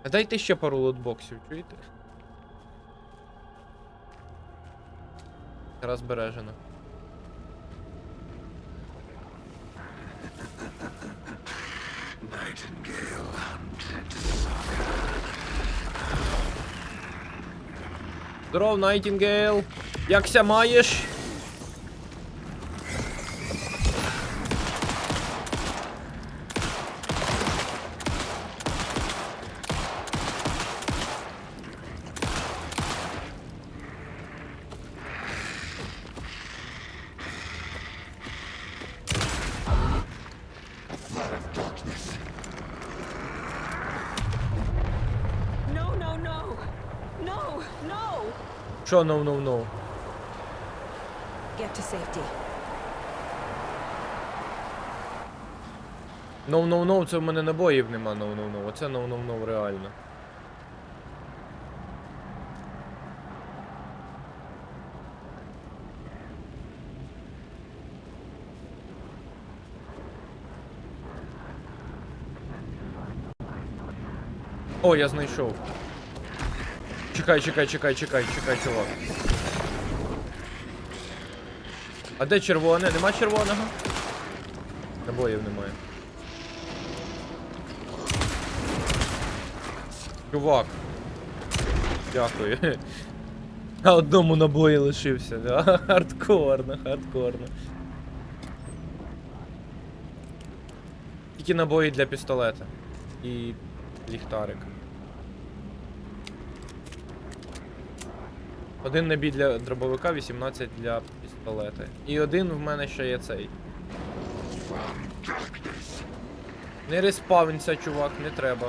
Speaker 1: А дайте ще пару лотбоксів, чуєте? Раз збережено. Здоров, Найтінгейл! Якся маєш? Що no?
Speaker 2: Get to safety.
Speaker 1: No, це в мене набоїв нема, no. Оце no, реально. О, я знайшов. Чекай, чувак. А де червоне? Нема червоного? Набоїв немає. Чувак. Дякую. А одному набої лишився, да? Хардкорно. Тільки набої для пістолета. І ліхтарик. Один набій для дробовика, 18 для пістолета. І один в мене ще є цей. Не респавнься, чувак, не треба.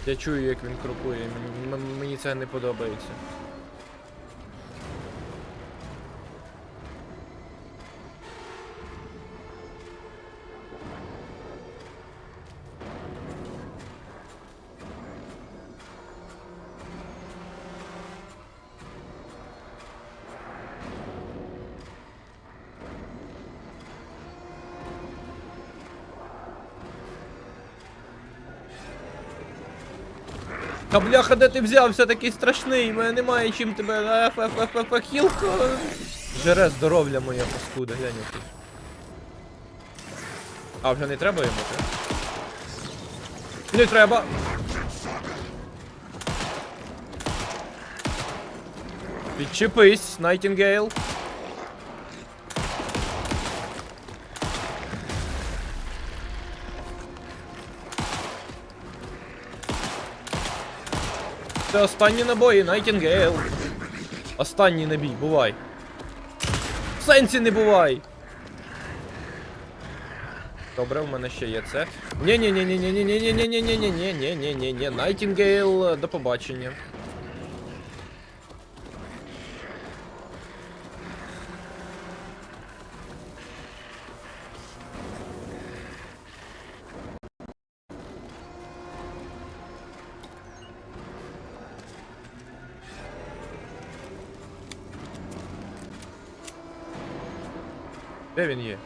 Speaker 1: Я чую, як він крокує, мені це не подобається. Та бляха, де ти взявся такий страшний? У мене немає чим тебе. Хілко. Жере здоров'я моя паскуда, глянь який. А, вже не треба йому, так? Не треба! Відчепись, Найтінгейл. Це останні набої, Найтінгейл. Останній набій, бувай. В сенсі не бувай. Добре, в мене ще є це. Ні-ні-ні, Найтінгейл, до побачення. Де він є?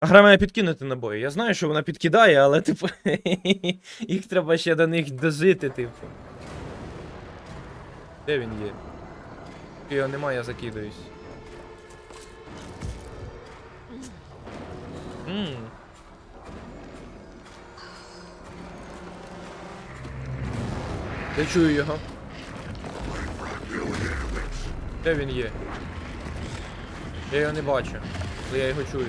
Speaker 1: Гра має підкинути набої. Я знаю, що вона підкидає, але, типу, їх треба ще до них дожити, типу. Де він є? Поки його немає, я закидаюсь. Я чую його. Де він є? Я його не бачу, але я його чую.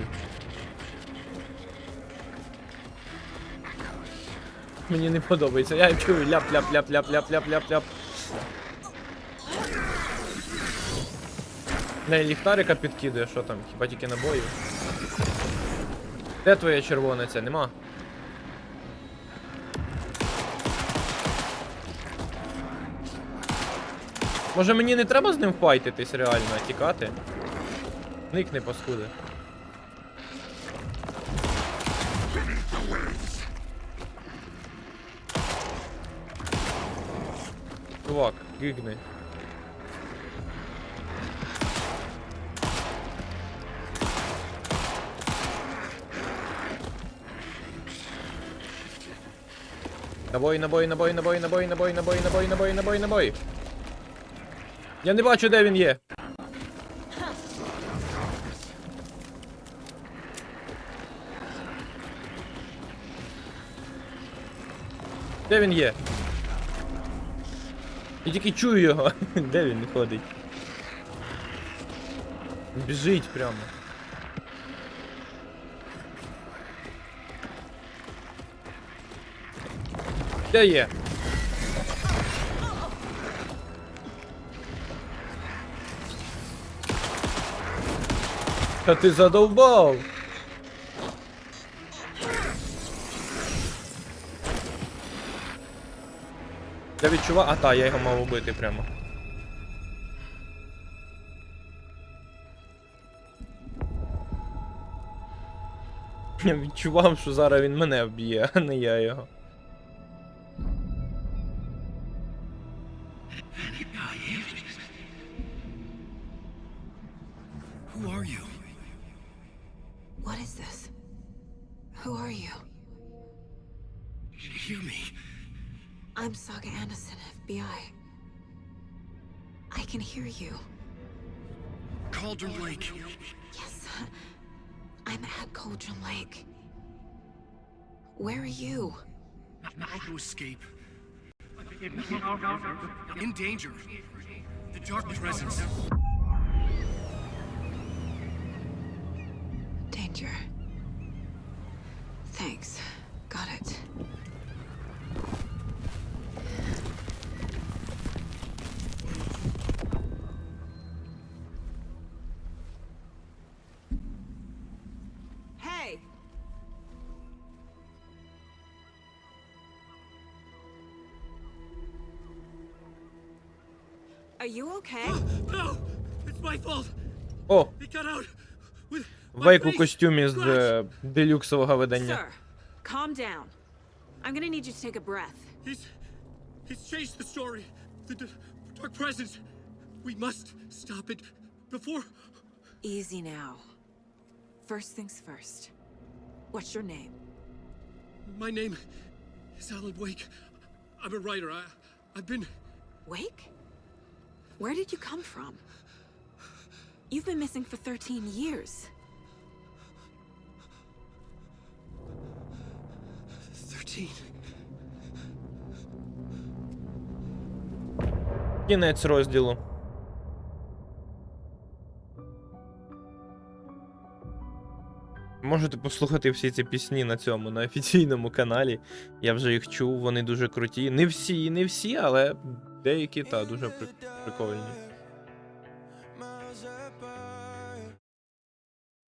Speaker 1: Мені не подобається. Я чую ляп-ляп-ляп-ляп-ляп-ляп-ляп-ляп. Не, ліхтарика підкидує, що там, хіба тільки набої. Де твоя червона ця? Нема? Може мені не треба з ним файтитись реально, а тікати? Никни, паскуди. Чувак, гигни. Набой, набой, набой, набой, набой, набой, набой, набой, набой, набой, набой. Я не бачу, де він є. Де він є? Я тільки чую його. Де він ходить? Біжить прямо. Де є? Та ти задовбав! Я відчував... А та, я його мав убити прямо. Я відчував, що зараз він мене вб'є, а не я його.
Speaker 9: Who are you?
Speaker 2: What is this? Who are you?
Speaker 9: Hear me.
Speaker 2: I'm Saga Anderson, FBI. I can hear you.
Speaker 9: Cauldron Lake.
Speaker 2: Yes, I'm at Cauldron Lake. Where are you?
Speaker 9: How to escape. In danger. The dark presence.
Speaker 2: Danger. Thanks. Got it. Hey! Are you okay?
Speaker 9: No! It's my fault!
Speaker 1: О!
Speaker 9: It got out! With
Speaker 1: Вейк у костюмі з делюксового видання.
Speaker 2: Sir, calm down. I'm gonna need you to take a breath.
Speaker 9: He's changed the story. The dark presence. We must stop it before...
Speaker 2: Easy now. First things first. What's your name?
Speaker 9: My name is Alan Wake. I'm a writer. I've been...
Speaker 2: Wake? Where did you come from? You've been missing for 13 years.
Speaker 9: 13.
Speaker 1: Кінець розділу. Можете послухати всі ці пісні на цьому, на офіційному каналі. Я вже їх чув, вони дуже круті. Не всі, але деякі, та, дуже прикольні.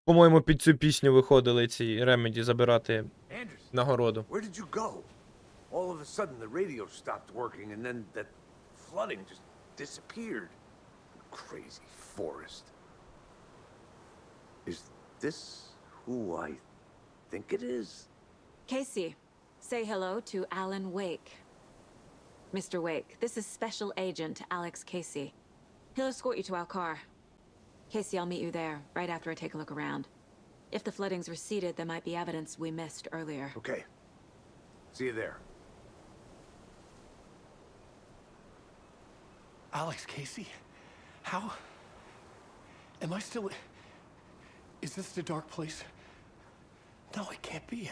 Speaker 1: По-моєму, під цю пісню виходили ці ремеді забирати нагороду.
Speaker 4: Where did you go? All of a sudden the radio stopped working and then that flooding just disappeared. Crazy forest. Is this who I think it is?
Speaker 2: Casey, say hello to Alan Wake. Mr. Wake, this is Special Agent Alex Casey. He'll escort you to our car. Casey, I'll meet you there, right after I take a look around. If the flooding's receded, there might be evidence we missed earlier.
Speaker 4: Okay. See you there.
Speaker 9: Alex Casey? How? Am I still... Is this the dark place? No, it can't be.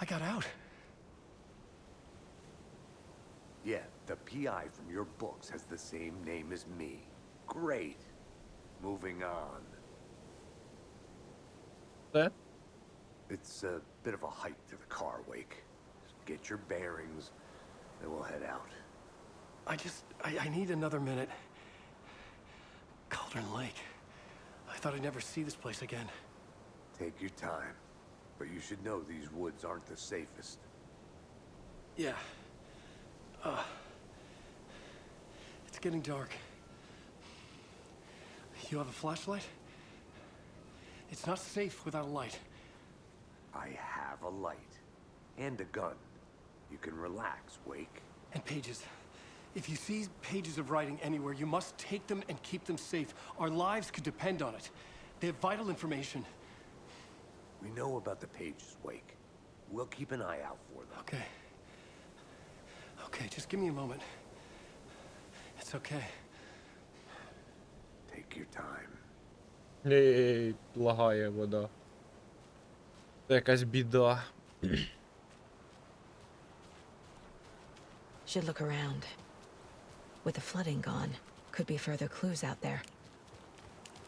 Speaker 9: I got out.
Speaker 4: Yeah, the PI from your books has the same name as me. Great. Moving on.
Speaker 1: That?
Speaker 4: It's a bit of a hike to the car, Wake. get your bearings, then we'll head out.
Speaker 9: I need another minute. Cauldron Lake. I thought I'd never see this place again.
Speaker 4: Take your time. But you should know these woods aren't the safest.
Speaker 9: Yeah. It's getting dark. You have a flashlight? It's not safe without a light.
Speaker 4: I have a light. And a gun. You can relax, Wake.
Speaker 9: And pages. If you see pages of writing anywhere, you must take them and keep them safe. Our lives could depend on it. They have vital information.
Speaker 4: We know about the pages, Wake. We'll keep an eye out for them.
Speaker 9: Okay. Okay, just give me a moment. It's okay.
Speaker 4: Take your time.
Speaker 1: Ей, лагає вода. Це якась біда.
Speaker 2: Should look around. With the flooding gone, could be further clues out there.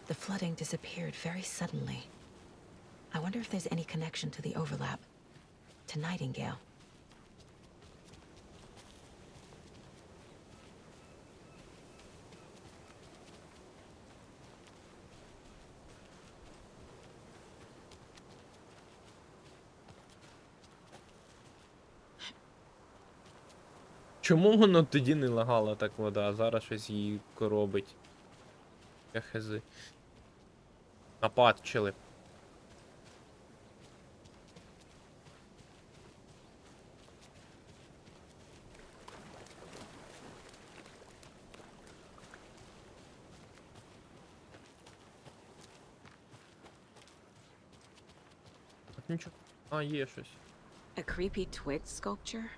Speaker 2: The flooding disappeared very suddenly. I wonder if there's any connection to the overlap. To Nightingale.
Speaker 1: Чому воно тоді не лагала так вода, а зараз щось її коробить? Я хези. Нападчили. Так нічого. А, є щось.
Speaker 2: A creepy twig sculpture?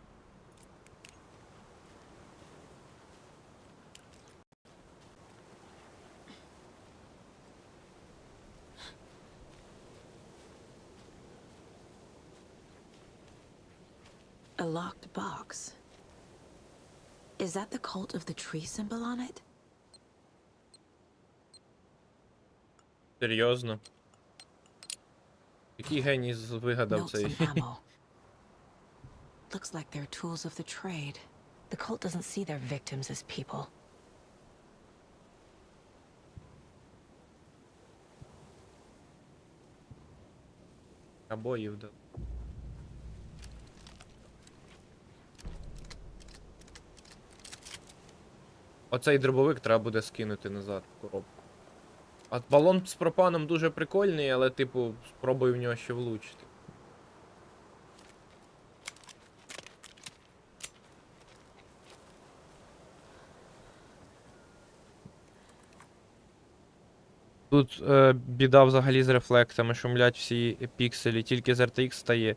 Speaker 2: A locked box. Is that the cult of the tree symbol on it?
Speaker 1: Серйозно? Який геній вигадав
Speaker 2: Notes
Speaker 1: цей?
Speaker 2: and ammo. Looks like they're tools of the trade. The cult doesn't see their victims as people.
Speaker 1: Обоїв, да. Оцей дробовик треба буде скинути назад в коробку. А балон з пропаном дуже прикольний, але, типу, спробую в нього ще влучити. Тут біда взагалі з рефлексами, шумлять всі пікселі, тільки з RTX стає.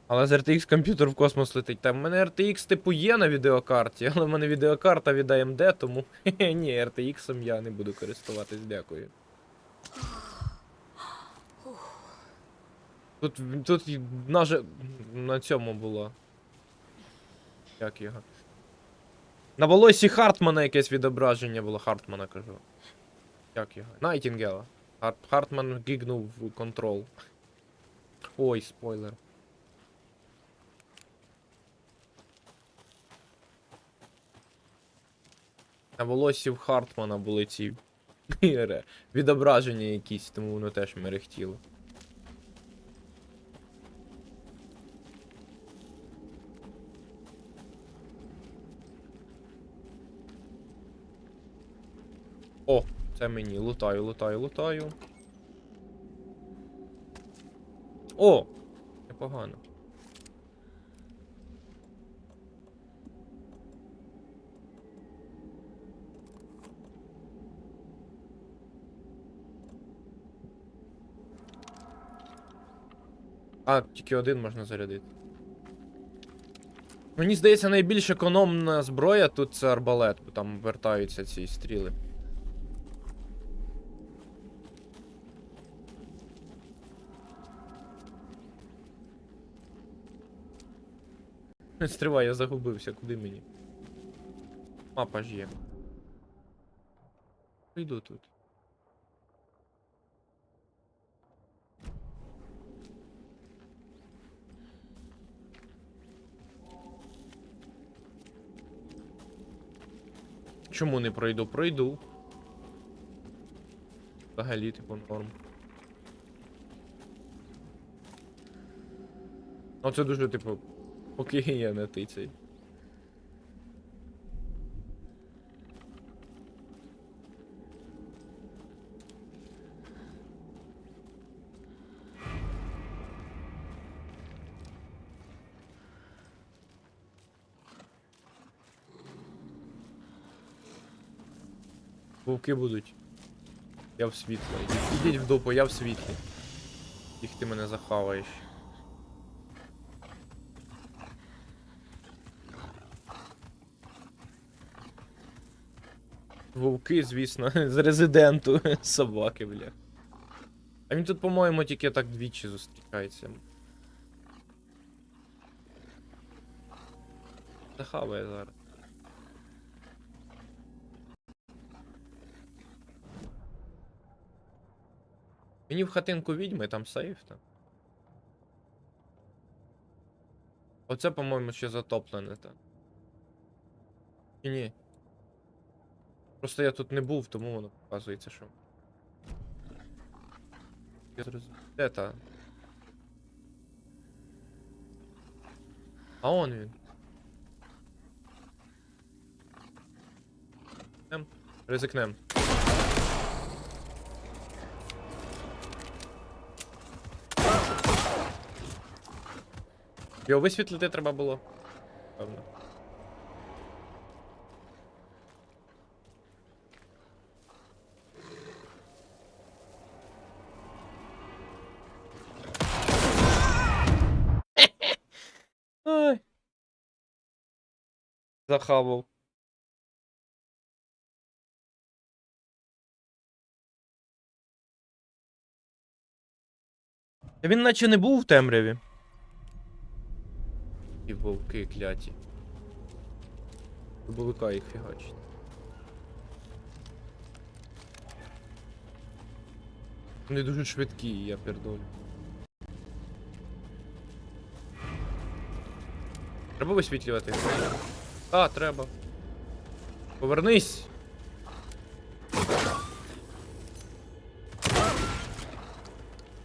Speaker 1: Але з RTX комп'ютер в космос летить. Там в мене RTX типу є на відеокарті, але в мене відеокарта від AMD, тому ні, RTX я не буду користуватись, дякую. Тут на цьому було. Як його? На волосі Хартмана якесь відображення було. Хартмана кажу. Як його? Найтінгела. Хартман гігнув контрол. Ой, спойлер. На волосі в Хартмана були ці відображення якісь, тому воно теж мерехтіло. О, це мені. Лутаю, лутаю, лутаю. О! Непогано. А, тільки один можна зарядити. Мені здається, найбільш економна зброя тут це арбалет, бо там вертаються ці стріли. Стривай, я загубився, куди мені? Мапа ж є. Прийду тут. чому не пройду? Пройду. Взагалі, типу, норм. Ну це дуже, типу, поки я не тицей. Вовки будуть. Я в світло. Ідіть в дупу, я в світлі. Їх ти мене захаваєш. Вовки, звісно, з резиденту собаки, бля. А він тут, по-моєму, тільки так двічі зустрічається. Захаває зараз. Мені в хатинку відьми, там сейф там. Оце, по-моєму, ще затоплене там. Чи ні? Просто я тут не був, тому воно показується, що. Я зрозумів. Де та? А он він. Ризикнем. Його висвітлити треба було. Певно. Ай. Захавав. Він наче не був в темряві. І вовки кляті. Дубовика їх фігачить. Вони дуже швидкі, я пердолю. Треба висвітлювати? А, треба. Повернись!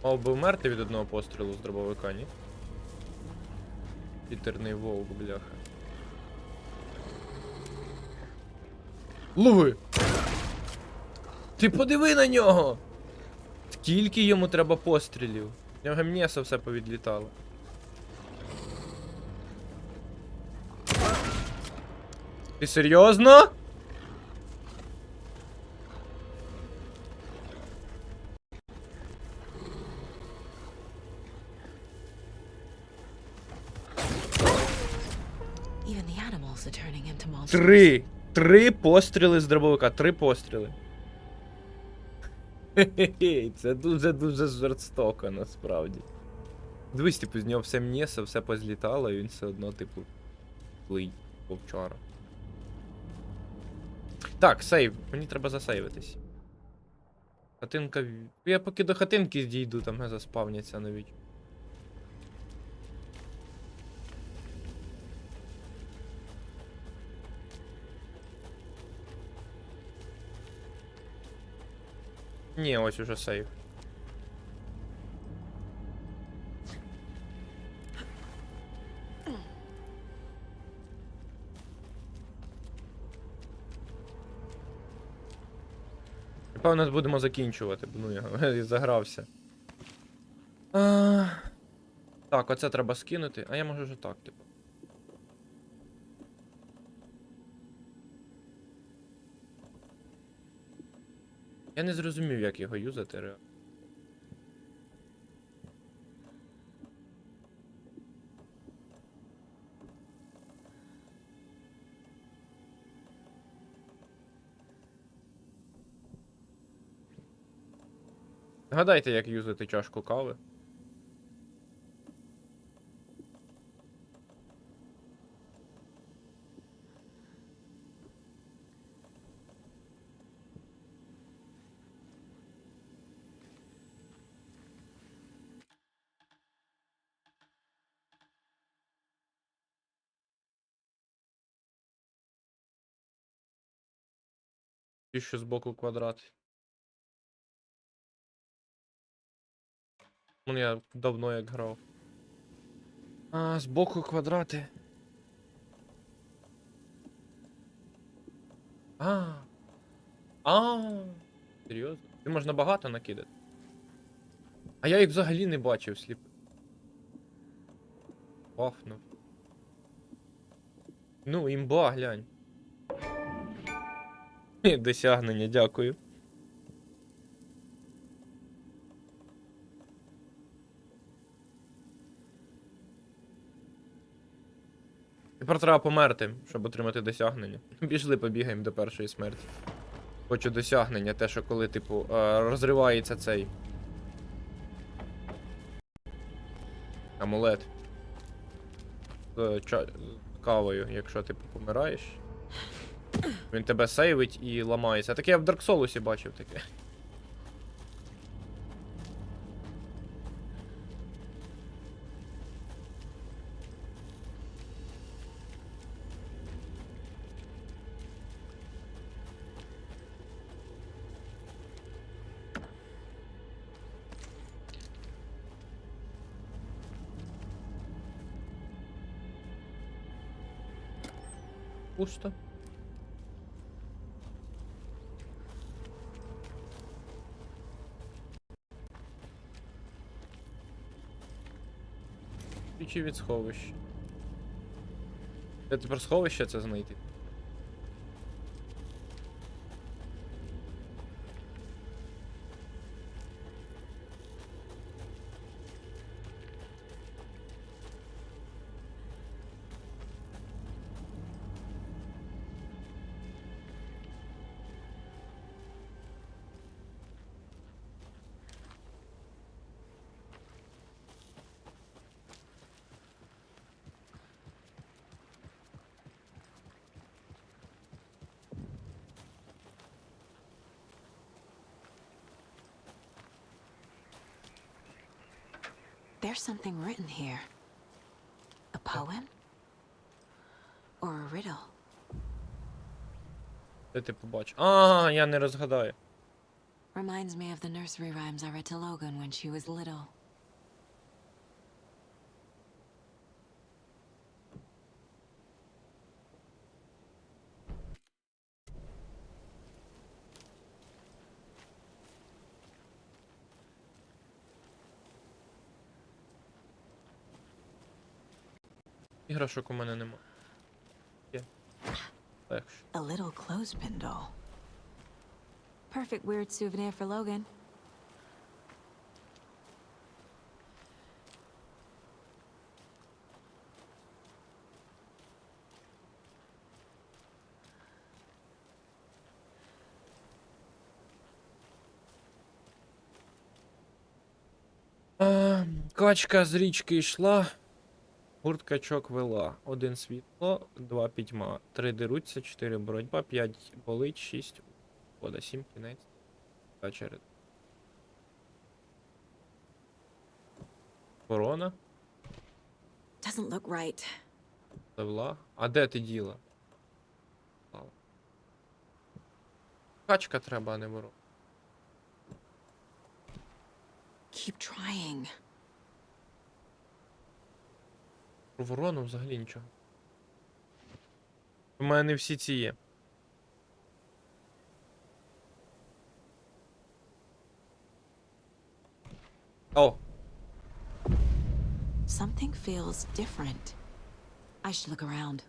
Speaker 1: Мав би вмерти від одного пострілу з дробовика, ні? Вітерний вовк, бляха. Лови! Ти подиви на нього! Скільки йому треба пострілів? В нього м'ясо все повідлітало. Ти серйозно? Три постріли з дробовика. 3 постріли. Хе-хе-хе, це дуже жорстоко, насправді. Дивись, типу, з нього все м'ясо, все позлітало, і він все одно, типу, злий вовчара. Так, сейв. Мені треба засейвитись. Хатинка... Я поки до хатинки дійду, там заспавняться навіть. Ні, ось уже сейв. Напевно, будемо закінчувати, бо ну я загрався. Так, оце треба скинути, а я можу вже так, типу. Я не зрозумів, як його юзати реально. Гадайте, як юзати чашку кави. Ті, що збоку квадрат. Ну, я давно як грав. А, збоку квадрати. А. Серйозно? Ти можна багато накидати. А я їх взагалі не бачив сліп. Пафнув. Ну, імба, глянь. Досягнення, дякую. Тепер треба померти, щоб отримати досягнення. Пішли, побігаємо до першої смерті. Хочу досягнення, те, що коли, типу, розривається цей амулет з кавою, якщо ти помираєш. Він тебе сейвить і ламається. Таке я в Dark Souls бачив таке. Пусто. Ключі від сховища. Де тепер сховище це знайти?
Speaker 2: There's something written here. A poem? Or a riddle?
Speaker 1: Де ти побачиш? А, я не розгадаю.
Speaker 2: Reminds me of the nursery rhymes I read to Logan when she was little.
Speaker 1: Іграшок у мене нема. Є. Легше.
Speaker 2: A little clothespin doll. Perfect weird souvenir for Logan.
Speaker 1: Качка з річки йшла. Гурт качок вела. 1 світло, 2 пітьма, 3 деруться, 4 боротьба, 5 болить, 6 вода, 7 кінець. Та черед. Ворона.
Speaker 2: Doesn't look right.
Speaker 1: Левла. А де ти діла? Качка треба, а не ворона.
Speaker 2: Keep trying.
Speaker 1: Про ворону взагалі нічого. У мене не всі ці є. О!
Speaker 2: Something feels different. I should look around.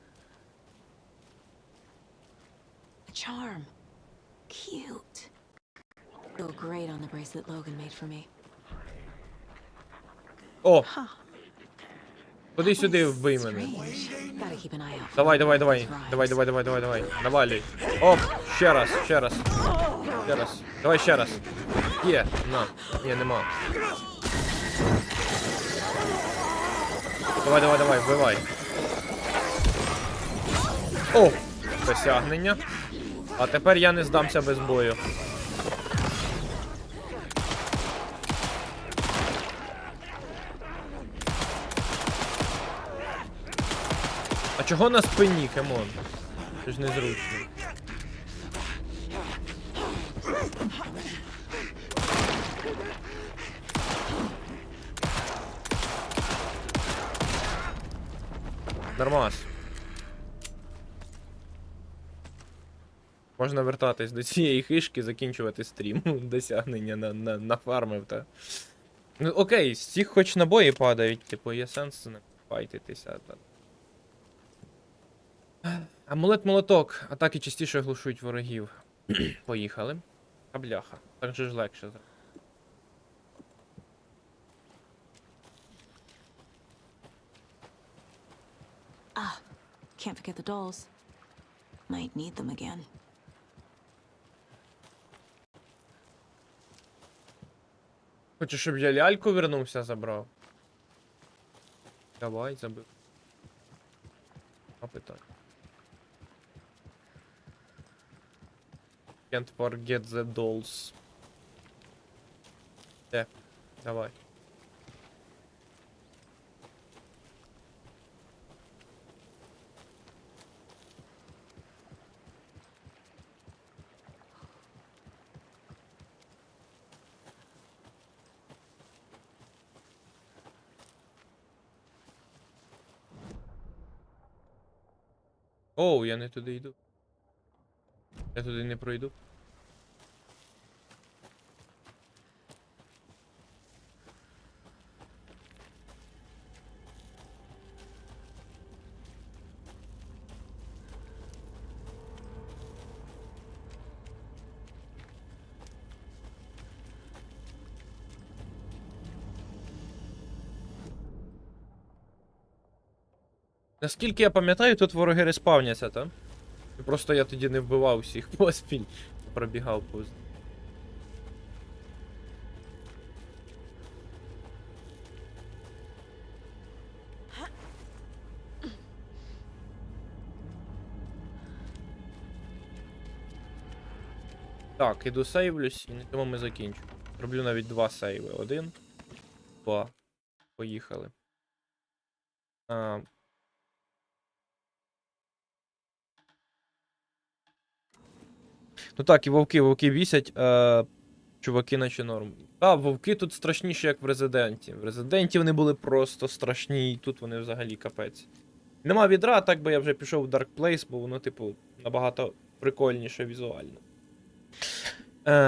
Speaker 2: A charm. Cute. Go great on the bracelet Logan made for me.
Speaker 1: О! Ходи сюди, вбий мене.
Speaker 2: Gotta keep an eye out.
Speaker 1: Давай. Навалюй. Оп, ще раз. Ще раз. Давай ще раз. Є, на. Ні, нема. Давай, вбивай. О! Досягнення. А тепер я не здамся без бою. А чого на спині, камон? Це ж незручно. Нормас. Можна вертатись до цієї хишки, закінчувати стрім. Досягнення нафармив, та. Ну окей, з цих хоч набої падають, типу, є сенс не файтитися. Амулет-молоток. Атаки частіше глушують ворогів. Поїхали. А бляха. Так же ж легше.
Speaker 2: Ah, can't forget the dolls. Might need them again.
Speaker 1: Хочеш, щоб я ляльку вернувся, забрав? Давай, забив. А питання. Can't forget the dolls. Де? Давай. Оу, я не туди йду. Я туди не пройду. Наскільки я пам'ятаю, тут вороги респавняться, та? Просто я тоді не вбивав всіх поспіль. Пробігав повз. Так, іду сейвлюсь і на цьому ми закінчимо. Роблю навіть 2 сейви. 1, 2. Поїхали. Ну так, і вовки бісять, чуваки наче норм. Так, вовки тут страшніші, як в Резиденті. В Резиденті вони були просто страшні, і тут вони взагалі капець. Нема відра, так би я вже пішов в Dark Place, бо воно, типу, набагато прикольніше візуально.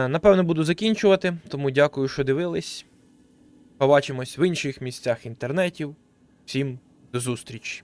Speaker 1: Напевно, буду закінчувати, тому дякую, що дивились. Побачимось в інших місцях інтернетів. Всім до зустрічі!